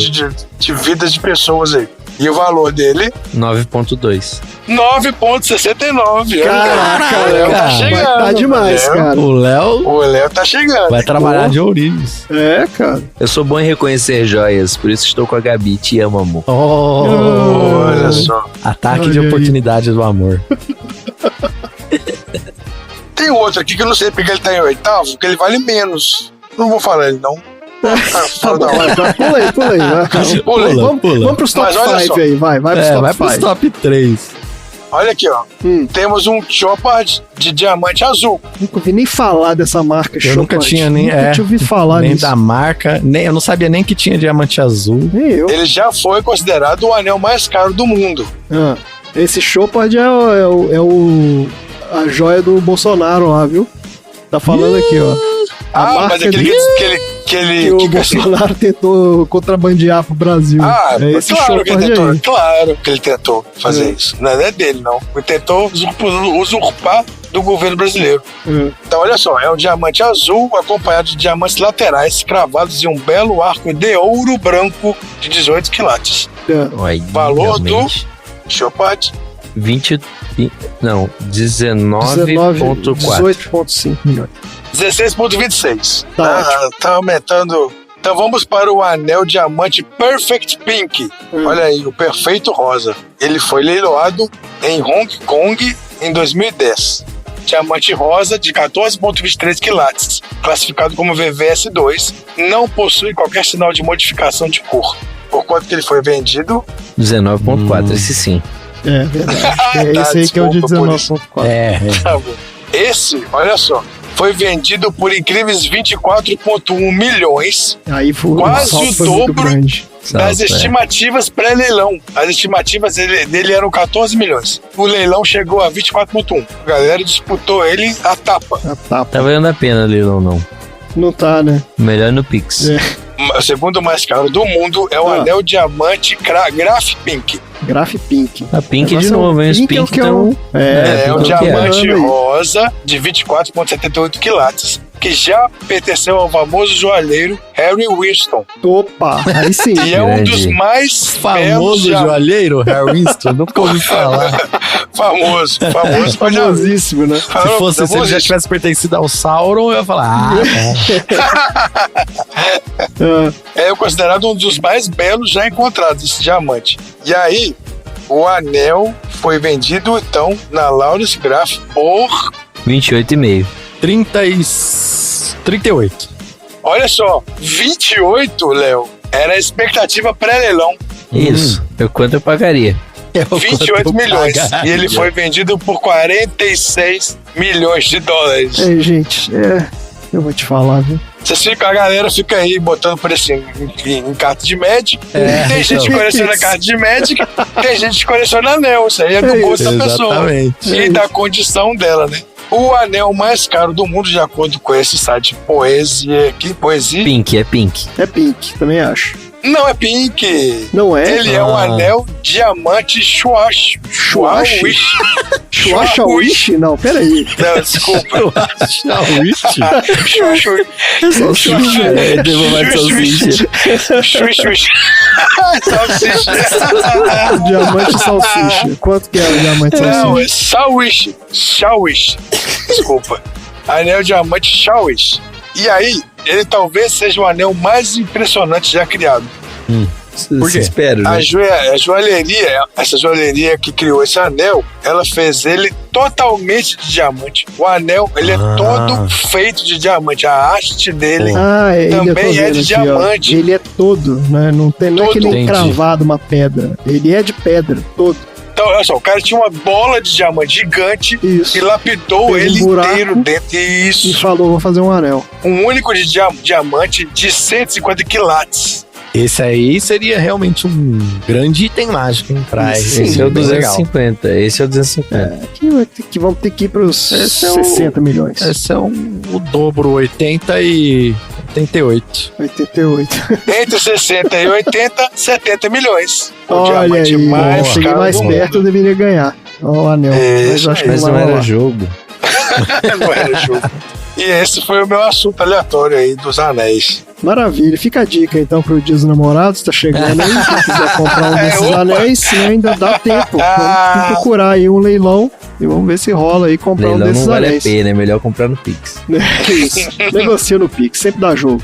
de vidas de pessoas aí. E o valor dele, 9,2. 9,69. Caraca, o Léo tá cara. chegando. Tá demais, Léo. cara. O Léo O Léo tá chegando. vai trabalhar de ourinhos. É, cara. Eu sou bom em reconhecer joias, por isso estou com a Gabi. Te amo, amor. Olha só. Ataque Olha de aí. oportunidade do amor. Tem outro aqui que eu não sei porque ele tá em oitavo, porque ele vale menos. Não vou falar ele, não. Tá Fala bom, da hora. vai, pula aí, pula aí. Vai. Pula aí. Vamos pros top Mas olha 5 só. aí, vai pros top Vai pros 5. top 3. Olha aqui, ó. Temos um chopper de diamante azul. Nunca ouvi nem falar dessa marca. Eu nunca Chopard. tinha nem. Nunca tinha ouvido falar nem nisso. da marca. Eu não sabia nem que tinha diamante azul. Nem eu. Ele já foi considerado o anel mais caro do mundo. Esse Chopard é a joia do Bolsonaro lá, viu? Tá falando aqui, ó. mas aquele que o Bolsonaro tentou contrabandear pro Brasil. É esse claro que ele tentou, aí. claro que ele tentou fazer isso. Não é dele, não. Ele tentou usurpar do governo brasileiro. Então, olha só, é um diamante azul acompanhado de diamantes laterais cravados em um belo arco de ouro branco de 18 quilates. Valor do Chopard 18,5 milhões. 16,26. Tá aumentando. Então vamos para o anel diamante Perfect Pink. Olha aí, o perfeito rosa. Ele foi leiloado em Hong Kong em 2010. Diamante rosa de 14,23 quilates, classificado como VVS2, não possui qualquer sinal de modificação de cor. Por quanto que ele foi vendido? 19,4, esse sim. É verdade. Esse aí que é o de 19,4. Tá bom. Esse, olha só, foi vendido por incríveis 24,1 milhões, aí foi, quase o dobro das estimativas pré-leilão. As estimativas dele eram 14 milhões. O leilão chegou a 24,1. A galera disputou ele a tapa. Tá valendo a pena o leilão, não. Não tá, né? Melhor no Pix. O segundo mais caro do mundo é o anel diamante Graph Pink. Graph Pink. A Pink de novo, hein? Os Pink estão... É um diamante rosa de 24,78 quilates, que já pertenceu ao famoso joalheiro Harry Winston. Opa, aí sim. E é um dos mais famoso joalheiro Harry Winston, nunca ouvi falar. Famosíssimo, né? Se ele já tivesse pertencido ao Sauron, eu ia falar, é considerado um dos mais belos já encontrados, esse diamante. E aí, o anel foi vendido, então, na Lawrence Graph por... 28,5. 38. Olha só, 28, Léo, era a expectativa pré-leilão. Isso, quanto eu pagaria? 28 milhões. E ele foi vendido por 46 milhões de dólares. Gente, eu vou te falar, viu? A galera fica aí botando preço em carta de Magic. Tem gente que coleciona carta de Magic, tem gente que coleciona anel. Isso aí é do gosto da pessoa. E da condição dela, né? O anel mais caro do mundo, de acordo com esse site Poesia. Pink, é Pink. É Pink, também acho. Não é Pink. Não é? Ele é um anel diamante Shuawish. Shuawish? Não, peraí. Não, desculpa. Salsicha. Diamante salsicha. Quanto que é o diamante salsicha? Não, é Shawish. Desculpa. Anel diamante Shawish. E aí, ele talvez seja o anel mais impressionante já criado. Por quê? Espero, né? A joalheria, essa joalheria que criou esse anel, ela fez ele totalmente de diamante. O anel, ele é todo feito de diamante. A haste dele também é de diamante. Ele é todo, né? Não é que ele é encravado uma pedra. Ele é de pedra, todo. Então, olha só, o cara tinha uma bola de diamante gigante e lapidou ele inteiro dentro. Isso. E falou, vou fazer um anel. Um único de diamante de 150 quilates. Esse aí seria realmente um grande item mágico, hein? Esse é o 250. Esse é o 250. Que vamos ter que ir para os 60 milhões. Esse é o dobro, 80 e 88. 88. Entre 60 e 80, 70 milhões. Olha aí, cheguei mais perto, eu deveria ganhar. O anel. Mas não era jogo. Não era jogo. E esse foi o meu assunto aleatório aí dos anéis. Maravilha, fica a dica então pro Dia dos Namorados, tá chegando aí, quem quiser comprar um desses anéis, ainda dá tempo. Vamos procurar aí um leilão e vamos ver se rola aí comprar leilão um desses não vale anéis. A pena, é melhor comprar no Pix. Isso, negocia no Pix, sempre dá jogo.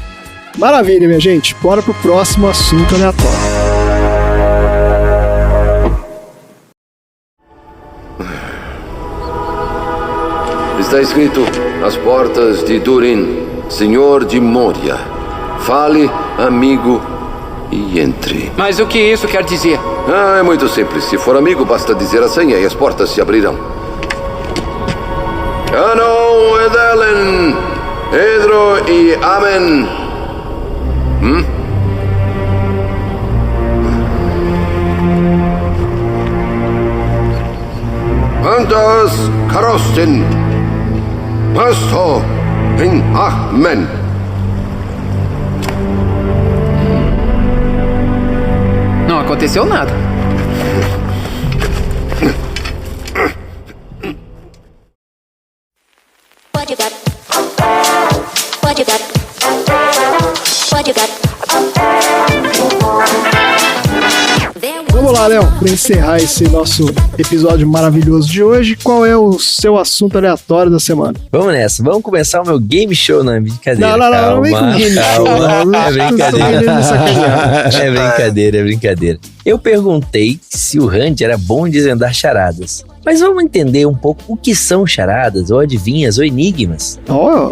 Maravilha, minha gente, bora pro próximo assunto aleatório. Está escrito: as portas de Durin, Senhor de Moria. Fale, amigo, e entre. Mas o que isso quer dizer? É muito simples. Se for amigo, basta dizer a senha e as portas se abrirão. Ano Edelen, Edro e Amen. Antas Karosten. Pasto Em Ahmen. Não aconteceu nada. What you got? What you got? What you got? Vamos lá, Léo, para encerrar esse nosso episódio maravilhoso de hoje, qual é o seu assunto aleatório da semana? Vamos nessa, vamos começar o meu game show na brincadeira. Não vem com game show. É brincadeira. É brincadeira. Eu perguntei se o Randy era bom em desvendar charadas. Mas vamos entender um pouco o que são charadas, ou adivinhas, ou enigmas.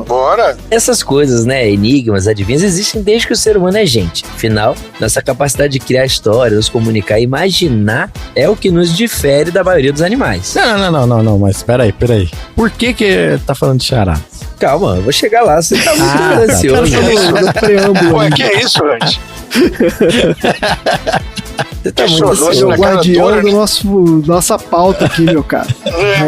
Bora! Essas coisas, né, enigmas, adivinhas, existem desde que o ser humano é gente. Afinal, nossa capacidade de criar histórias, nos comunicar e imaginar é o que nos difere da maioria dos animais. Não, mas peraí. Por que tá falando de charada? Calma, eu vou chegar lá, você tá muito ansioso. Ué, que é isso, Randy? Você tá muito Você é o guardião do nossa pauta aqui, meu cara.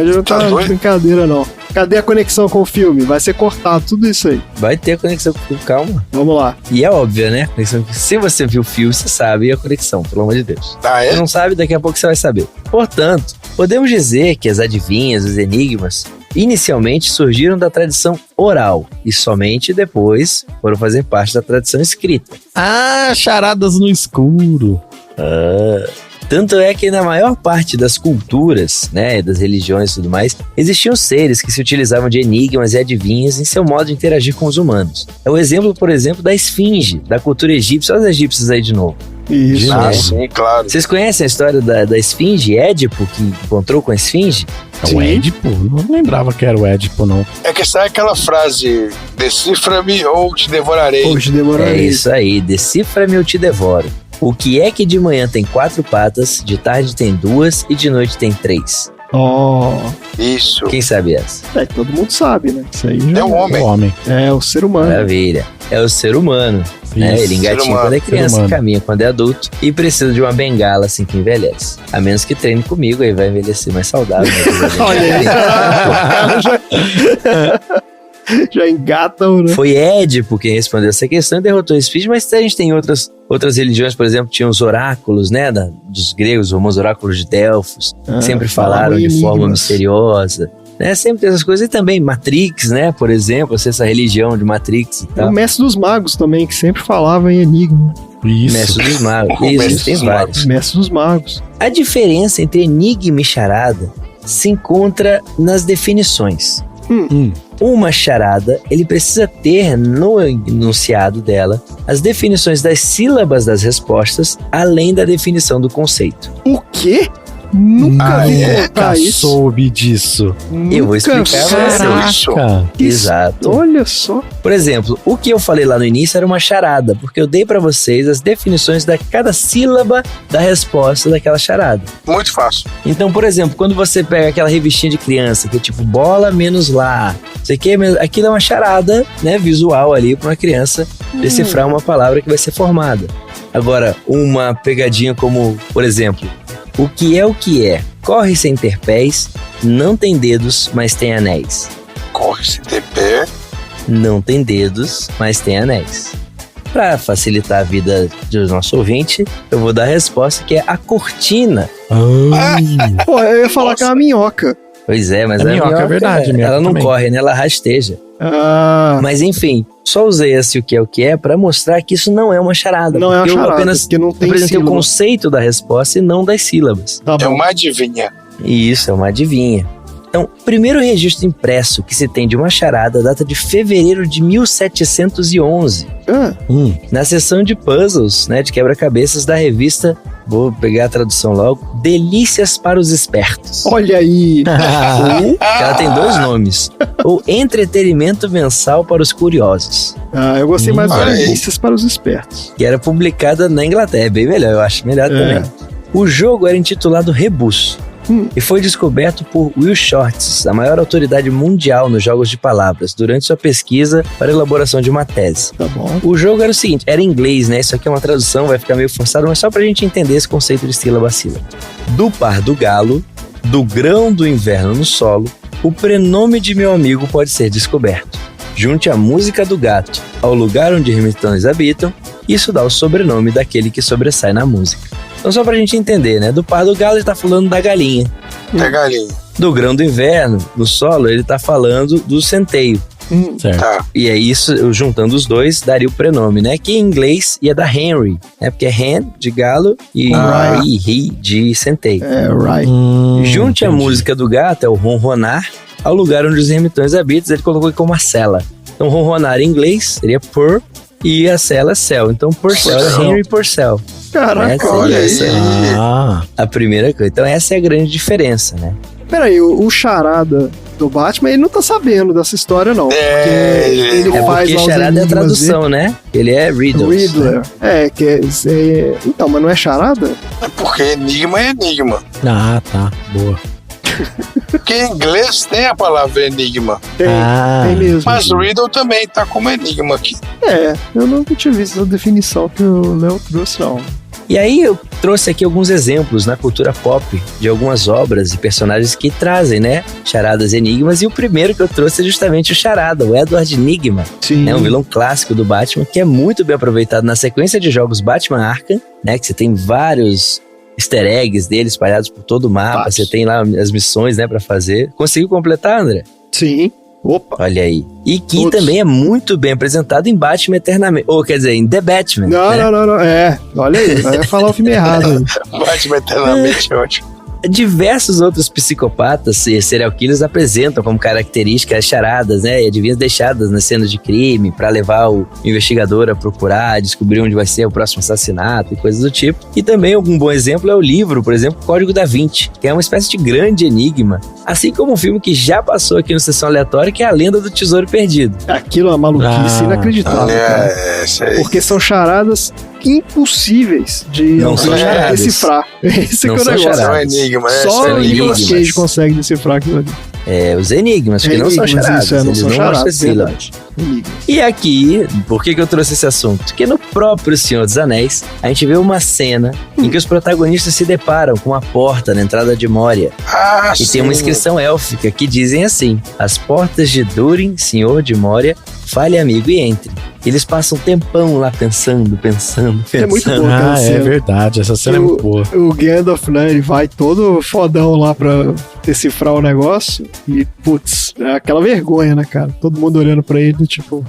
Não tá brincadeira, não. Cadê a conexão com o filme? Vai ser cortado tudo isso aí. Vai ter a conexão com o filme, calma. Vamos lá. E é óbvio, né? Se você viu o filme, você sabe a conexão, pelo amor de Deus. É? Se não sabe, daqui a pouco você vai saber. Portanto, podemos dizer que as adivinhas, os enigmas, inicialmente surgiram da tradição oral e somente depois foram fazer parte da tradição escrita. Charadas no escuro. Tanto é que na maior parte das culturas, né, das religiões e tudo mais, existiam seres que se utilizavam de enigmas e adivinhas em seu modo de interagir com os humanos. É o exemplo, por exemplo, da esfinge, da cultura egípcia. Olha os egípcios aí de novo. Isso. Sim, claro. Vocês conhecem a história da esfinge, Édipo, que encontrou com a esfinge? É o Édipo? Não lembrava que era o Édipo, não. É que sai aquela frase, decifra-me ou te devorarei. É isso aí, decifra-me ou te devoro. O que é que de manhã tem 4 patas, de tarde tem 2 e de noite tem 3? Isso. Quem sabe essa? Todo mundo sabe, né? Isso aí já é o homem. É o ser humano. Maravilha. É o ser humano. Né? Ele engatinha quando é criança, caminha quando é adulto e precisa de uma bengala assim que envelhece. A menos que treine comigo, aí vai envelhecer mais saudável. Olha aí. Já engatam, né? Foi Édipo quem respondeu essa questão e derrotou a esfinge, mas a gente tem outras religiões, por exemplo, tinham os oráculos, né, dos gregos, os famosos oráculos de Delfos, sempre falaram de forma misteriosa, né, sempre tem essas coisas, e também Matrix, né, por exemplo, essa religião de Matrix e tal. O Mestre dos Magos também, que sempre falava em enigma. Isso. Mestre dos Magos, isso, tem vários. Mestre dos Magos. A diferença entre enigma e charada se encontra nas definições. Uma charada, ele precisa ter no enunciado dela as definições das sílabas das respostas, além da definição do conceito. O quê? Nunca vi contar isso. Soube disso. Eu vou explicar pra você. Exato. Olha só. Por exemplo, o que eu falei lá no início era uma charada, porque eu dei pra vocês as definições de cada sílaba da resposta daquela charada. Muito fácil. Então, por exemplo, quando você pega aquela revistinha de criança, que é tipo bola menos lá, sei que, aquilo é uma charada, né, visual ali pra uma criança decifrar uma palavra que vai ser formada. Agora, uma pegadinha como, por exemplo, o que é? Corre sem ter pés, não tem dedos, mas tem anéis. Corre sem ter pé. Não tem dedos, mas tem anéis. Para facilitar a vida do nosso ouvinte, eu vou dar a resposta que é a cortina. Pô, eu ia falar que é uma minhoca. Pois é, mas a minhoca é verdade. Ela não também corre, né? Ela rasteja. Mas enfim, só usei esse o que é para mostrar que isso não é uma charada. Não é uma charada, eu apenas porque não tem apresentei o sílaba. conceito da resposta e não das sílabas. Tá bom. É uma adivinha. Isso, é uma adivinha. Então, o primeiro registro impresso que se tem de uma charada data de fevereiro de 1711. Na seção de puzzles, né, de quebra-cabeças da revista, vou pegar a tradução logo, Delícias para os Espertos. Olha aí! Ela tem 2 nomes. O Entretenimento Mensal para os Curiosos. Eu gostei mais das Delícias para os Espertos. Que era publicada na Inglaterra, é bem melhor, eu acho melhor também. O jogo era intitulado Rebus. E foi descoberto por Will Shortz, a maior autoridade mundial nos jogos de palavras, durante sua pesquisa para a elaboração de uma tese. Tá bom. O jogo era o seguinte, era em inglês, né? Isso aqui é uma tradução, vai ficar meio forçado, mas só pra gente entender esse conceito de sílaba a sílaba. Do par do galo, do grão do inverno no solo, o prenome de meu amigo pode ser descoberto. Junte a música do gato ao lugar onde ermitões habitam, isso dá o sobrenome daquele que sobressai na música. Então só pra gente entender, né? Do par do galo ele tá falando da galinha. Da galinha. Do grão do inverno, no solo, ele tá falando do centeio. Certo. Tá. E aí isso, juntando os dois, daria o prenome, né? Que em inglês ia dar Henry, né? Porque é hen de galo e he de centeio. Junte a música do gato, é o ronronar, ao lugar onde os ermitões habitam, ele colocou aqui como a cela. Então ronronar em inglês seria por, e a cela é cell. Então Purcell é Henry Purcell. Caraca, olha aí. A primeira coisa. Então essa é a grande diferença, né? Peraí, o charada do Batman, ele não tá sabendo dessa história, não. Porque ele faz porque lá os charada é a enigmas tradução, né? Ele é Riddles. Riddler. Né? Então, mas não é charada? É porque enigma é enigma. Ah, tá. Boa. Porque em inglês tem a palavra enigma. Tem mesmo. Mas riddle também tá como enigma aqui. Eu nunca tinha visto essa definição que o Léo trouxe, não. E aí eu trouxe aqui alguns exemplos na cultura pop de algumas obras e personagens que trazem, né, charadas e enigmas. E o primeiro que eu trouxe é justamente o charada, o Edward Nygma. Sim. É um vilão clássico do Batman que é muito bem aproveitado na sequência de jogos Batman Arkham, né, que você tem vários easter eggs dele espalhados por todo o mapa. Você tem lá as missões, né, pra fazer. Conseguiu completar, André? Sim. Opa. Olha aí. E que também é muito bem apresentado em Batman Eternamente. Ou quer dizer, em The Batman. Não, né? não. Olha aí, vai falar o filme errado. Batman Eternamente é ótimo. Diversos outros psicopatas e serial killers apresentam como característica as charadas, né? E adivinhas deixadas nas cenas de crime para levar o investigador a procurar, descobrir onde vai ser o próximo assassinato e coisas do tipo. E também um bom exemplo é o livro, por exemplo, Código da Vinci, que é uma espécie de grande enigma, assim como um filme que já passou aqui no Sessão Aleatória, que é A Lenda do Tesouro Perdido. Aquilo é uma maluquice inacreditável, cara. Porque são charadas impossíveis de não são charadas. decifrar. Esse não que é o são negócio. charadas. Só o Nicolas enigmas. Cage consegue decifrar aquilo ali. Os enigmas, que não são charadas. Isso, não eles são não charadas, oscilam. verdade. E aqui, por que eu trouxe esse assunto? Porque no próprio Senhor dos Anéis, a gente vê uma cena em que os protagonistas se deparam com uma porta na entrada de Moria. E tem uma inscrição élfica que dizem assim: as portas de Durin, Senhor de Moria, fale amigo e entre. Eles passam um tempão lá pensando. É muito boa aquela cena. É verdade, essa cena é muito boa. O Gandalf, né, ele vai todo fodão lá pra decifrar o negócio e, putz, é aquela vergonha, né, cara? Todo mundo olhando pra ele, tipo,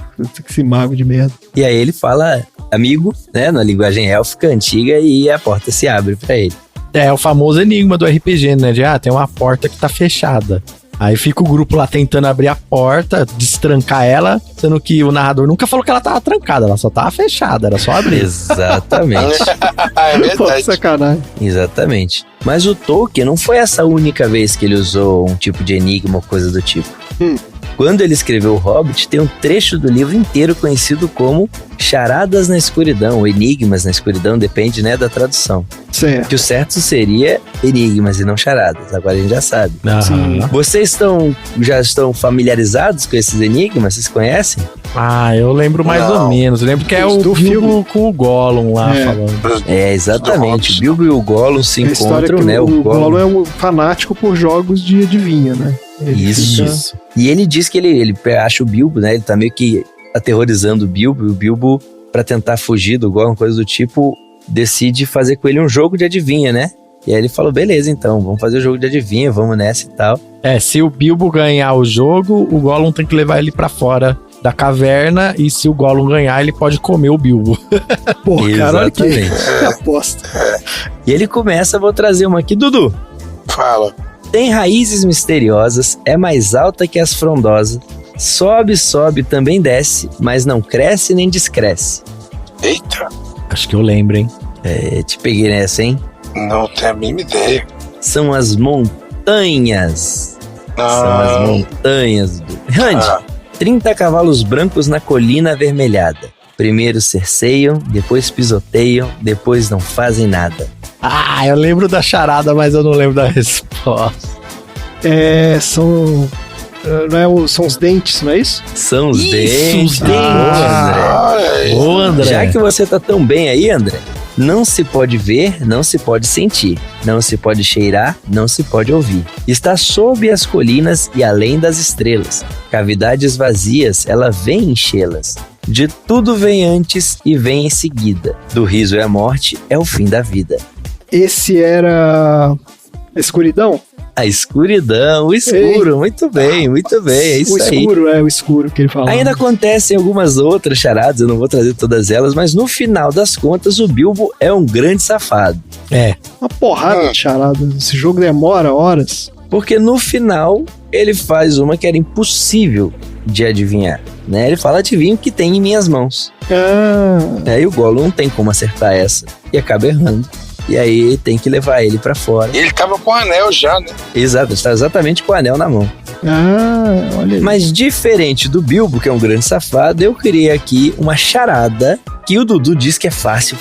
esse mago de merda. E aí ele fala amigo, né, na linguagem élfica antiga, e a porta se abre pra ele. É o famoso enigma do RPG, né? De, tem uma porta que tá fechada. Aí fica o grupo lá tentando abrir a porta, destrancar ela, sendo que o narrador nunca falou que ela tava trancada, ela só tava fechada, era só abrir. Exatamente. É verdade. Pô, sacanagem. Exatamente. Mas o Tolkien não foi essa única vez que ele usou um tipo de enigma ou coisa do tipo. Quando ele escreveu O Hobbit, tem um trecho do livro inteiro conhecido como Charadas na Escuridão, ou Enigmas na Escuridão, depende, né, da tradução. Certo. Que o certo seria enigmas e não charadas, agora a gente já sabe. Sim. Vocês já estão familiarizados com esses enigmas? Vocês conhecem? Eu lembro mais ou menos. Eu lembro que é o Bilbo com o Gollum lá falando. Exatamente. O Bilbo e o Gollum se encontram, né? O Gollum é um fanático por jogos de adivinha, né? Isso. E ele diz que ele acha o Bilbo, né? Ele tá meio que aterrorizando o Bilbo, e o Bilbo, pra tentar fugir do Gollum, coisa do tipo, decide fazer com ele um jogo de adivinha, né? E aí ele falou, beleza, então, vamos fazer o jogo de adivinha, vamos nessa e tal. Se o Bilbo ganhar o jogo, o Gollum tem que levar ele pra fora da caverna, e se o Gollum ganhar, ele pode comer o Bilbo. Pô, cara, olha que aposta. E ele começa, vou trazer uma aqui, Dudu. Fala. Tem raízes misteriosas, é mais alta que as frondosas, sobe, também desce, mas não cresce nem descresce. Eita. Acho que eu lembro, hein? Te peguei nessa, hein? Não tenho a mínima ideia. São as montanhas. São as montanhas. Randy, 30 cavalos brancos na colina avermelhada. Primeiro cerceiam, depois pisoteiam, depois não fazem nada. Eu lembro da charada, mas eu não lembro da resposta. São os dentes, não é isso? São os dentes. Os dentes. André. Ô, André. Já que você tá tão bem aí, André, Não se pode ver, não se pode sentir, não se pode cheirar, não se pode ouvir. Está sob as colinas e além das estrelas. Cavidades vazias, ela vem enchê-las. De tudo vem antes e vem em seguida. Do riso é a morte, é o fim da vida. Esse era a escuridão? A escuridão, o escuro, muito bem, é isso aí. O escuro, o escuro que ele falou. Ainda acontecem algumas outras charadas, eu não vou trazer todas elas, mas no final das contas o Bilbo é um grande safado. Uma porrada de charada. Esse jogo demora horas. Porque no final ele faz uma que era impossível de adivinhar, né? Ele fala, adivinha o que tem em minhas mãos. Aí o Gollum não tem como acertar essa e acaba errando. E aí tem que levar ele pra fora. E ele tava com o anel já, né? Exato, está exatamente com o anel na mão. Olha aí. Mas diferente do Bilbo, que é um grande safado, eu criei aqui uma charada que o Dudu diz que é fácil.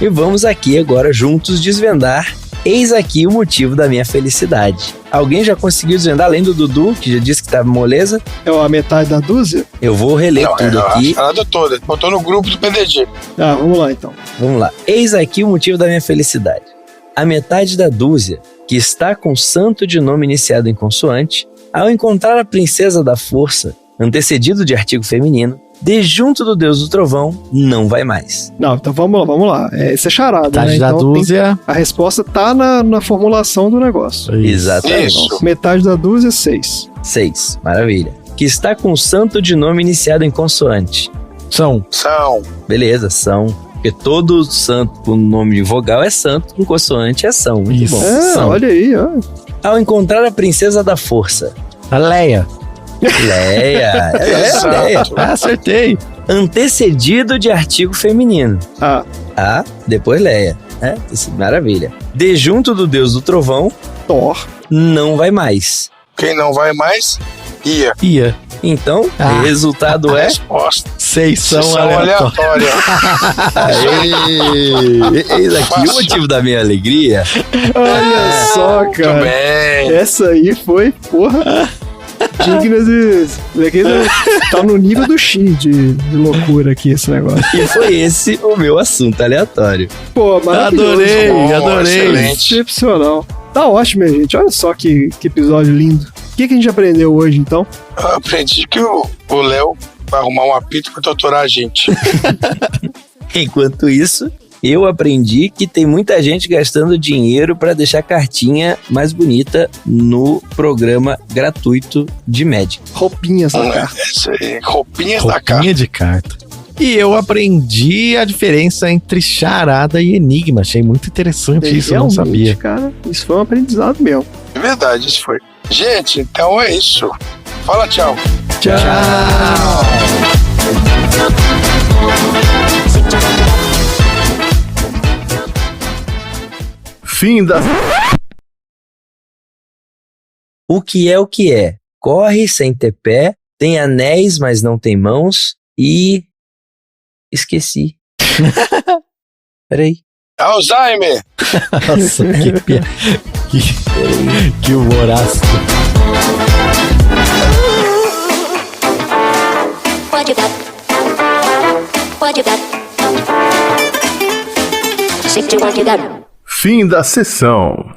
E vamos aqui agora juntos desvendar. Eis aqui o motivo da minha felicidade. Alguém já conseguiu desvendar, além do Dudu, que já disse que tava moleza? É a metade da dúzia? Eu vou reler tudo aqui. A charada toda. Botou no grupo do PDG. Vamos lá então. Vamos lá. Eis aqui o motivo da minha felicidade. A metade da dúzia, que está com santo de nome iniciado em consoante, ao encontrar a princesa da força, antecedido de artigo feminino, de junto do deus do trovão, não vai mais. Não, então vamos lá. Isso é charada, Metade né? da Então dúzia. a resposta tá na formulação do negócio. Exatamente. Isso. Metade da dúzia, 6. 6, maravilha. Que está com santo de nome iniciado em consoante. São. Beleza, são. Porque todo santo com nome de vogal é santo, com consoante é são. Muito Isso. bom. É, olha aí, ó. Ao encontrar a princesa da força. A Leia. Leia. Leia. Acertei. Antecedido de artigo feminino. Depois Leia. Maravilha. De junto do deus do trovão. Thor. Não vai mais. Quem não vai mais, ia. Então, o resultado é... Resposta. Sessão aleatória. Eis aqui o motivo da minha alegria. Olha só, cara. Muito bem. Essa aí foi, porra, digna de... Tá no nível do X de loucura aqui esse negócio. E foi esse o meu assunto aleatório. Pô, maravilhoso. Adorei. Excelente. Excepcional. Tá ótimo, minha gente. Olha só que episódio lindo. O que a gente aprendeu hoje, então? Eu aprendi que o Léo vai arrumar um apito pra torturar a gente. Enquanto isso, eu aprendi que tem muita gente gastando dinheiro para deixar a cartinha mais bonita no programa gratuito de Magic. Roupinhas da carta. Isso aí, roupinhas da carta. Roupinha de carta. E eu aprendi a diferença entre charada e enigma. Achei muito interessante isso, eu não sabia. Cara, isso foi um aprendizado meu. É verdade, isso foi. Gente, então é isso. Fala tchau. Tchau. Fim da... O que é o que é? Corre sem ter pé, tem anéis, mas não tem mãos e... Esqueci. Peraí. Alzheimer. Nossa, que humoraço. Pode dar. Fim da sessão.